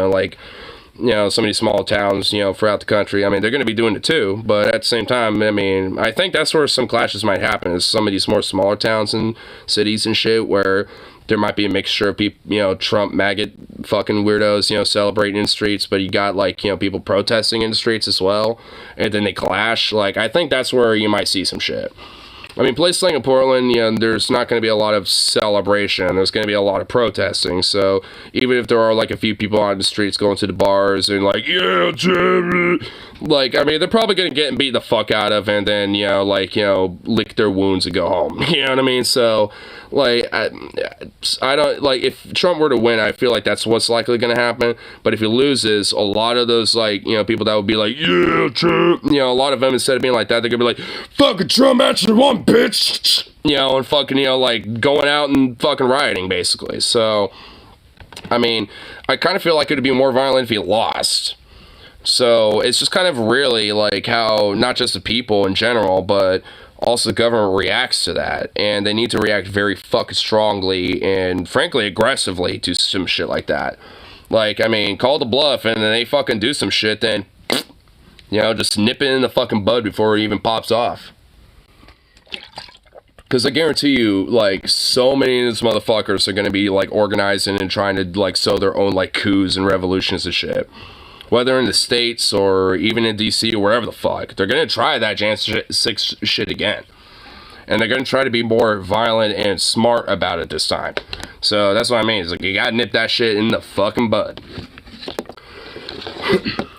some of these small towns, throughout the country, I mean, they're going to be doing it too. But at the same time, I mean, I think that's where some clashes might happen, is some of these more smaller towns and cities and shit where there might be a mixture of people, Trump, maggot fucking weirdos, celebrating in the streets, but you got, like, people protesting in the streets as well, and then they clash. Like, I think that's where you might see some shit. I mean, places like in Portland, there's not going to be a lot of celebration. There's going to be a lot of protesting. So even if there are, like, a few people on the streets going to the bars and, like, yeah, Jimmy, like, I mean, they're probably going to get beat the fuck out of and then, lick their wounds and go home. You know what I mean? So, like, I don't, like, if Trump were to win, I feel like that's what's likely going to happen. But if he loses, a lot of those, like, people that would be like, yeah, Trump, a lot of them, instead of being like that, they're going to be like, fucking Trump actually won, bitch, and fucking, like, going out and fucking rioting, basically. So, I mean, I kind of feel like it would be more violent if he lost. So, it's just kind of really, like, how, not just the people in general, but also the government reacts to that, and they need to react very fucking strongly and, frankly, aggressively to some shit like that. Like, I mean, call the bluff, and then they fucking do some shit, then, just nip it in the fucking bud before it even pops off. Because I guarantee you, like, so many of these motherfuckers are going to be, like, organizing and trying to, like, sow their own, like, coups and revolutions and shit. Whether in the States or even in DC or wherever the fuck. They're going to try that Jan 6 shit again. And they're going to try to be more violent and smart about it this time. So that's what I mean. It's like, you got to nip that shit in the fucking bud.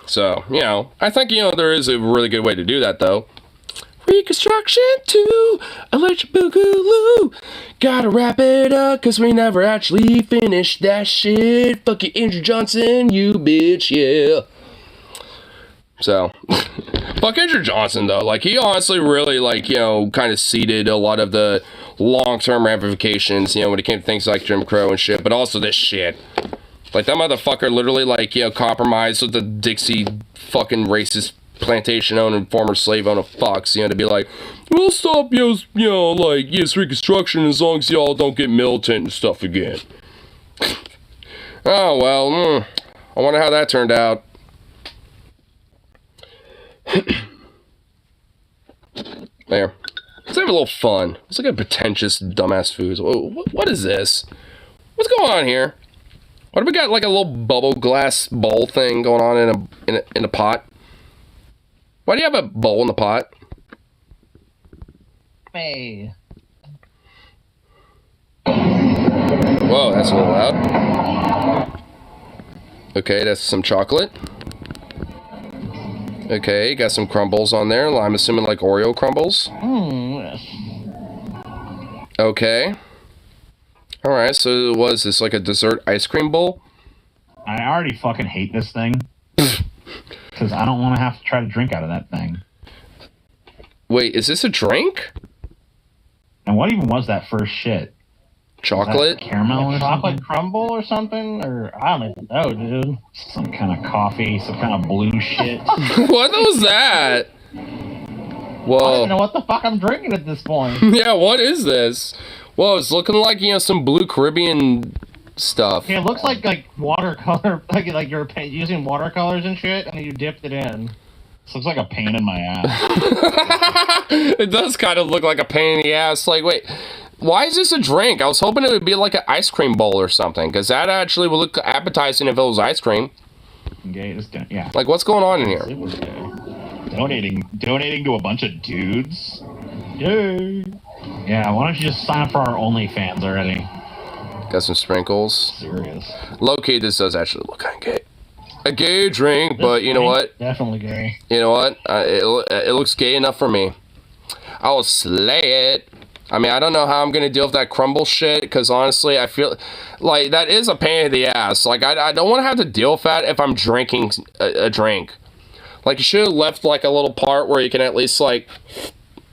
So, I think, there is a really good way to do that, though. Reconstruction 2, electric boogaloo. Gotta wrap it up, cause we never actually finished that shit. Fuck you, Andrew Johnson, you bitch, yeah. So, fuck Andrew Johnson, though. Like, he honestly really, like, kind of seeded a lot of the long-term ramifications, when it came to things like Jim Crow and shit, but also this shit. Like, that motherfucker literally, like, compromised with the Dixie fucking racist plantation owner and former slave owner fucks, to be like, we'll stop, Reconstruction as long as y'all don't get militant and stuff again. Oh, well, I wonder how that turned out. There. Let's have a little fun. Let's look at pretentious, dumbass foods. What is this? What's going on here? What have we got, like a little bubble glass bowl thing going on in a pot? Why do you have a bowl in the pot? Hey. Whoa, that's a little loud. Okay, that's some chocolate. Okay, got some crumbles on there. I'm assuming like Oreo crumbles. Yes. Okay. Alright, so was this like a dessert ice cream bowl? I already fucking hate this thing. Because I don't want to have to try to drink out of that thing. Wait, is this a drink? And what even was that first shit? Chocolate? Caramel or Chocolate something? crumble or something? Or I don't even know, dude. Some kind of coffee, some kind of blue shit. What was that? don't Whoa. even know what the fuck I'm drinking at this point. Yeah, what is this? Whoa, it's looking like, you know, some blue Caribbean stuff. Yeah, it looks like watercolor, like you're using watercolors and shit, and you dipped it in. This looks like a pain in my ass. It does kind of look like a pain in the ass. Like, wait, why is this a drink? I was hoping it would be like an ice cream bowl or something, because that actually would look appetizing if it was ice cream. Okay, yeah. Like, what's going on in here? It was donating to a bunch of dudes. Dude. Yeah, why don't you just sign up for our OnlyFans already? Got some sprinkles. Serious. Low-key, this does actually look kind of gay. A gay drink, but you know what? Definitely gay. You know what? It looks gay enough for me. I will slay it. I mean, I don't know how I'm gonna deal with that crumble shit, because honestly, I feel like that is a pain in the ass. Like, I don't want to have to deal with that if I'm drinking a drink. Like, you should have left like a little part where you can at least like,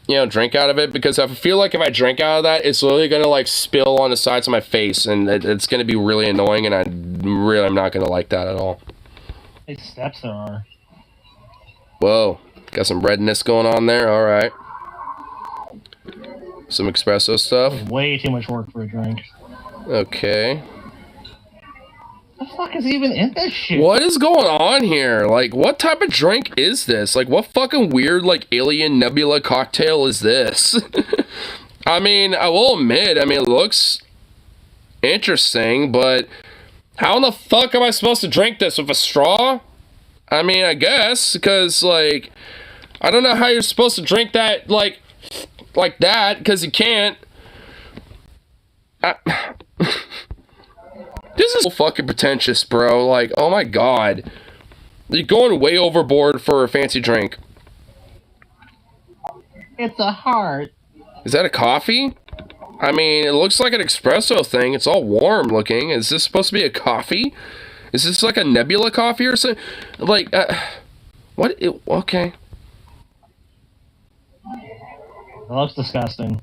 you know, drink out of it, because I feel like if I drink out of that, it's literally gonna like spill on the sides of my face, and it's gonna be really annoying, and I'm not gonna like that at all. How many steps there are? Whoa, got some redness going on there. All right, some espresso stuff. Way too much work for a drink. Okay. What the fuck is even in this shit? What is going on here? Like, what type of drink is this? Like, what fucking weird, like, alien nebula cocktail is this? I mean, I will admit, I mean, it looks interesting, but how in the fuck am I supposed to drink this? With a straw? I mean, I guess, because, like, I don't know how you're supposed to drink that, like that, because you can't. This is so fucking pretentious, bro. Like, oh my god. You're going way overboard for a fancy drink. It's a heart. Is that a coffee? I mean, it looks like an espresso thing. It's all warm looking. Is this supposed to be a coffee? Is this like a nebula coffee or something? Like, what? Okay. It looks disgusting.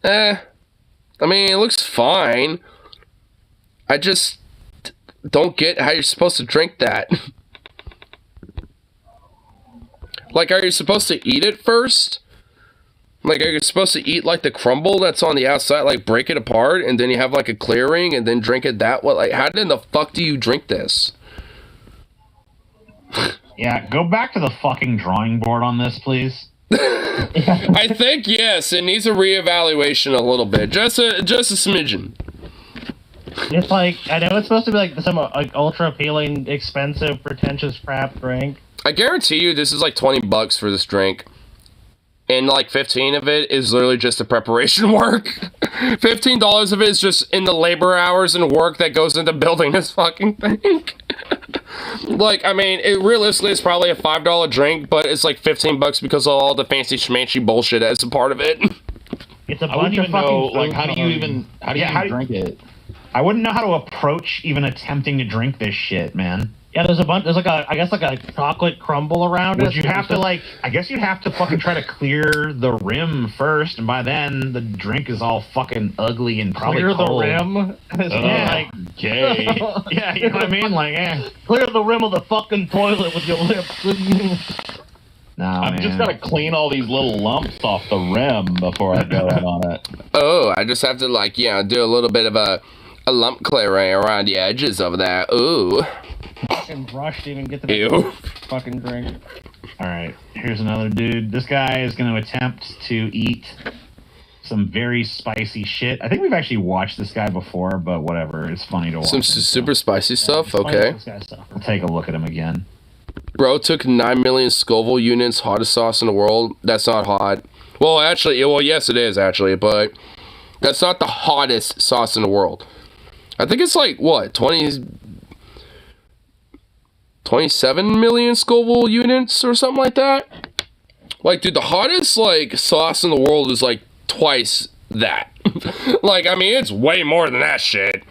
I mean, it looks fine. I just don't get how you're supposed to drink that. Like, are you supposed to eat it first? Like, are you supposed to eat, like, the crumble that's on the outside? Like, break it apart, and then you have, like, a clearing, and then drink it that way? Like, how in the fuck do you drink this? Yeah, go back to the fucking drawing board on this, please. I think, yes, it needs a reevaluation a little bit. Just a smidgen. It's like, I know it's supposed to be like some like ultra appealing, expensive, pretentious crap drink. I guarantee you this is like $20 for this drink. And like 15 of it is literally just the preparation work. $15 of it is just in the labor hours and work that goes into building this fucking thing. Like, I mean, it realistically is probably a $5 drink, but it's like $15 because of all the fancy schmancy bullshit that's a part of it. It's a bunch of fucking like, how do you even drink it? I wouldn't know how to approach even attempting to drink this shit, man. Yeah, there's like I guess like a chocolate crumble around it. Would you have to like, I guess you'd have to fucking try to clear the rim first, and by then the drink is all fucking ugly and probably clear cold. the rim? Yeah, like, gay. Yeah, you know what I mean? Like, clear the rim of the fucking toilet with your lips. No, I've just got to clean all these little lumps off the rim before I go in on it. Oh, I just have to, like, you know, do a little bit of a lump clearing around the edges of that. Ooh. Fucking brush to even get the Ew. fucking drink. Alright, here's another dude. This guy is going to attempt to eat some very spicy shit. I think we've actually watched this guy before, but whatever. It's funny to watch. Some super spicy stuff? Okay. We'll take a look at him again. Bro took 9 million Scoville units, hottest sauce in the world. That's not hot. Well, actually, well, yes, it is, actually, but that's not the hottest sauce in the world. I think it's like, what, 27 million Scoville units or something like that? Like, dude, the hottest, like, sauce in the world is, like, twice that. Like, I mean, it's way more than that shit.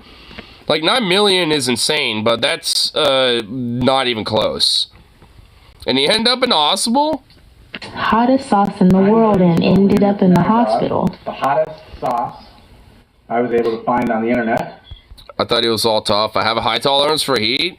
Like, 9 million is insane, but that's, not even close. And he ended up in the hospital? Hottest sauce in the world and ended up in the hospital. The hottest sauce I was able to find on the internet. I thought he was all tough. I have a high tolerance for heat.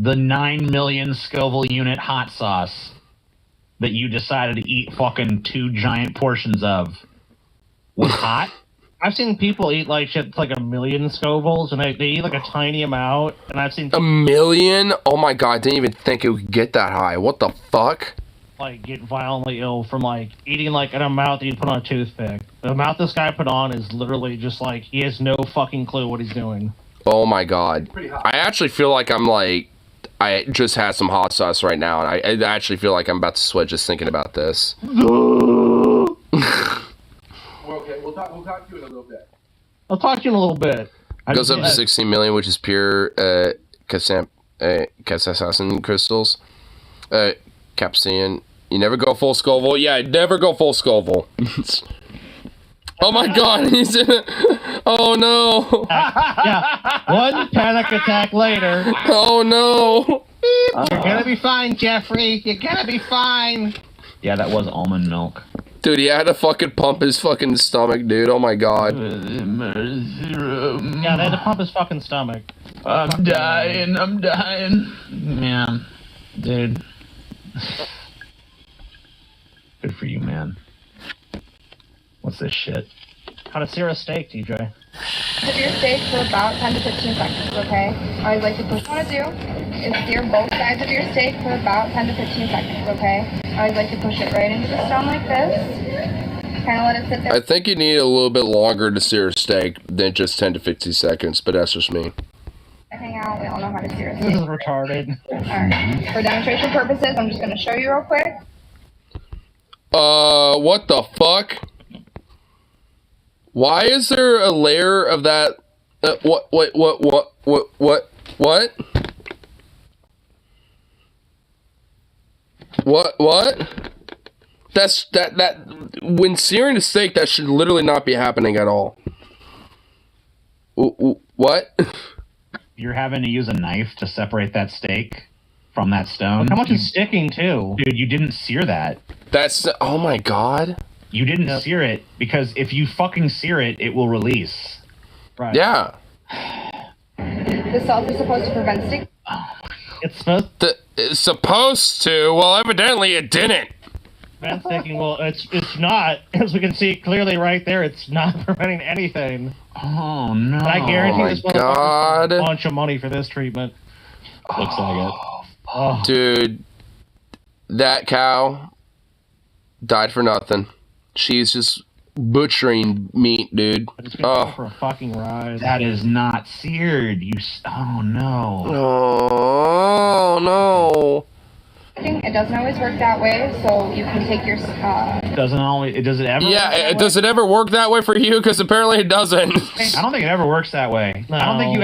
the 9 million Scoville unit hot sauce that you decided to eat fucking 2 giant portions of was hot? I've seen people eat like shit like 1 million Scovilles, and they eat like a tiny amount. And I've seen 1 million? Oh my god, I didn't even think it would get that high. What the fuck? like get violently ill from like eating like an amount that you put on a toothpick. The amount this guy put on is literally just like he has no fucking clue what he's doing. Oh my god. I actually feel like I'm like, I just had some hot sauce right now, and I actually feel like I'm about to sweat just thinking about this. Okay, we'll talk to you in a little bit. I'll talk to you in a little bit. It goes up to 16 million, which is pure capsaicin crystals. Capsaicin. You never go full Scoville? Yeah, never go full Scoville. Oh my god, he's in it. Oh no. Yeah, one panic attack later. Oh no. You're gonna be fine, Jeffrey. You're gonna be fine. Yeah, that was almond milk. Dude, he had to fucking pump his fucking stomach, dude. Oh my god. Yeah, they had to pump his fucking stomach. I'm dying. Man, dude. Good for you, man. What's this shit? How to sear a steak, TJ? Cook your steak for about 10 to 15 seconds, okay? I always like to push. What you want to do is sear both sides of your steak for about 10 to 15 seconds, okay? I always like to push it right into the stone like this. Kind of let it sit there. I think you need a little bit longer to sear a steak than just 10 to 15 seconds, but that's just me. Hang out, we all know how to sear a This steak. is retarded. Alright, for demonstration purposes, I'm just going to show you real quick. What the fuck? Why is there a layer of that? What? That when searing a steak, that should literally not be happening at all. What? You're having to use a knife to separate that steak from that stone. Look how much is sticking too? Dude, you didn't sear that. That's, oh my god. You didn't sear it because if you fucking sear it, it will release. Right. Yeah. The salt is supposed to prevent stick. It's supposed It's supposed to. Well, evidently it didn't. to sticking. Well, it's not. As we can see clearly right there, it's not preventing anything. Oh no! I guarantee this my god. a bunch of money for this treatment. Looks like it. Oh. Dude, that cow died for nothing. She's just butchering meat, dude. It's gonna go for a fucking ride. That is not seared. Oh no. Oh no. It doesn't always work that way, so you can take your. Doesn't always. Does it ever? Yeah. Does it ever work that way for you? Because apparently it doesn't. I don't think it ever works that way. No. I don't think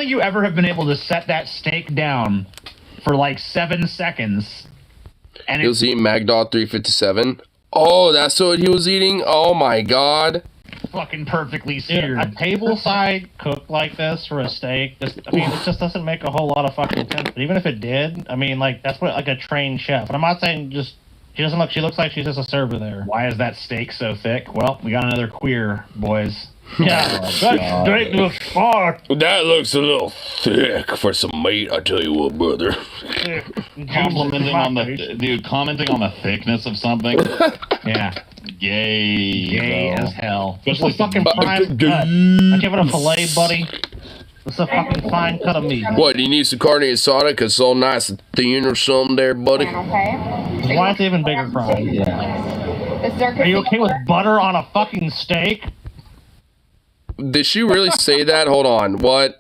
you ever have been able to set that steak down for like 7 seconds. And He was eating Magdog 357. Oh, that's what he was eating? Oh my god. fucking perfectly Dude, seared. a table side cook like this for a steak, it just doesn't make a whole lot of fucking sense. But even if it did, I mean, like, that's what, like, a trained chef. And I'm not saying just, she looks like she's just a server there. Why is that steak so thick? Well, we got another queer, boys. Yeah, that steak looks far. That looks a little thick for some meat, I tell you what, brother. Complimenting on the dude, commenting on the thickness of something. Yeah. Gay as hell. It's a fucking prime cut. I give it a fillet, buddy. It's a fucking fine cut of meat. What, do you need some carne asada because it's all nice and thin or something there, buddy? Okay. Why it's even bigger fry? Are you okay with butter on a fucking steak? Did she really say that? Hold on. What?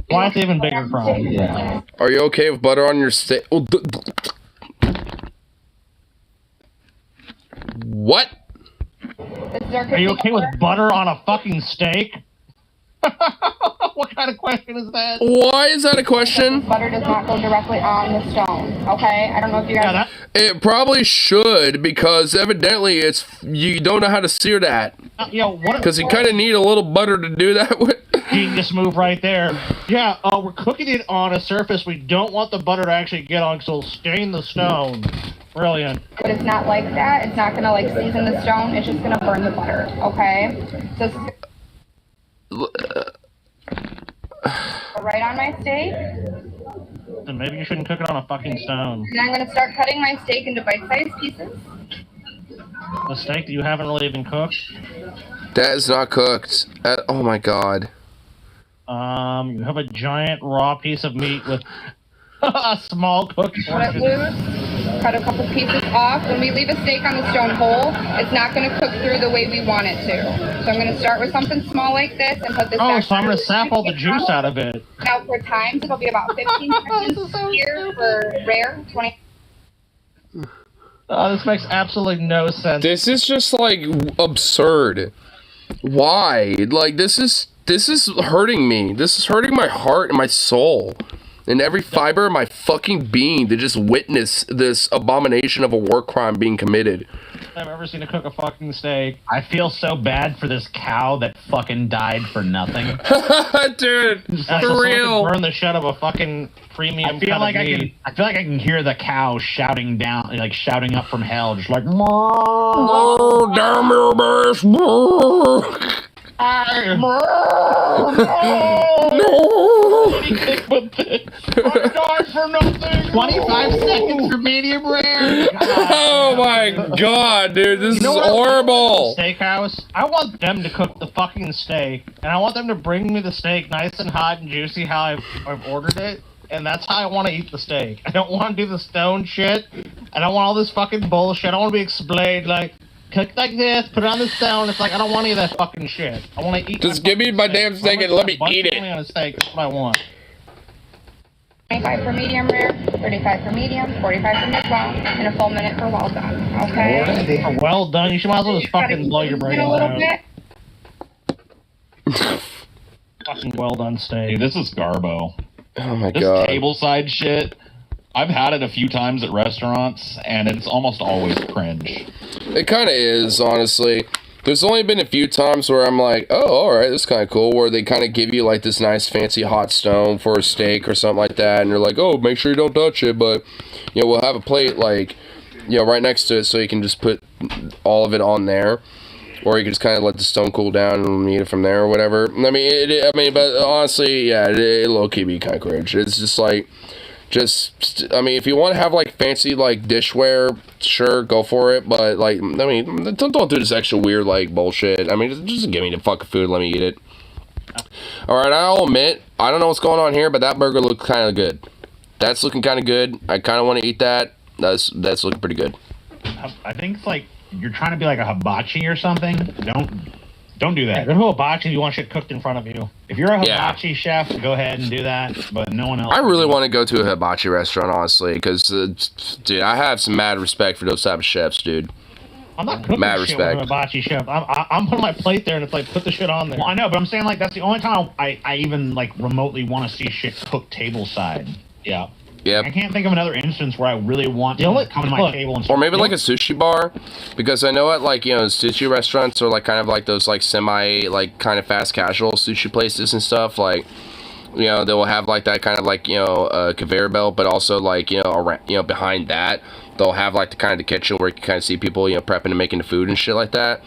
Why it's even bigger fry? Are you okay with butter on your steak? Oh, what? Are you okay with butter on a fucking steak? What kind of question is that? Why is that a question? Butter does not go directly on the stone, okay? I don't know if you guys... It probably should, because evidently you don't know how to sear that. Because you kind of need a little butter to do that with. Genius move right there. Yeah, we're cooking it on a surface we don't want the butter to actually get on, so it'll stain the stone. Brilliant. But it's not like that. It's not going to, like, season the stone. It's just going to burn the butter, okay? So this is... Right on my steak. something. Maybe you shouldn't cook it on a fucking stone. And I'm going to start cutting my steak into bite-sized pieces. The steak that you haven't really even cooked? That is not cooked. Oh my god. You have a giant raw piece of meat with a small cooked Cut it portion. loose, cut a couple pieces off. When we leave a steak on the stone whole, it's not going to cook through the way we want it to. So I'm going to start with something small like this and put this back So I'm going to through. sap all the juice out of it. Now for times, it'll be about 15 seconds here for rare, 20. Oh, this makes absolutely no sense. This is just like absurd. Why? Like this is hurting me. This is hurting my heart and my soul. And every fiber of my fucking being to just witness this abomination of a war crime being committed. I've ever seen to cook a fucking steak. I feel so bad for this cow that fucking died for nothing. Dude, That's for real. Burn the shit of a fucking premium. I feel like I can hear the cow shouting down, like shouting up from hell, just like, "Oh, damn your best, for nothing. 25 seconds for medium rare. Oh my god, dude, this is horrible. Steakhouse. I want them to cook the fucking steak, and I want them to bring me the steak nice and hot and juicy how I've ordered it, and that's how I want to eat the steak. I don't want to do the stone shit. I don't want all this fucking bullshit. I don't want to be explained like, cook like this, put it on the stone. It's like, I don't want any of that fucking shit. I want to eat. Just give me my damn steak and let me eat it. On a steak. That's what I want. 25 for medium rare, 35 for medium, 45 for mid-well, and a full minute for well done. Okay? Well done. You should might as well just fucking blow your brains a little out. bit. Fucking well done steak. Dude, this is garbo. Oh my This god. tableside shit, I've had it a few times at restaurants, and it's almost always cringe. It kind of is, honestly. There's only been a few times where I'm like, oh, alright, this is kind of cool, where they kind of give you, like, this nice fancy hot stone for a steak or something like that, and you're like, oh, make sure you don't touch it, but, you know, we'll have a plate, like, you know, right next to it, so you can just put all of it on there, or you can just kind of let the stone cool down and eat it from there or whatever. I mean, but honestly, yeah, it low-key be kind of cringe. It's just, like, I mean, if you want to have, like, fancy, like, dishware, sure, go for it, but, like, I mean, don't do this extra weird, like, bullshit. I mean, just give me the fucking food, let me eat it. Alright, I'll admit, I don't know what's going on here, but that burger looked kind of good. That's looking kind of good. I kind of want to eat that. That's looking pretty good. I think it's like you're trying to be like a hibachi or something. Don't do that. Yeah, go to a hibachi if you want shit cooked in front of you. If you're a hibachi chef, go ahead and do that, but no one else. I really want to go to a hibachi restaurant, honestly, because, dude, I have some mad respect for those type of chefs, dude. I'm not cooking Mad shit respect. with a hibachi chef. I'm putting my plate there and it's like, put the shit on there. Well, I know, but I'm saying like that's the only time I even like remotely want to see shit cooked tableside. Yeah. Yep. I can't think of another instance where I really want to come to my table and or maybe like a sushi bar, because I know at, like, you know, sushi restaurants are like kind of like those like semi like kind of fast casual sushi places and stuff, like, you know, they'll have like that kind of like, you know, conveyor belt, but also like, you know, around, you know, behind that they'll have like the kind of the kitchen where you can kind of see people, you know, prepping and making the food and shit like that.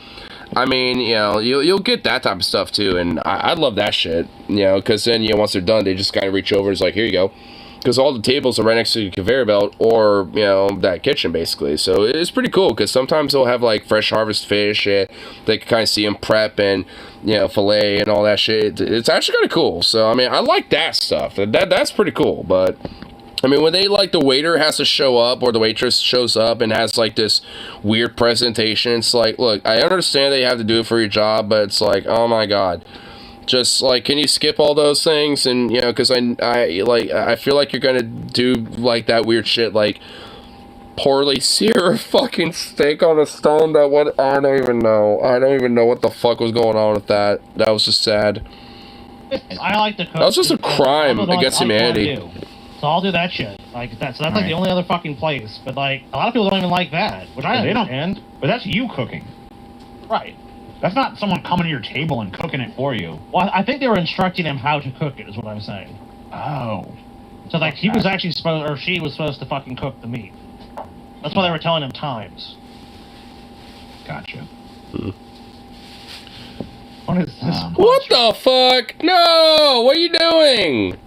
I mean, you know, you'll get that type of stuff too, and I love that shit, you know, because then, you know, once they're done, they just kind of reach over and it's like, here you go. Because all the tables are right next to the conveyor belt or, you know, that kitchen, basically. So it's pretty cool, because sometimes they'll have, like, fresh harvest fish. They can kind of see them prep and, you know, fillet and all that shit. It's actually kind of cool. So, I mean, I like that stuff. That's pretty cool. But, I mean, when they, like, the waiter has to show up or the waitress shows up and has, like, this weird presentation, it's like, look, I understand that you have to do it for your job, but it's like, oh, my God. Just, like, can you skip all those things? And, you know, because I feel like you're gonna do, like, that weird shit, like, poorly sear a fucking steak on a stone. I don't even know. I don't even know what the fuck was going on with that. That was just sad. I like to cook. That was just a crime against humanity. So I'll do that shit. Like that. So that's like the only other fucking place. But like a lot of people don't even like that, which I understand. But that's you cooking. Right. That's not someone coming to your table and cooking it for you. Well, I think they were instructing him how to cook it, is what I'm saying. Oh. So like he was actually supposed, or she was supposed to fucking cook the meat. That's why they were telling him times. Gotcha. What is this? What the fuck? No! What are you doing?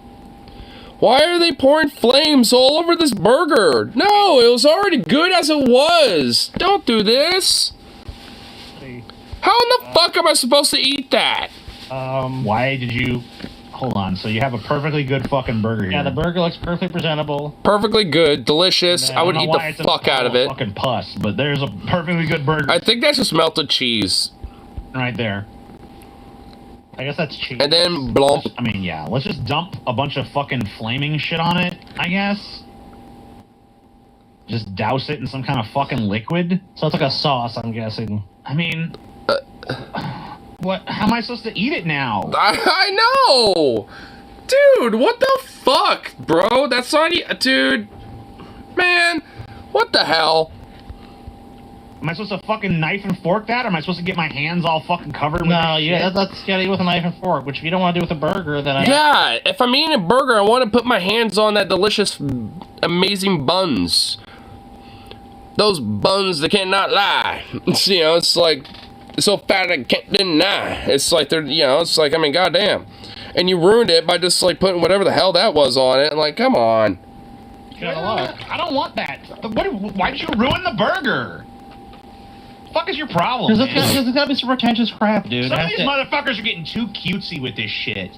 Why are they pouring flames all over this burger? No, it was already good as it was. Don't do this. How in the fuck am I supposed to eat that? Why did you... Hold on, so you have a perfectly good fucking burger here. Yeah, the burger looks perfectly presentable. Perfectly good, delicious. I would eat the fuck out of it. Fucking pus, but there's a perfectly good burger. I think that's just melted cheese. Right there. I guess that's cheese. And then blanc. I mean, yeah, let's just dump a bunch of fucking flaming shit on it, I guess. Just douse it in some kind of fucking liquid. So it's like a sauce, I'm guessing. I mean... What? How am I supposed to eat it now? I know! Dude, what the fuck, bro? That's not... Dude. Man. What the hell? Am I supposed to fucking knife and fork that, or am I supposed to get my hands all fucking covered with No, this yeah, shit? that's gotta eat with a knife and fork, which if you don't want to do with a burger, then Yeah, if I'm eating a burger, I want to put my hands on that delicious, amazing buns. Those buns that cannot lie. You know, it's like... so fat I can't deny. It's like they're, you know, it's like, I mean, goddamn. And you ruined it by just like putting whatever the hell that was on it. Like, come on. I don't want that. Why did you ruin the burger? The fuck is your problem? Because there's gotta be some pretentious crap, dude. Some of these motherfuckers are getting too cutesy with this shit.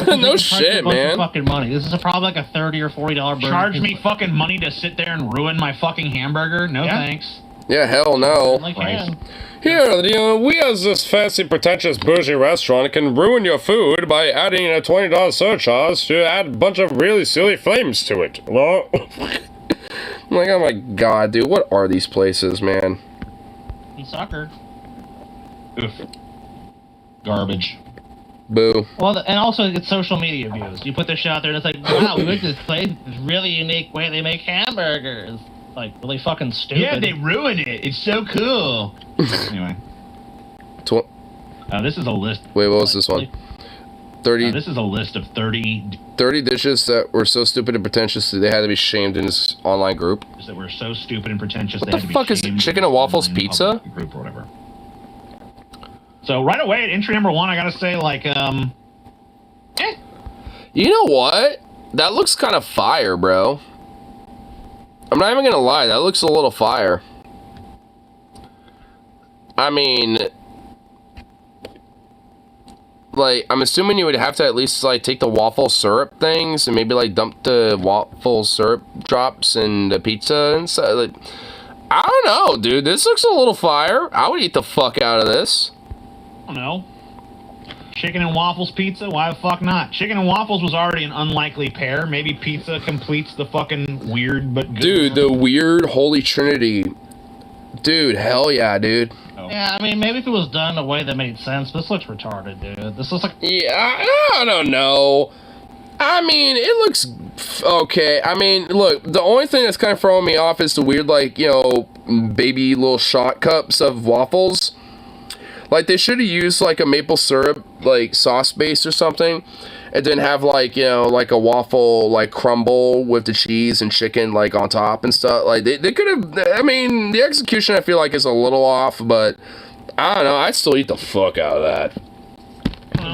No shit, man. Fucking money. This is probably like a $30 or $40 burger. Charge me fucking money to sit there and ruin my fucking hamburger? No thanks. Yeah, hell no. Like, Here, we as this fancy, pretentious, bougie restaurant can ruin your food by adding a $20 surcharge to add a bunch of really silly flames to it. Well, I'm like, oh my god, dude, what are these places, man? You sucker. Oof. Garbage. Boo. Well, and also it's social media views. You put this shit out there and it's like, wow, we went to this place, this really unique way they make hamburgers. Like, really fucking stupid. Yeah, they ruin it. It's so cool. Anyway. This is a list. Wait, what was this one? 30. This is a list of 30 dishes that were so stupid and pretentious that they had to be shamed in this online group. that were so stupid and pretentious. What the fuck is it? Chicken and waffles pizza? Group or whatever. So right away at entry number 1, I gotta say, like, You know what? That looks kind of fire, bro. I'm not even gonna lie, that looks a little fire. I mean, like, I'm assuming you would have to at least, like, take the waffle syrup things and maybe, like, dump the waffle syrup drops in the pizza and stuff. Like, I don't know, dude. This looks a little fire. I would eat the fuck out of this. I don't know. Chicken and waffles pizza? Why the fuck not? Chicken and waffles was already an unlikely pair. Maybe pizza completes the fucking weird but good. Dude, the weird holy trinity. Dude, hell yeah, dude. Yeah, I mean, maybe if it was done in a way that made sense. This looks retarded, dude. This looks like... Yeah, I don't know. I mean, it looks okay. I mean, look, the only thing that's kind of throwing me off is the weird, like, you know, baby little shot cups of waffles. Like, they should have used, like, a maple syrup, like, sauce base or something. And then have, like, you know, like a waffle, like, crumble with the cheese and chicken, like, on top and stuff. Like, they could have, I mean, the execution, I feel like, is a little off. But, I don't know, I'd still eat the fuck out of that.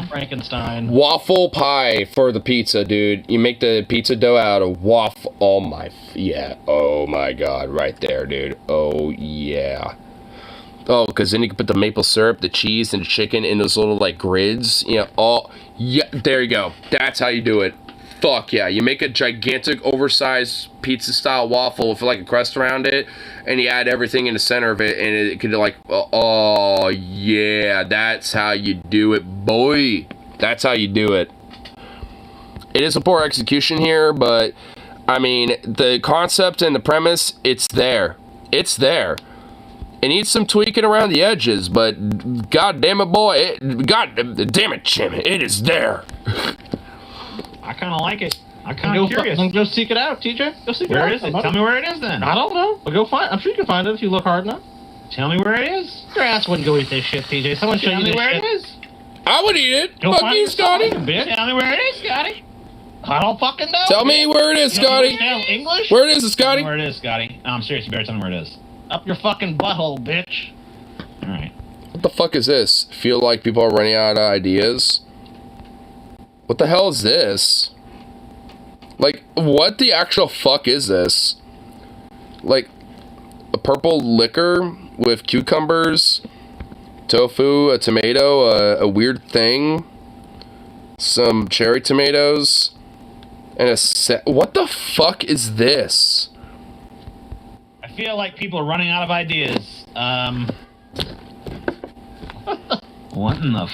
Frankenstein. Waffle pie for the pizza, dude. You make the pizza dough out of waffle. Oh, my, yeah. Oh, my God, right there, dude. Oh, yeah. Oh, because then you can put the maple syrup, the cheese, and the chicken in those little, like, grids. You know, oh, yeah, there you go. That's how you do it. Fuck yeah. You make a gigantic, oversized pizza-style waffle with, like, a crust around it, and you add everything in the center of it, and it could, like, oh, yeah, that's how you do it, boy. That's how you do it. It is a poor execution here, but, I mean, the concept and the premise, it's there. It's there. It needs some tweaking around the edges, but god damn it, boy, god damn it, Jim, it is there. I kind of like it. I'm kind of curious. Go seek it out, TJ. Go seek it out. Where is it? Tell me where it is then. I don't know. Well, go find. I'm sure you can find it if you look hard enough. Tell me where it is. Your ass wouldn't go eat this shit, TJ. Someone show Tell you me this where shit. it is. I would eat it. Go Fuck find you, it, Scotty. bitch. Tell me where it is, Scotty. I don't fucking know. Tell me where it is, Scotty. English? Where it is, Scotty? Tell me where it is, Scotty. No, I'm serious. You better tell me where it is. Up your fucking butthole, bitch. All right. What the fuck is this? Feel like people are running out of ideas? What the hell is this? Like, what the actual fuck is this? Like, a purple liquor with cucumbers, tofu, a tomato, a weird thing, some cherry tomatoes, and what the fuck is this? I feel like people are running out of ideas. What in the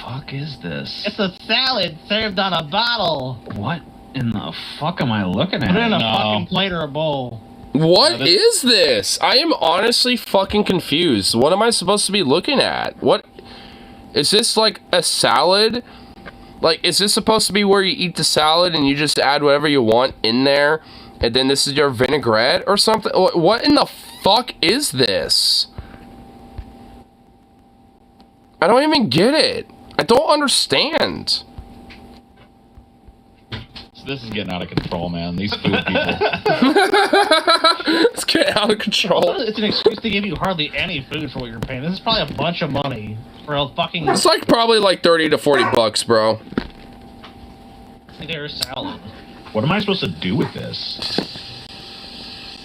fuck is this? It's a salad served on a bottle. What in the fuck am I looking at? Put it in a fucking plate or a bowl. What is this? I am honestly fucking confused. What am I supposed to be looking at? What is this, like a salad? Like, is this supposed to be where you eat the salad and you just add whatever you want in there? And then this is your vinaigrette or something? What in the fuck is this? I don't even get it. I don't understand. This is getting out of control, man. These food people. It's getting out of control. It's an excuse to give you hardly any food for what you're paying. This is probably a bunch of money for a fucking... It's like probably like 30 to 40 bucks, bro. There's salad. What am I supposed to do with this?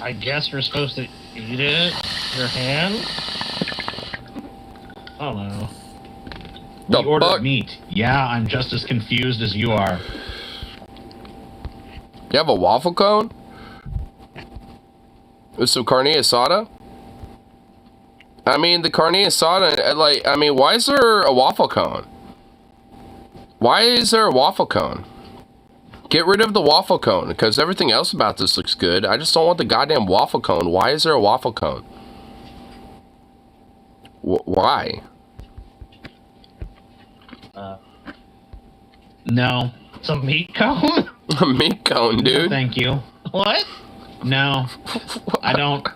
I guess you're supposed to eat it with your hand? I don't know. We ordered meat. Yeah, I'm just as confused as you are. You have a waffle cone? With some carne asada? I mean, the carne asada, like, I mean, why is there a waffle cone? Why is there a waffle cone? Get rid of the waffle cone, because everything else about this looks good. I just don't want the goddamn waffle cone. Why is there a waffle cone? Why? No. It's a meat cone? A meat cone, dude. No, thank you. What? No. I don't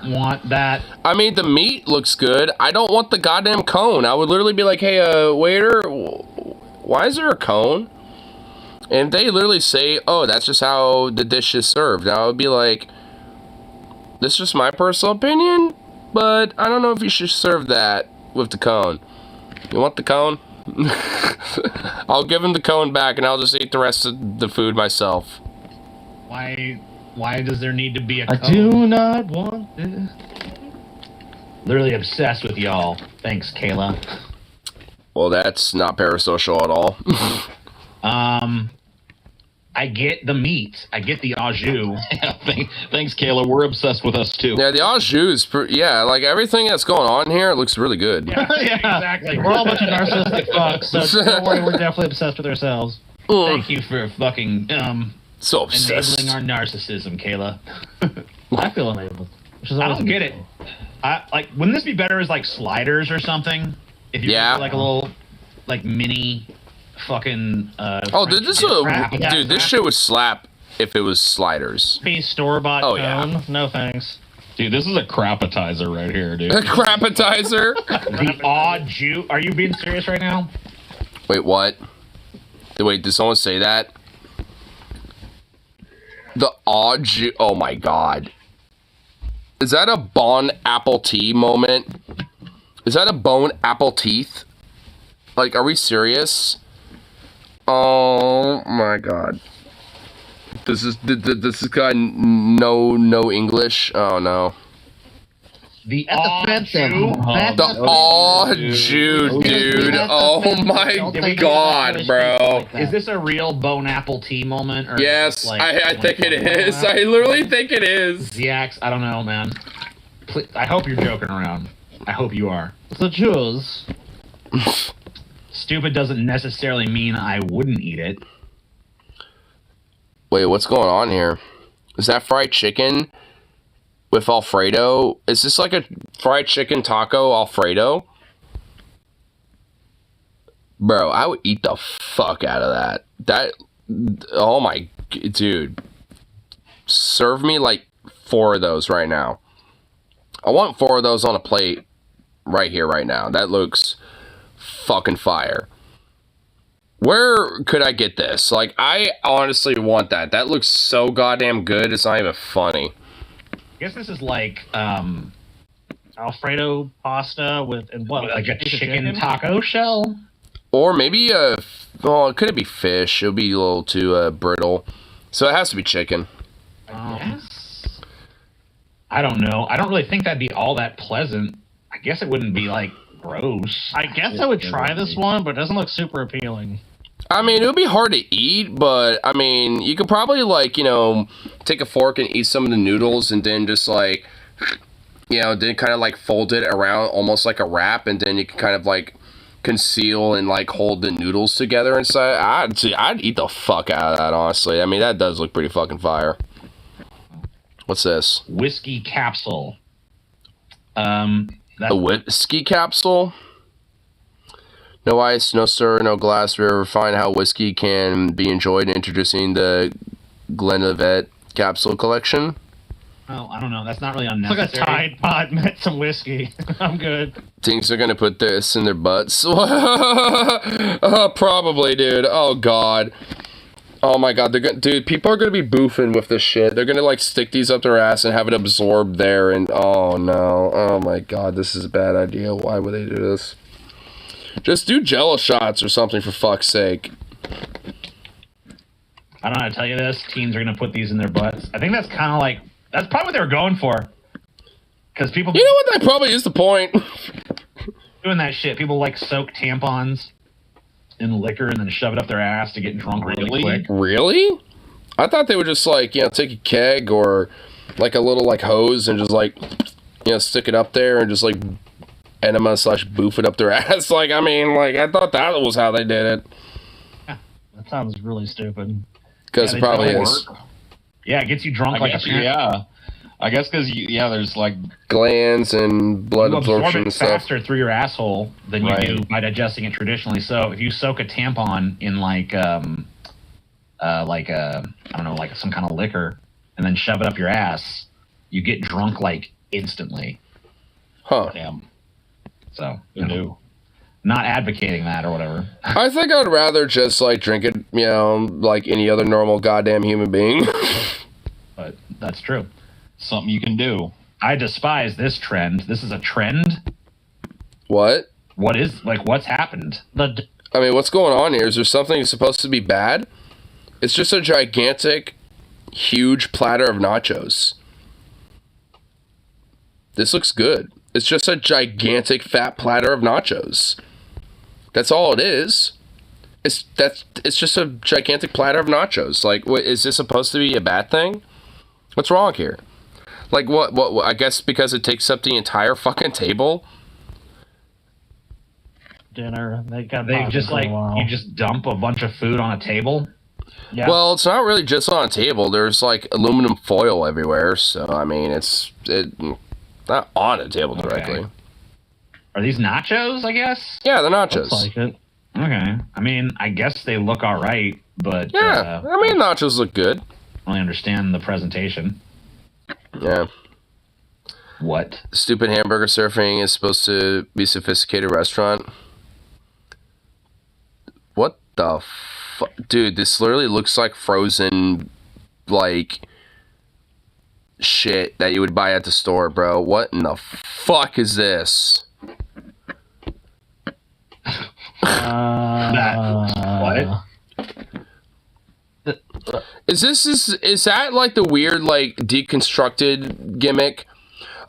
want that. I mean, the meat looks good. I don't want the goddamn cone. I would literally be like, hey, waiter, why is there a cone? And they literally say, oh, that's just how the dish is served. I would be like, this is just my personal opinion, but I don't know if you should serve that with the cone. You want the cone? I'll give him the cone back and I'll just eat the rest of the food myself. Why does there need to be a cone? I do not want this. Literally obsessed with y'all. Thanks, Kayla. Well, that's not parasocial at all. I get the meat. I get the au jus. Yeah, thanks, Kayla. We're obsessed with us, too. Yeah, the au jus is, yeah, like everything that's going on here looks really good. Yeah, exactly. We're all a bunch of narcissistic fucks, so don't worry, we're definitely obsessed with ourselves. Thank you for fucking, so obsessed. enabling our narcissism, Kayla. I feel enabled. I don't get it. Wouldn't this be better as, like, sliders or something? If you like a little, like, mini... fucking oh, dude, this shit would slap if it was sliders. Be store-bought cone? Yeah. No thanks. Dude, this is a crapatizer right here, dude. A crapatizer? The au jus. Are you being serious right now? Wait, what? Wait, did someone say that? The au jus. Oh my god. Is that a Bon Apple Tea moment? Is that a Bone Apple Teeth? Like, are we serious? Oh my god. Does this guy no English? Oh no. The au jus. The au jus, dude. Oh my god, bro. Is this a real Bone Apple Tea moment? Or yes, I think it is. I literally think it is. ZX, I don't know, man. I hope you're joking around. I hope you are. The Jews. Stupid doesn't necessarily mean I wouldn't eat it. Wait, what's going on here? Is that fried chicken with Alfredo? Is this like a fried chicken taco Alfredo? Bro, I would eat the fuck out of that. Oh my, dude. Serve me like 4 of those right now. I want 4 of those on a plate right here, right now. That looks fucking fire. Where could I get this? Like, I honestly want that. That looks so goddamn good, it's not even funny. I guess this is like, Alfredo pasta with, and what? Like a chicken taco shell? Or maybe, well, could it be fish? It'll be a little too, brittle. So it has to be chicken. Yes. I don't know. I don't really think that'd be all that pleasant. I guess it wouldn't be like gross. I guess I would try this one, but it doesn't look super appealing. I mean, it would be hard to eat, but I mean, you could probably like, you know, take a fork and eat some of the noodles and then just like, you know, then kind of like fold it around almost like a wrap, and then you can kind of like conceal and like hold the noodles together inside. I'd eat the fuck out of that, honestly. I mean, that does look pretty fucking fire. What's this? Whiskey capsule. A whiskey capsule? No ice, no stir, no glass. We refine how whiskey can be enjoyed. Introducing the Glenlivet capsule collection. Oh, I don't know. That's not really It's unnecessary. like a Tide Pod met some whiskey. I'm good. Thinks they're gonna put this in their butts. Probably, dude. Oh god. Oh my god, dude, people are gonna be boofing with this shit. They're gonna like stick these up their ass and have it absorbed there, and oh no. Oh my god, this is a bad idea. Why would they do this? Just do Jello shots or something, for fuck's sake. I don't know how to tell you this. Teens are going to put these in their butts. I think that's kind of like, that's probably what they were going for. Because people... You know what? That probably is the point. Doing that shit. People like soak tampons in liquor and then shove it up their ass to get drunk really quick. Really? I thought they would just like, you know, take a keg or like a little like hose and just like, you know, stick it up there and just like enema / boof it up their ass. Like, I mean, like, I thought that was how they did it. That sounds really stupid. Because it probably is. Yeah, it gets you drunk like a parent. Yeah. I guess because, there's like... glands and blood You absorb absorption it and stuff. faster through your asshole than you do by digesting it traditionally. So if you soak a tampon in like I don't know, like some kind of liquor and then shove it up your ass, you get drunk like instantly. Huh. Damn. So, you know, not advocating that or whatever. I think I'd rather just, like, drink it, you know, like any other normal goddamn human being. But that's true. Something you can do. I despise this trend. This is a trend? What? What is, like, what's happened? I mean, what's going on here? Is there something supposed to be bad? It's just a gigantic, huge platter of nachos. This looks good. It's just a gigantic fat platter of nachos. That's all it is. It's just a gigantic platter of nachos. Like, what, is this supposed to be a bad thing? What's wrong here? Like, what I guess because it takes up the entire fucking table. Dinner. They just like, you just dump a bunch of food on a table. Yeah. Well, it's not really just on a table. There's like aluminum foil everywhere. So I mean, it's not on a table directly. Okay. Are these nachos, I guess? Yeah, they're nachos. Looks like it. Okay. I mean, I guess they look all right, but... Yeah, I mean, nachos look good. I only understand the presentation. Yeah. What? Stupid hamburger surfing is supposed to be a sophisticated restaurant. What the fuck? Dude, this literally looks like frozen, like... shit that you would buy at the store, bro. What in the fuck is this? What? Is that like the weird like deconstructed gimmick?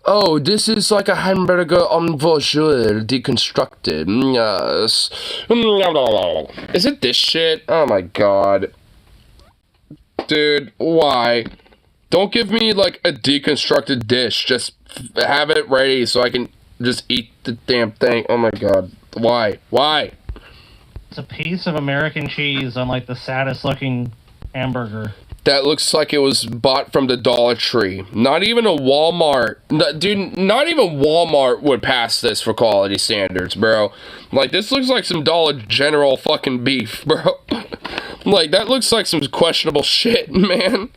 Oh, this is like a hamburger en voiture deconstructed. Yes. Is it this shit? Oh my god. Dude, why? Don't give me like a deconstructed dish. Just have it ready so I can just eat the damn thing. Oh my god. Why? Why? It's a piece of American cheese on like the saddest looking hamburger. That looks like it was bought from the Dollar Tree. Not even a Walmart. Dude, not even Walmart would pass this for quality standards, bro. Like, this looks like some Dollar General fucking beef, bro. Like, that looks like some questionable shit, man.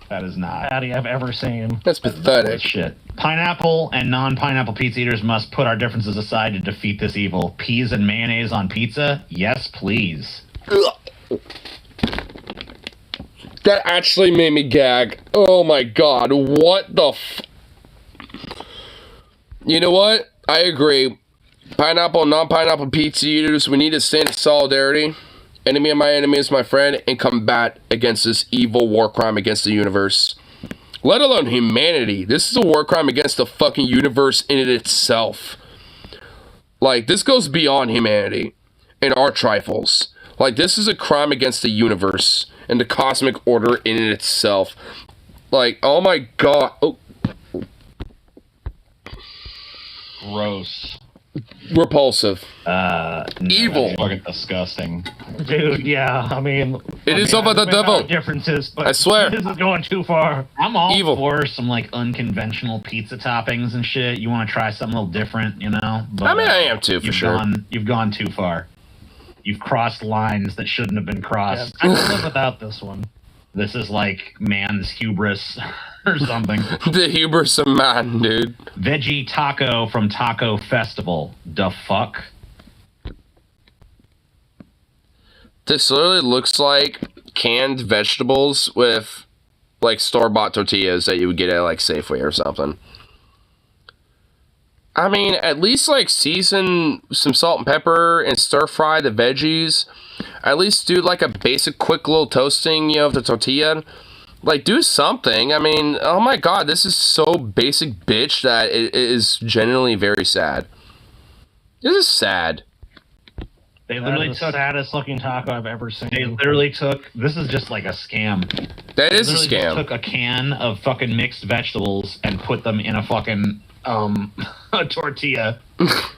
That is not patty I've ever seen. That's pathetic. Shit. Pineapple and non-pineapple pizza eaters must put our differences aside to defeat this evil. Peas and mayonnaise on pizza? Yes, please. That actually made me gag. Oh my god, what the You know what? I agree. Pineapple and non-pineapple pizza eaters, we need to stand in solidarity. Enemy of my enemy is my friend, and combat against this evil war crime against the universe. Let alone humanity. This is a war crime against the fucking universe in it itself. Like, this goes beyond humanity and our trifles. Like, this is a crime against the universe and the cosmic order in it itself. Like, oh my god. Oh. Gross. Repulsive. Evil. That's fucking disgusting. Dude, yeah, I mean... It is of the devil. Differences, but I swear. This is going too far. I'm all Evil. for some, like, unconventional pizza toppings and shit. You want to try something a little different, you know? But, I mean, I am too, for sure. You've gone too far. You've crossed lines that shouldn't have been crossed. Yeah, I can live without this one. This is like man's hubris or something. The hubris of man, dude. Veggie taco from Taco Festival. The fuck? This literally looks like canned vegetables with, like, store-bought tortillas that you would get at, like, Safeway or something. I mean, at least, like, season some salt and pepper and stir-fry the veggies. At least do, like, a basic quick little toasting, you know, of the tortilla. Like, do something. I mean, oh my god, this is so basic bitch that it is genuinely very sad. This is sad. They literally the saddest looking taco I've ever seen. They literally took... This is just like a scam. That is a Just scam. took a can of fucking mixed vegetables and put them in a fucking... a tortilla,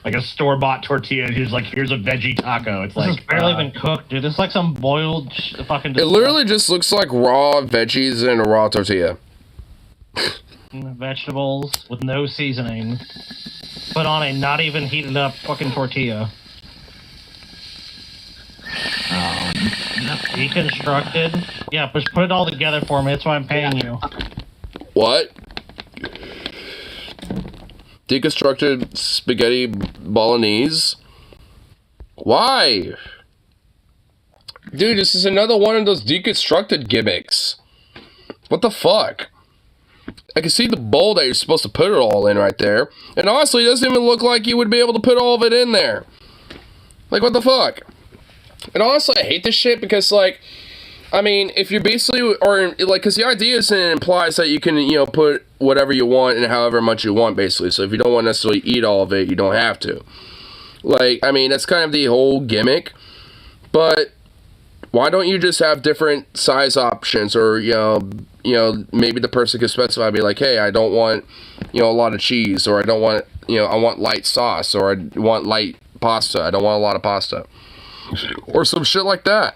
like a store-bought tortilla. He's like, here's a veggie taco. It's This like is barely even cooked, dude. It's like some boiled fucking... It literally just looks like raw veggies in a raw tortilla. Vegetables with no seasoning. Put on a not even heated up fucking tortilla. Deconstructed. Yeah, just put it all together for me. That's why I'm paying you. What? Deconstructed spaghetti bolognese? Why? Dude, this is another one of those deconstructed gimmicks. What the fuck? I can see the bowl that you're supposed to put it all in right there. And honestly, it doesn't even look like you would be able to put all of it in there. Like, what the fuck? And honestly, I hate this shit because, like, I mean, if you're basically, or, like, because the idea is it implies that you can, you know, put whatever you want and however much you want, basically. So if you don't want to necessarily eat all of it, you don't have to. Like, I mean, that's kind of the whole gimmick. But why don't you just have different size options? Or, you know, maybe the person could specify, be like, hey, I don't want, you know, a lot of cheese. Or I don't want, you know, I want light sauce. Or I want light pasta. I don't want a lot of pasta. Or some shit like that.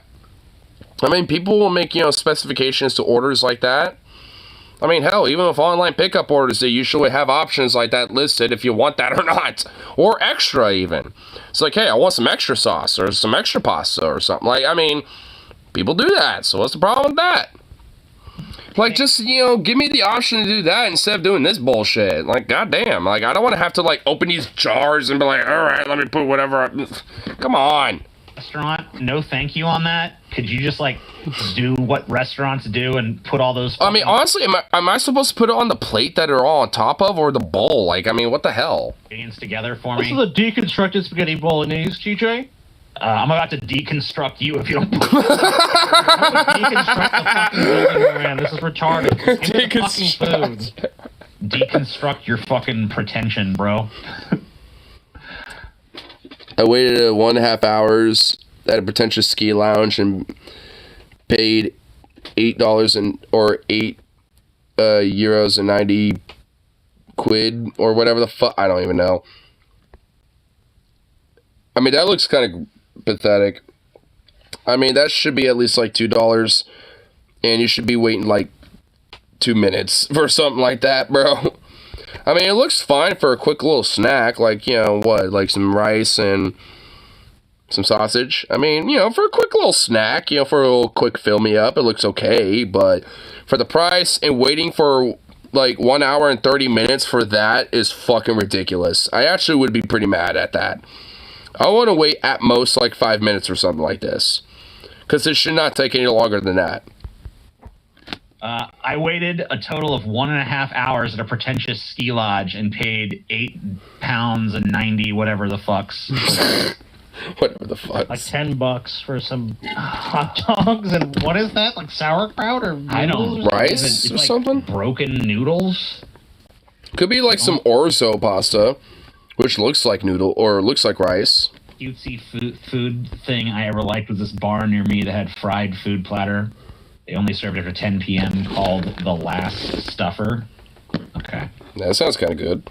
I mean, people will make, you know, specifications to orders like that. I mean, hell, even with online pickup orders, they usually have options like that listed if you want that or not. Or extra, even. It's like, hey, I want some extra sauce or some extra pasta or something. Like, I mean, people do that, so what's the problem with that? Like, just, you know, give me the option to do that instead of doing this bullshit. Like, goddamn. Like, I don't want to have to, like, open these jars and be like, all right, let me put whatever. Come on. Restaurant, no thank you on that. Could you just, like, do what restaurants do and put all those... I mean, honestly, am I supposed to put it on the plate that are all on top of, or the bowl? Like, I mean, what the hell? Ingredients together for This me. is a deconstructed spaghetti bolognese, TJ. I'm about to deconstruct you if you don't... Deconstruct the fucking building we're in. This is retarded. Just give me the fucking food. Deconstruct your fucking pretension, bro. I waited 1.5 hours at a pretentious ski lounge and paid $8 or 8 euros and 90 quid or whatever the fuck. I don't even know. I mean, that looks kind of pathetic. I mean, that should be at least like $2, and you should be waiting like 2 minutes for something like that, bro. I mean, it looks fine for a quick little snack, like, you know, what, like some rice and some sausage. I mean, you know, for a quick little snack, you know, for a little quick fill-me-up, it looks okay, but for the price and waiting for, like, 1 hour and 30 minutes for that is fucking ridiculous. I actually would be pretty mad at that. I want to wait at most, like, 5 minutes or something like this, because it should not take any longer than that. I waited a total of 1.5 hours at a pretentious ski lodge and paid £8 and 90 whatever the fucks. Whatever the fuck. Like $10 for some hot dogs and what is that? Like sauerkraut or I don't rice it's or like something. Broken noodles. Could be like some orzo pasta, which looks like noodle or looks like rice. Cutesy food thing I ever liked was this bar near me that had fried food platter. They only served after 10 p.m. called The Last Stuffer. Okay. That sounds kind of good.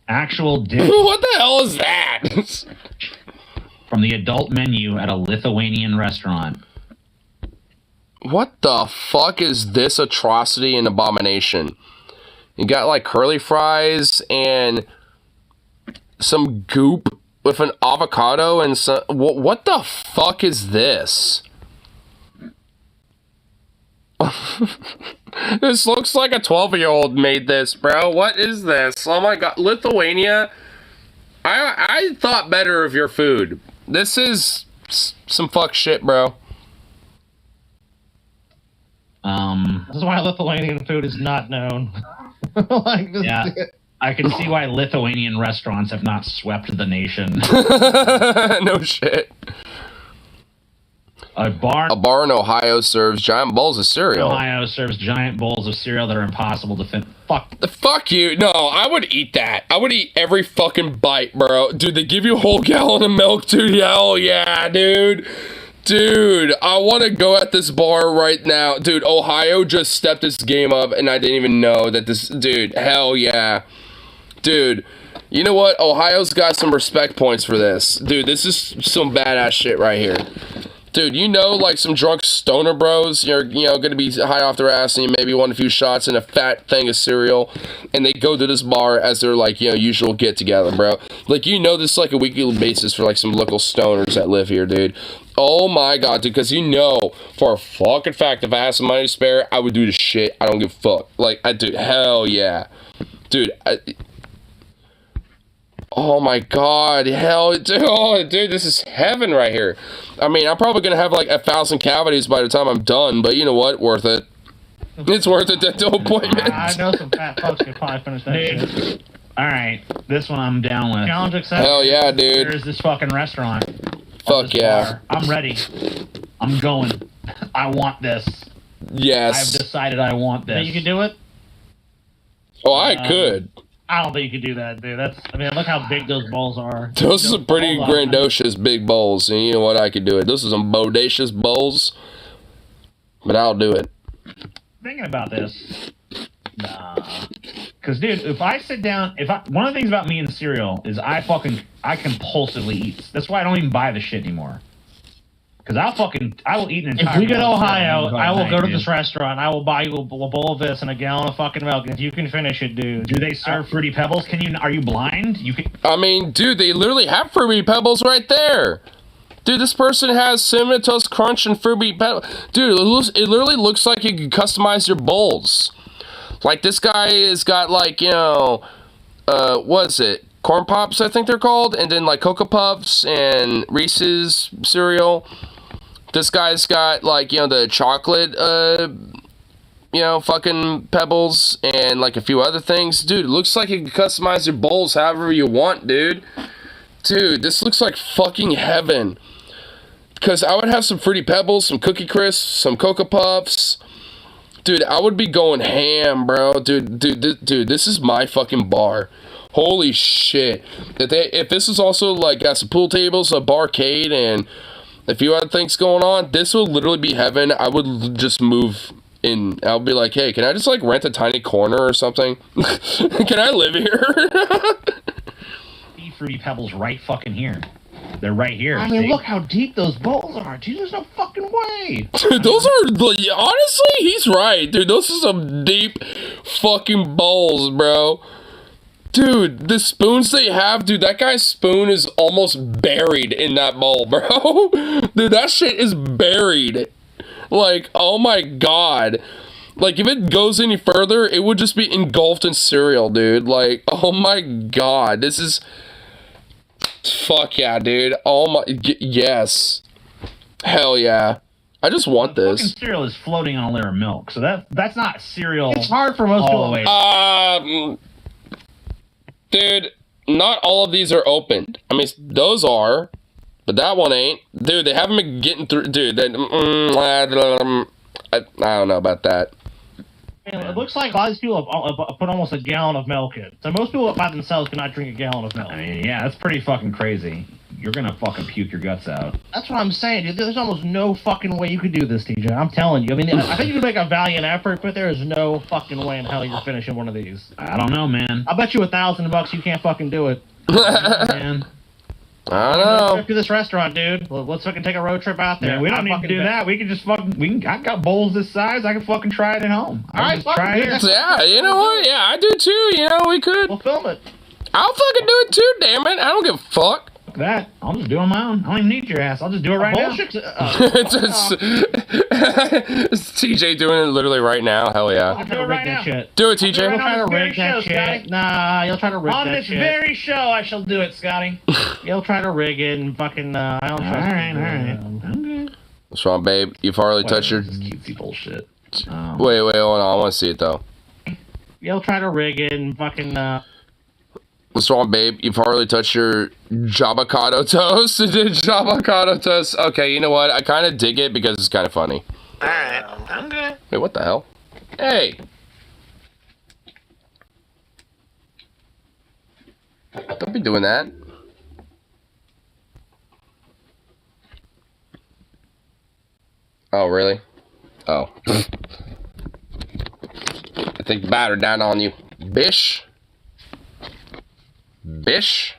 Actual dish. What the hell is that? From the adult menu at a Lithuanian restaurant. What the fuck is this atrocity and abomination? You got like curly fries and some goop with an avocado and some. What the fuck is this? This looks like a 12-year-old made this, bro. What is this? Oh my god, Lithuania. I thought better of your food. This is some fuck shit, bro. This is why Lithuanian food is not known. Like this Yeah, I can see why Lithuanian restaurants have not swept the nation. No shit. A bar in Ohio serves giant bowls of cereal. Ohio serves giant bowls of cereal that are impossible to fit. Fuck you. No, I would eat that. I would eat every fucking bite, bro. Dude, they give you a whole gallon of milk, dude. Hell yeah, dude. Dude, I want to go at this bar right now. Dude, Ohio just stepped this game up, and I didn't even know that this... Dude, hell yeah. Dude, you know what? Ohio's got some respect points for this. Dude, this is some badass shit right here. Dude, you know, like some drunk stoner bros, you're, going to be high off their ass and you maybe want a few shots and a fat thing of cereal, and they go to this bar as their, like, usual get-together, bro. Like, this is like a weekly basis for, like, some local stoners that live here, dude. Oh my god, dude, because for a fucking fact, if I had some money to spare, I would do the shit. I don't give a fuck. Like, dude, hell yeah. Dude, oh my god, hell, dude, this is heaven right here. I mean, I'm probably gonna have like 1,000 cavities by the time I'm done, but you know what? Worth it. It's worth it, dental appointment. I know some fat folks could probably finish that shit. Alright, this one I'm down with. Challenge accepted. Hell yeah, dude. There's this fucking restaurant. Fuck yeah. Bar. I'm ready. I'm going. I want this. Yes. I've decided I want this. Think you can do it? Oh, I could. I don't think you could do that, dude. Look how big those bowls are. Those are some pretty grandiose big bowls, and you know what? I could do it. Those are some bodacious bowls, but I'll do it. Thinking about this, nah. Because, dude, if I sit down, one of the things about me and cereal is I compulsively eat. That's why I don't even buy the shit anymore. Because I will eat an entire. If we go to Ohio, I will go to dude. this restaurant. I will buy you a bowl of this and a gallon of fucking milk. And if you can finish it, dude. Do they serve Fruity Pebbles? Are you blind? You can. I mean, dude, they literally have Fruity Pebbles right there. Dude, this person has Cinnamon Toast Crunch and Fruity Pebbles. Dude, it literally looks like you can customize your bowls. Like, this guy has got, like, what is it? Corn Pops, I think they're called. And then, like, Cocoa Puffs and Reese's cereal. This guy's got, like, the chocolate, fucking Pebbles and, like, a few other things. Dude, it looks like you can customize your bowls however you want, dude. Dude, this looks like fucking heaven. Because I would have some Fruity Pebbles, some Cookie Crisps, some Cocoa Puffs. Dude, I would be going ham, bro. Dude, this is my fucking bar. Holy shit. If this is also, like, got some pool tables, a barcade, and a few other things going on, this will literally be heaven. I would just move in. I'll be like, hey, can I just, like, rent a tiny corner or something? Can I live here? Fruity Pebbles right fucking here. They're right here. I mean, look how deep those bowls are, dude. There's no fucking way. Dude, those are, honestly, he's right, dude. Those are some deep fucking bowls, bro. Dude, the spoons they have, dude, that guy's spoon is almost buried in that bowl, bro. Dude, that shit is buried. Like, oh my god. Like, if it goes any further, it would just be engulfed in cereal, dude. Like, oh my god. This is... Fuck yeah, dude. Oh my... Yes. Hell yeah. I just want this. Fucking cereal is floating on a layer of milk, so that's not cereal. It's hard for most people. Dude, not all of these are opened. I mean, those are, but that one ain't. Dude, they haven't been getting through. Dude, I don't know about that. It looks like a lot of these people have put almost a gallon of milk in. So most people by themselves cannot drink a gallon of milk. I mean, yeah, that's pretty fucking crazy. You're gonna fucking puke your guts out. That's what I'm saying, dude. There's almost no fucking way you could do this, TJ. I'm telling you. I mean, I think you could make a valiant effort, but there is no fucking way in hell you're finishing one of these. I don't know, man. I'll bet you $1,000 you can't fucking do it. Man. I don't know. Let's to this restaurant, dude. Let's fucking take a road trip out there. Man, we don't need to do that. We can just fucking. I got bowls this size. I can fucking try it at home. All right, try it. Yeah, you know what? Yeah, I do too. You know, we could. We'll film it. I'll fucking do it too. Damn it! I don't give a fuck. Fuck that. I'll just do it on my own. I don't even need your ass. I'll just do it right now. It's TJ doing it literally right now. Hell yeah. I'll do it right now. Do it, TJ. You'll try to rig that shit. Nah, you'll try to rig that shit. On this very show, I shall do it, Scotty. You'll try to rig it and fucking. I don't trust you. All right. Okay. What's wrong, babe? You've hardly touched your. Cutesy bullshit. Wait, hold on. I want to see it though. You'll try to rig it and fucking. What's wrong, babe? You've hardly touched your Jabacado toast. Jabacado toast. Okay, you know what? I kind of dig it because it's kind of funny. Alright, I'm good. Wait, what the hell? Hey! Don't be doing that. Oh, really? Oh. I think the batter down on you. Bish? Bish?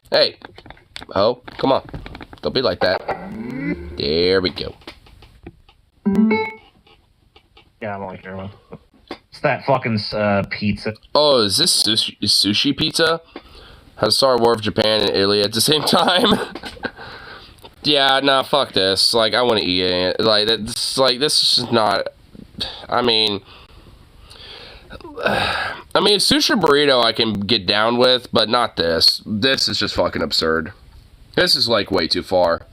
Hey. Oh, come on. Don't be like that. There we go. Yeah, I'm only here. It's that fucking pizza. Oh, is this sushi pizza? Had a Star War of Japan and Italy at the same time? Yeah, nah, fuck this. Like, I want to eat it. Like, this is not... I mean, sushi burrito I can get down with, but not this. This is just fucking absurd. This is, like, way too far.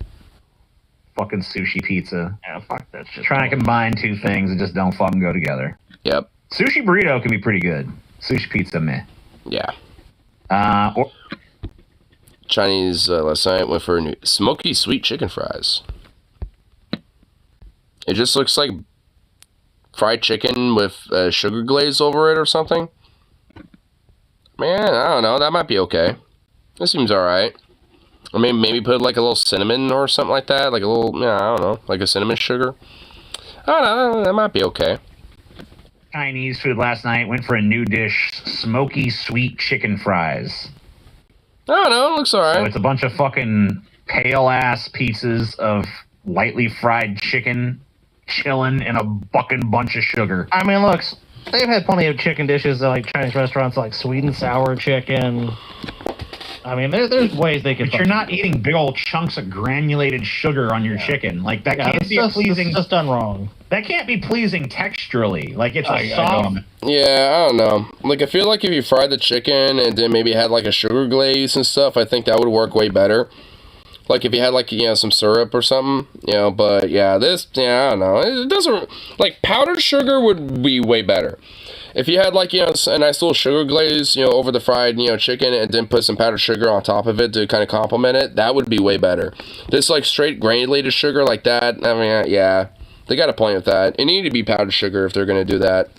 Fucking sushi pizza. Yeah, fuck that shit. Trying to combine two things that just don't fucking go together. Yep. Sushi burrito can be pretty good. Sushi pizza, meh. Yeah. Or Chinese last night went for new smoky sweet chicken fries. It just looks like fried chicken with sugar glaze over it or something. Man, I don't know. That might be okay. This seems alright. I mean, maybe put like a little cinnamon or something like that. Like a little, yeah, I don't know. Like a cinnamon sugar. I don't know. That might be okay. Chinese food last night went for a new dish, smoky sweet chicken fries. I don't know. It looks alright. So it's a bunch of fucking pale-ass pieces of lightly fried chicken chilling in a fucking bunch of sugar. I mean, look, they've had plenty of chicken dishes at like Chinese restaurants, like sweet and sour chicken. I mean, there's ways they can. But you're not eating big old chunks of granulated sugar on your chicken. Like that can't be pleasing. It's just done wrong. That can't be pleasing texturally. Like it's a soft. Yeah, I don't know. Like I feel like if you fried the chicken and then maybe had like a sugar glaze and stuff, I think that would work way better. Like if you had like some syrup or something, But yeah, this, I don't know. It doesn't like powdered sugar would be way better. If you had like a nice little sugar glaze, over the fried chicken and then put some powdered sugar on top of it to kind of complement it, that would be way better. This like straight granulated sugar like that, I mean, yeah, they got a point with that. It needed to be powdered sugar if they're gonna do that.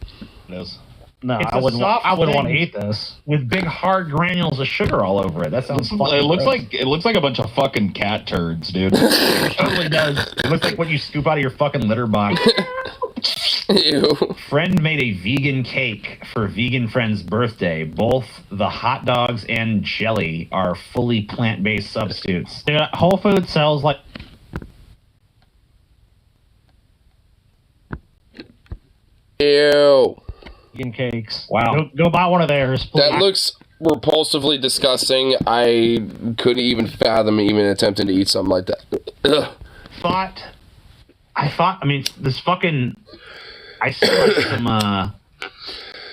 No, I wouldn't want to eat this with big hard granules of sugar all over it. That sounds fun. It looks like a bunch of fucking cat turds, dude. It totally does. It looks like what you scoop out of your fucking litter box. Ew. Friend made a vegan cake for vegan friend's birthday. Both the hot dogs and jelly are fully plant-based substitutes. Dude, Whole Foods sells like. Ew. Vegan cakes. Wow. Go buy one of theirs, please. That looks repulsively disgusting. I couldn't even fathom even attempting to eat something like that. Ugh. I mean, this fucking. I see like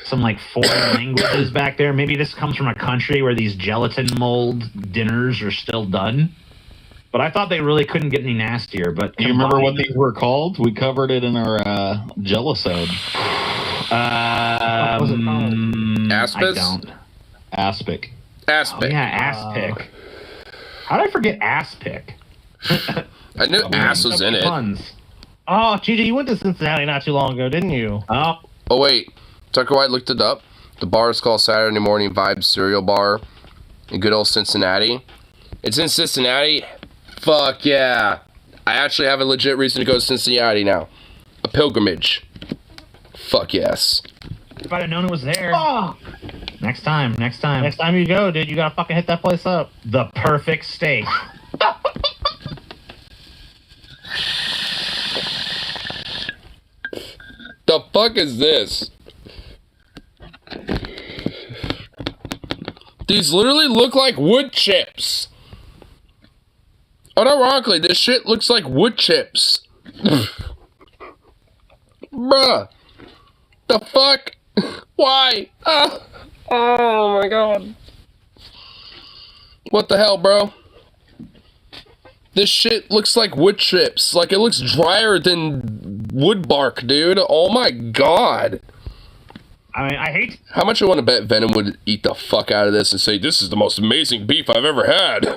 some like foreign languages back there. Maybe this comes from a country where these gelatin mold dinners are still done. But I thought they really couldn't get any nastier. But you remember what these were called? We covered it in our Jellisode. was it called? Aspis? I don't. Aspic. Aspic. Oh, yeah, Aspic. How did I forget Aspic? I knew ass was in it. Puns. Oh, GG, you went to Cincinnati not too long ago, didn't you? Oh. Oh, wait. Tucker White looked it up. The bar is called Saturday Morning Vibes Cereal Bar in good old Cincinnati. It's in Cincinnati? Fuck yeah. I actually have a legit reason to go to Cincinnati now. A pilgrimage. Fuck yes. If I'd have known it was there. Oh. Next time. Next time you go, dude, you gotta fucking hit that place up. The perfect steak. The fuck is this? These literally look like wood chips. Unironically, this shit looks like wood chips. Bruh. The fuck? Why? Oh my god. What the hell, bro? This shit looks like wood chips. Like, it looks drier than wood bark, dude. Oh my god. I mean, I hate... How much I want to bet Venom would eat the fuck out of this and say, this is the most amazing beef I've ever had.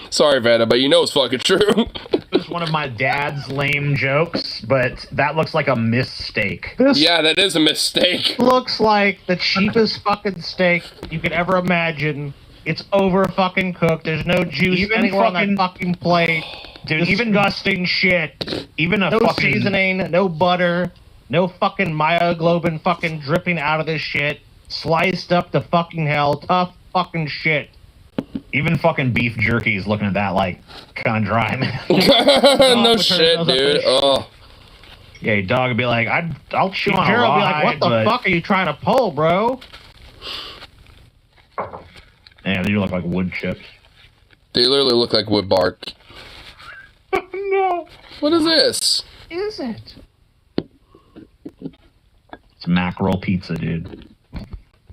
Sorry, Venom, but you know it's fucking true. It's one of my dad's lame jokes, but that looks like a mistake. Yeah, that is a mistake. Looks like the cheapest fucking steak you could ever imagine. It's over fucking cooked. There's no juice Even anywhere on that fucking plate. Dude, Disgusting shit. Even a no fucking... seasoning, no butter, no fucking myoglobin fucking dripping out of this shit. Sliced up to fucking hell. Tough fucking shit. Even fucking beef jerky is looking at that like kind of dry, man. No shit, dude. Oh. Yeah, your dog would be like, I'll chew on a Gerald would be rawhide, like, what the fuck are you trying to pull, bro? Yeah, they look like wood chips. They literally look like wood bark. No. What is this? Is it? It's mackerel pizza, dude.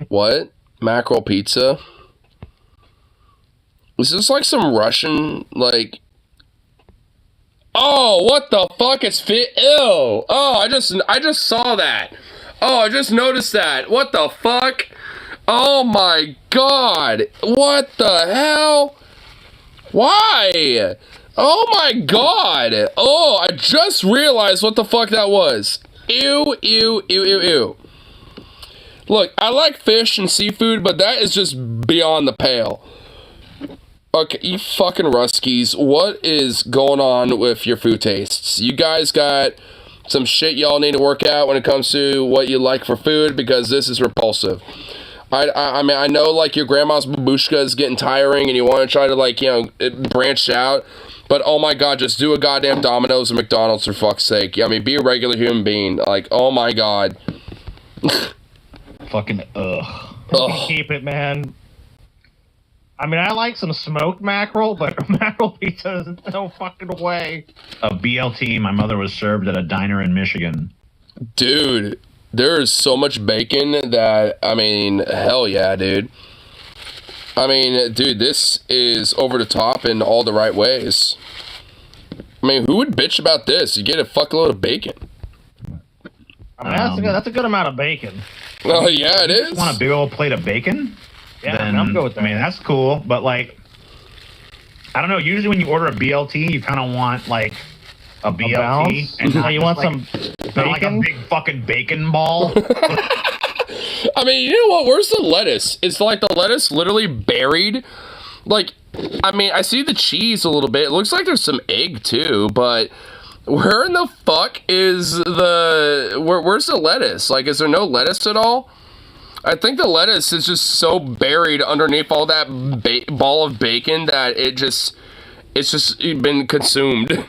What? Mackerel pizza? Is this like some Russian, like... Oh, what the fuck? It's fit. Ew. Oh, I just saw that. Oh, I just noticed that. What the fuck? Oh my god. What the hell? Why? Oh my god. Oh, I just realized what the fuck that was. Ew, ew, ew, ew, ew. Look, I like fish and seafood, but that is just beyond the pale. Okay, you fucking Ruskies, what is going on with your food tastes? You guys got some shit y'all need to work out when it comes to what you like for food, because this is repulsive. I mean, I know, like, your grandma's babushka is getting tiring and you want to try to, like, you know, branch out, but oh my god, just do a goddamn Domino's or McDonald's for fuck's sake. I mean, be a regular human being. Like, oh my god. Fucking ugh. Keep it, man. I mean, I like some smoked mackerel, but mackerel pizza is no fucking way. A BLT my mother was served at a diner in Michigan. Dude, there is so much bacon that, I mean, hell yeah, dude. I mean, dude, this is over the top in all the right ways. I mean, who would bitch about this? You get a fuckload of bacon. I mean, that's a good amount of bacon. Oh, yeah, it is. You want a big old plate of bacon? Yeah, then, I'm good with that. I mean, that's cool, but like, I don't know. Usually, when you order a BLT, you kind of want like a BLT, and not you just, want like, some not like a bacon? big fucking bacon ball. I mean, you know what? Where's the lettuce? It's like the lettuce literally buried. Like, I mean, I see the cheese a little bit. It looks like there's some egg too, but where in the fuck is where's the lettuce? Like, is there no lettuce at all? I think the lettuce is just so buried underneath all that ball of bacon that it's just been consumed.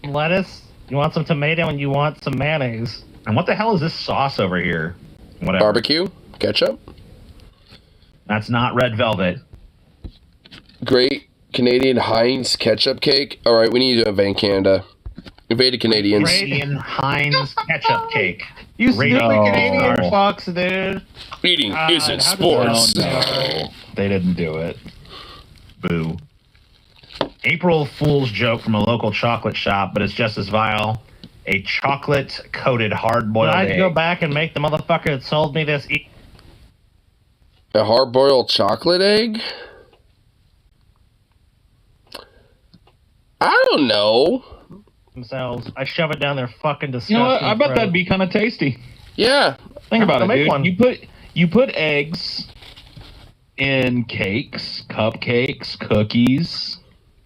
Lettuce? You want some tomato and you want some mayonnaise. And what the hell is this sauce over here? Whatever. Barbecue? Ketchup? That's not red velvet. Great Canadian Heinz ketchup cake. All right, we need to invade Canada. Invaded Canadians. Canadian Heinz ketchup cake. You stupid Canadian fucks, dude. Eating isn't sports. No, they didn't do it. Boo. April Fool's joke from a local chocolate shop, but it's just as vile. A chocolate-coated hard-boiled I'd egg. go back and make the motherfucker that sold me this eat A hard-boiled chocolate egg? I don't know. Themselves. I shove it down their fucking disgusting You know what? I bet throat. that'd be kind of tasty. Yeah. Think about I'll it, make dude. one. You put eggs in cakes, cupcakes, cookies.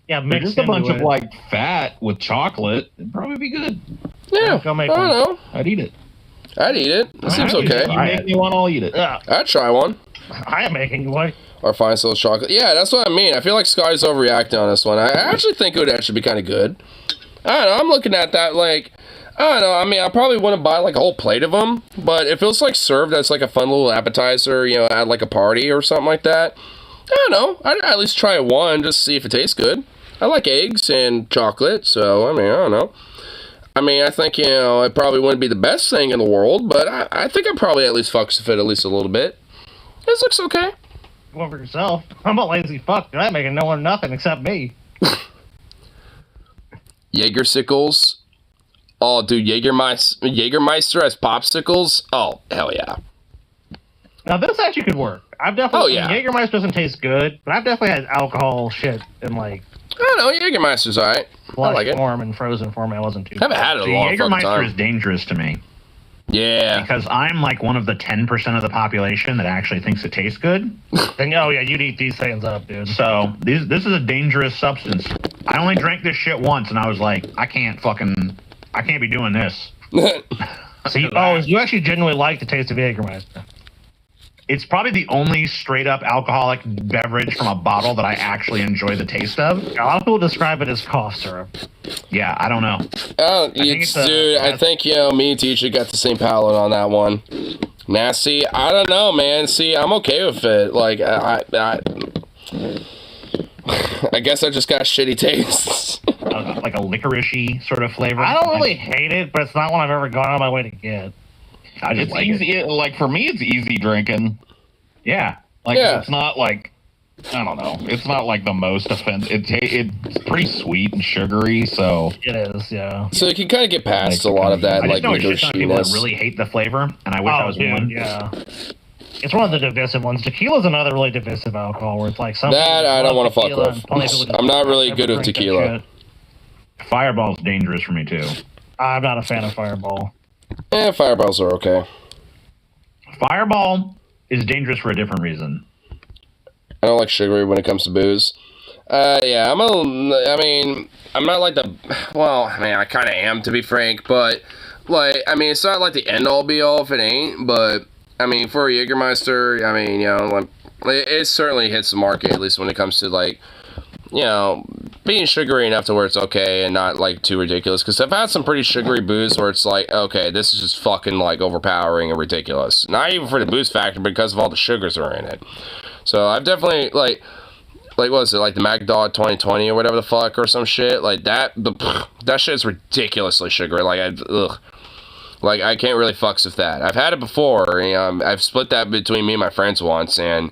Yeah, They're mixed just a bunch into of it. like fat with chocolate. It'd probably be good. Yeah. Go make I don't know. I'd eat it. I'd eat it. That seems okay. You make me one, I'll eat it. Yeah, I'd try one. I am making one. Or find some chocolate. Yeah, that's what I mean. I feel like Scotty's overreacting on this one. I actually think it would actually be kind of good. I don't know. I'm looking at that like, I don't know. I mean, I probably wouldn't buy like a whole plate of them, but if it was like served as like a fun little appetizer, you know, at like a party or something like that, I don't know. I'd at least try one just to see if it tastes good. I like eggs and chocolate, so I mean, I don't know. I mean, I think, you know, it probably wouldn't be the best thing in the world, but I think I'd probably at least fucks with it at least a little bit. This looks okay. Go for yourself. I'm a lazy fuck. You're not making no one nothing except me. Jaeger-sickles. Oh, dude, Jägermeister as popsicles? Oh, hell yeah. Now, this actually could work. I've definitely... Oh, yeah. Jägermeister doesn't taste good, but I've definitely had alcohol shit in, like... I don't know, Jägermeister's alright. I Flush like it. form and frozen form. I wasn't too... Haven't had it in a long fucking Jägermeister time. is dangerous to me. Yeah. Because I'm like one of the 10% of the population that actually thinks it tastes good. Then, oh, yeah, you'd eat these things up, dude. So this is a dangerous substance. I only drank this shit once, and I was like, I can't be doing this. So you actually genuinely like the taste of Jägermeister. It's probably the only straight up alcoholic beverage from a bottle that I actually enjoy the taste of. A lot of people describe it as cough syrup. Yeah, I don't know. Oh, dude, I think, you know, me and Teacher got the same palate on that one. Nasty, I don't know, man. See, I'm okay with it. Like, I guess I just got shitty tastes. Like a licoricey sort of flavor. I don't really hate it, but it's not one I've ever gone on my way to get. I just It's like easy. it. Like for me, it's easy drinking. Yeah. Like Yeah. it's not like I don't know. It's not like the most offensive. It's pretty sweet and sugary. So It is, yeah. So you can kind of get past a lot of that, I like, just know a shit ton of people that licoriciness. really hate the flavor, and I wish I was one. yeah. It's one of the divisive ones. Tequila's another really divisive alcohol where it's like some That people I love don't want to fuck tequila with. and plenty of people I'm not don't really ever good with drink that tequila. shit. Fireball's dangerous for me too. I'm not a fan of Fireball. Fireballs are okay. Fireball is dangerous for a different reason. I don't like sugary when it comes to booze. Yeah, I'm not like the, well, I mean, I kind of am, to be frank, but, like, I mean, it's not like the end-all be-all if it ain't, but, I mean, for a Jägermeister, I mean, you know, like, it certainly hits the market, at least when it comes to, like, you know, being sugary enough to where it's okay and not, like, too ridiculous, because I've had some pretty sugary booze where it's like, okay, this is just fucking, like, overpowering and ridiculous. Not even for the booze factor, but because of all the sugars that are in it. So, I've definitely, like, what was it, like the Mad Dog 2020 or whatever the fuck or some shit, like that shit's ridiculously sugary, like, like, I can't really fucks with that. I've had it before, you know, I've split that between me and my friends once, and,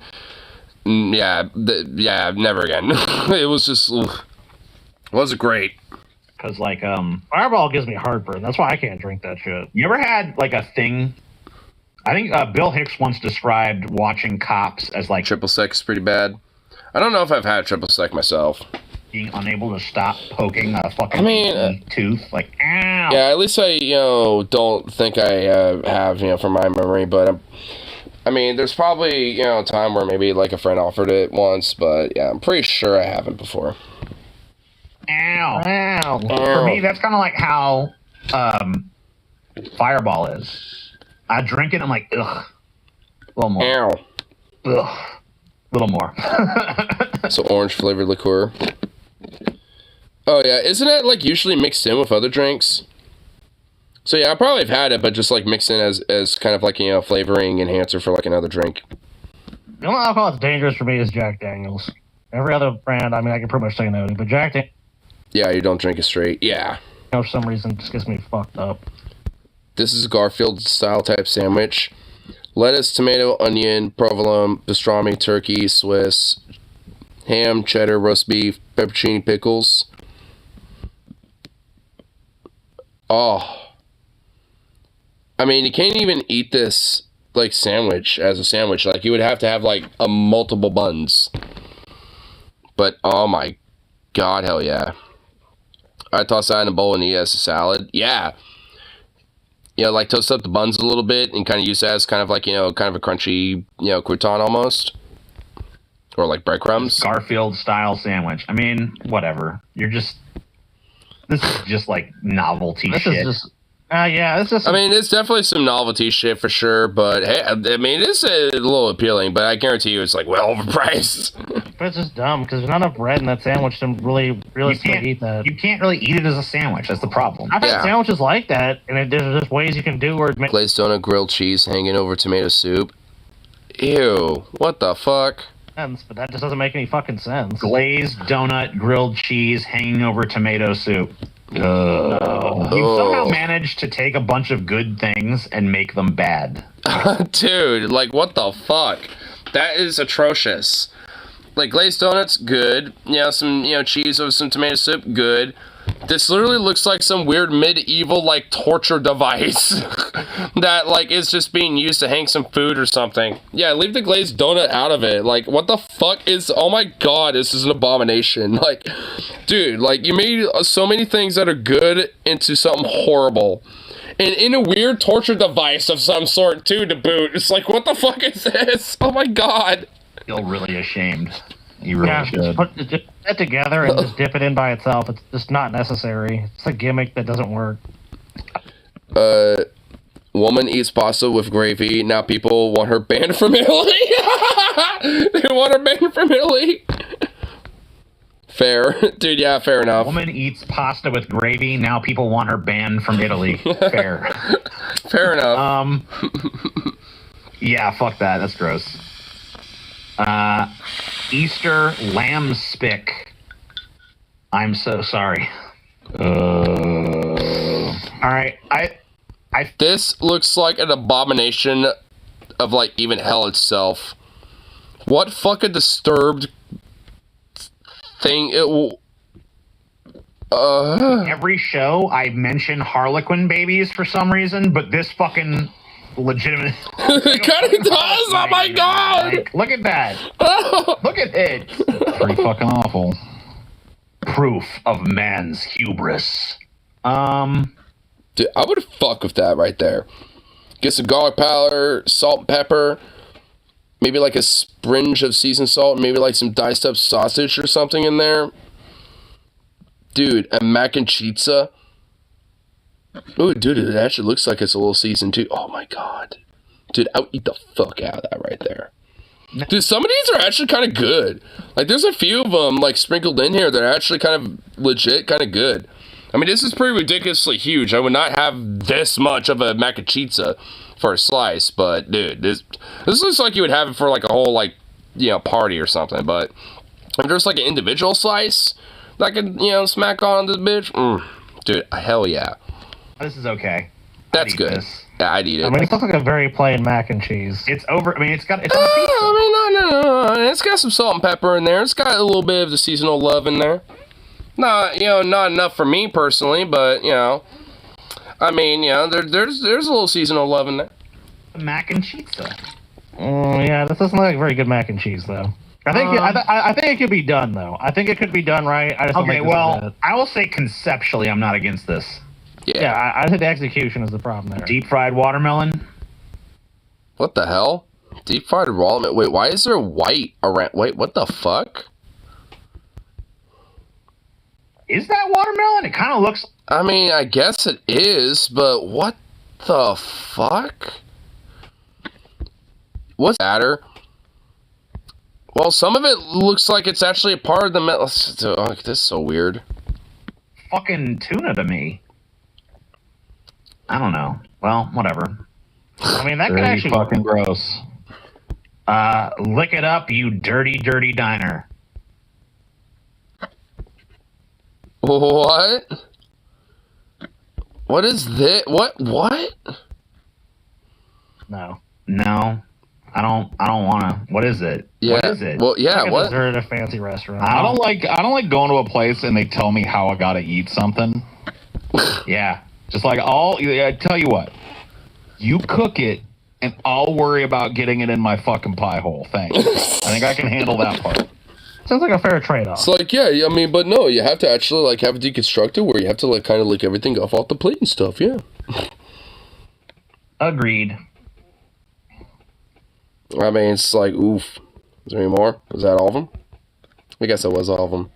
yeah, never again. It was just, wasn't great. Because, like, Fireball gives me heartburn. That's why I can't drink that shit. you ever had, like, a thing? I think Bill Hicks once described watching Cops as, like, Triple sec is pretty bad. I don't know if I've had triple sec myself. being unable to stop poking a fucking tooth. Like, ow! Yeah, at least I, you know, don't think I have, you know, from my memory, but I mean, there's probably, you know, a time where maybe, like, a friend offered it once, but, yeah, I'm pretty sure I haven't before. Ow. Ow. For me, that's kind of like how Fireball is. I drink it, I'm like, ugh. A little more. Ow. Ugh. A little more. So orange flavored liqueur. Oh yeah, isn't it like usually mixed in with other drinks? So yeah, I probably have had it, but just like mixed in as kind of like, you know, flavoring enhancer for like another drink. The only alcohol that's dangerous for me is Jack Daniels. Every other brand, I mean, I can pretty much say no to, but Jack Daniels, Yeah, you don't drink it straight. Yeah. for some reason, just gets me fucked up. This is Garfield style type sandwich. Lettuce, tomato, onion, provolone, pastrami, turkey, Swiss, ham, cheddar, roast beef, pepperoni, pickles. Oh. I mean, you can't even eat this like sandwich as a sandwich. Like you would have to have like a multiple buns. But oh my god, hell yeah! I toss that in a bowl and eat it as a salad. Yeah. You know, like toast up the buns a little bit and kind of use that as kind of like, you know, kind of a crunchy, you know, crouton almost. Or like breadcrumbs. Garfield style sandwich. I mean, whatever. This is just like novelty shit. This is. I mean, it's definitely some novelty shit for sure, but hey, I mean, it's a little appealing, but I guarantee you it's like well overpriced. But it's just dumb because there's not enough bread in that sandwich to really eat that. You can't really eat it as a sandwich. That's the problem. I've had sandwiches like that, and there's just ways you can do where it makes Glazed donut, grilled cheese hanging over tomato soup. Ew, what the fuck? sense, but that just doesn't make any fucking sense. Glazed donut, grilled cheese hanging over tomato soup. You somehow managed to take a bunch of good things and make them bad. Dude, like, what the fuck? That is atrocious. Like, glazed donuts, good. You know, some, you know, cheese over some tomato soup, good. This literally looks like some weird medieval, like, torture device that, like, is just being used to hang some food or something. Yeah, leave the glazed donut out of it. Like, what the fuck is... Oh my god, this is an abomination. Like, dude, like, you made so many things that are good into something horrible. And in a weird torture device of some sort, too, to boot. It's like, what the fuck is this? Oh my god. I feel really ashamed. You really should. Just put it together and just dip it in by itself. It's just not necessary. It's a gimmick that doesn't work. Woman eats pasta with gravy. Now people want her banned from Italy. They want her banned from Italy. Fair. Dude, yeah, fair enough. Woman eats pasta with gravy. Now people want her banned from Italy. Fair. Fair enough. Yeah, fuck that. That's gross. Easter lamb spick. I'm so sorry. All right, This looks like an abomination of, like, even hell itself. What fucking disturbed thing it will... Every show I mention Harlequin babies for some reason, but this fucking legitimate... It kind of does! Oh my god! Like, look at that! Look at it! Pretty fucking awful. Proof of man's hubris. Dude, I would fuck with that right there. Get some garlic powder, salt and pepper, maybe like a springe of seasoned salt, maybe like some diced up sausage or something in there. Dude, a mac and cheese. Oh, dude, it actually looks like it's a little seasoned too. Oh my god. Dude, I would eat the fuck out of that right there. Dude, some of these are actually kind of good. Like, there's a few of them, like, sprinkled in here that are actually kind of legit, kind of good. I mean, this is pretty ridiculously huge. I would not have this much of a mac and cheese for a slice, but, dude, this looks like you would have it for, like, a whole, like, you know, party or something, but if there's, like, an individual slice that I could, you know, smack on this bitch, dude, hell yeah. This is okay. That's good. This. Yeah, I'd eat it. I mean, it looks like a very plain mac and cheese. It's over. I mean, it's on a pizza. I mean, no. It's got some salt and pepper in there. It's got a little bit of the seasonal love in there. Not, you know, not enough for me personally, but, you know, I mean, you know, there's a little seasonal love in there. Mac and cheese. Yeah, this doesn't look like very good mac and cheese, though. I think it could be done, though. I think it could be done right. I just don't think I will say conceptually, I'm not against this. Yeah, I think the execution is the problem there. Deep fried watermelon. What the hell? Deep fried watermelon. Wait, why is there white around? Wait, what the fuck? Is that watermelon? It kind of looks... I mean, I guess it is, but what the fuck? What's matter? Well, some of it looks like it's actually a part of the metal. Oh, this is so weird. Fucking tuna to me. I don't know. Well, whatever. I mean, that could actually... fucking gross. Lick it up, you dirty, dirty diner. What? What is this? What? No. I don't want to. What is it? Yeah. What is it? Well, yeah, like what? Dessert at a fancy restaurant. I don't like going to a place and they tell me how I gotta eat something. Yeah. Just like I tell you what, you cook it and I'll worry about getting it in my fucking pie hole. Thanks. I think I can handle that part. Sounds like a fair trade-off. It's like, yeah, I mean, but no, you have to actually, like, have it deconstructed where you have to, like, kind of lick everything off the plate and stuff, yeah. Agreed. I mean, it's like, oof. Is there any more? Was that all of them? I guess it was all of them.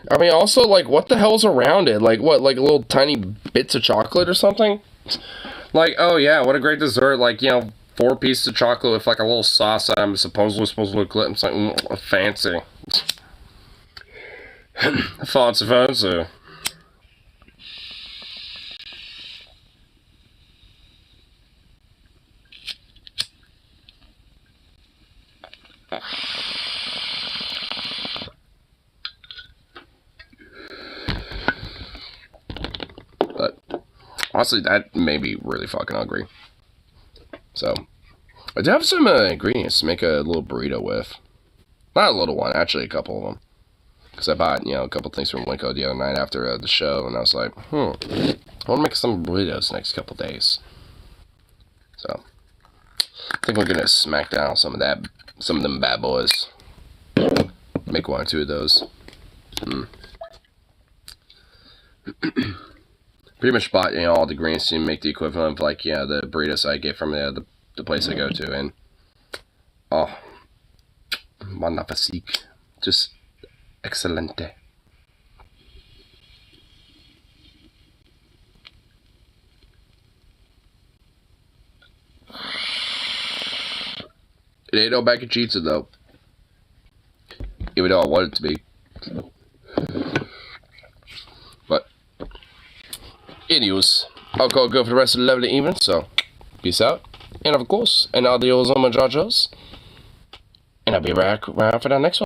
I mean, also, like, what the hell's around it? Like, what, like little tiny bits of chocolate or something? Like, oh yeah, what a great dessert. Like, you know, 4 pieces of chocolate with, like, a little sauce that I'm supposedly supposed to look lit. It's like, fancy. Fancy. But honestly, that made me really fucking hungry. So I do have some ingredients to make a little burrito with. Not a little one, actually a couple of them. Because I bought, you know, a couple things from Winco the other night after the show, and I was like, I want to make some burritos next couple days. So I think we're gonna smack down some of them bad boys. Make 1 or 2 of those. Pretty much bought, you know, all the ingredients to make the equivalent of, like, yeah, the burritos I get from the place I go to, and oh, magnifique, just excelente. It ain't no mac and cheese though, even though I want it to be. But anyways, I'll go for the rest of the lovely evening, so peace out, and of course, and adios on my jajos, and I'll be back around for the next one.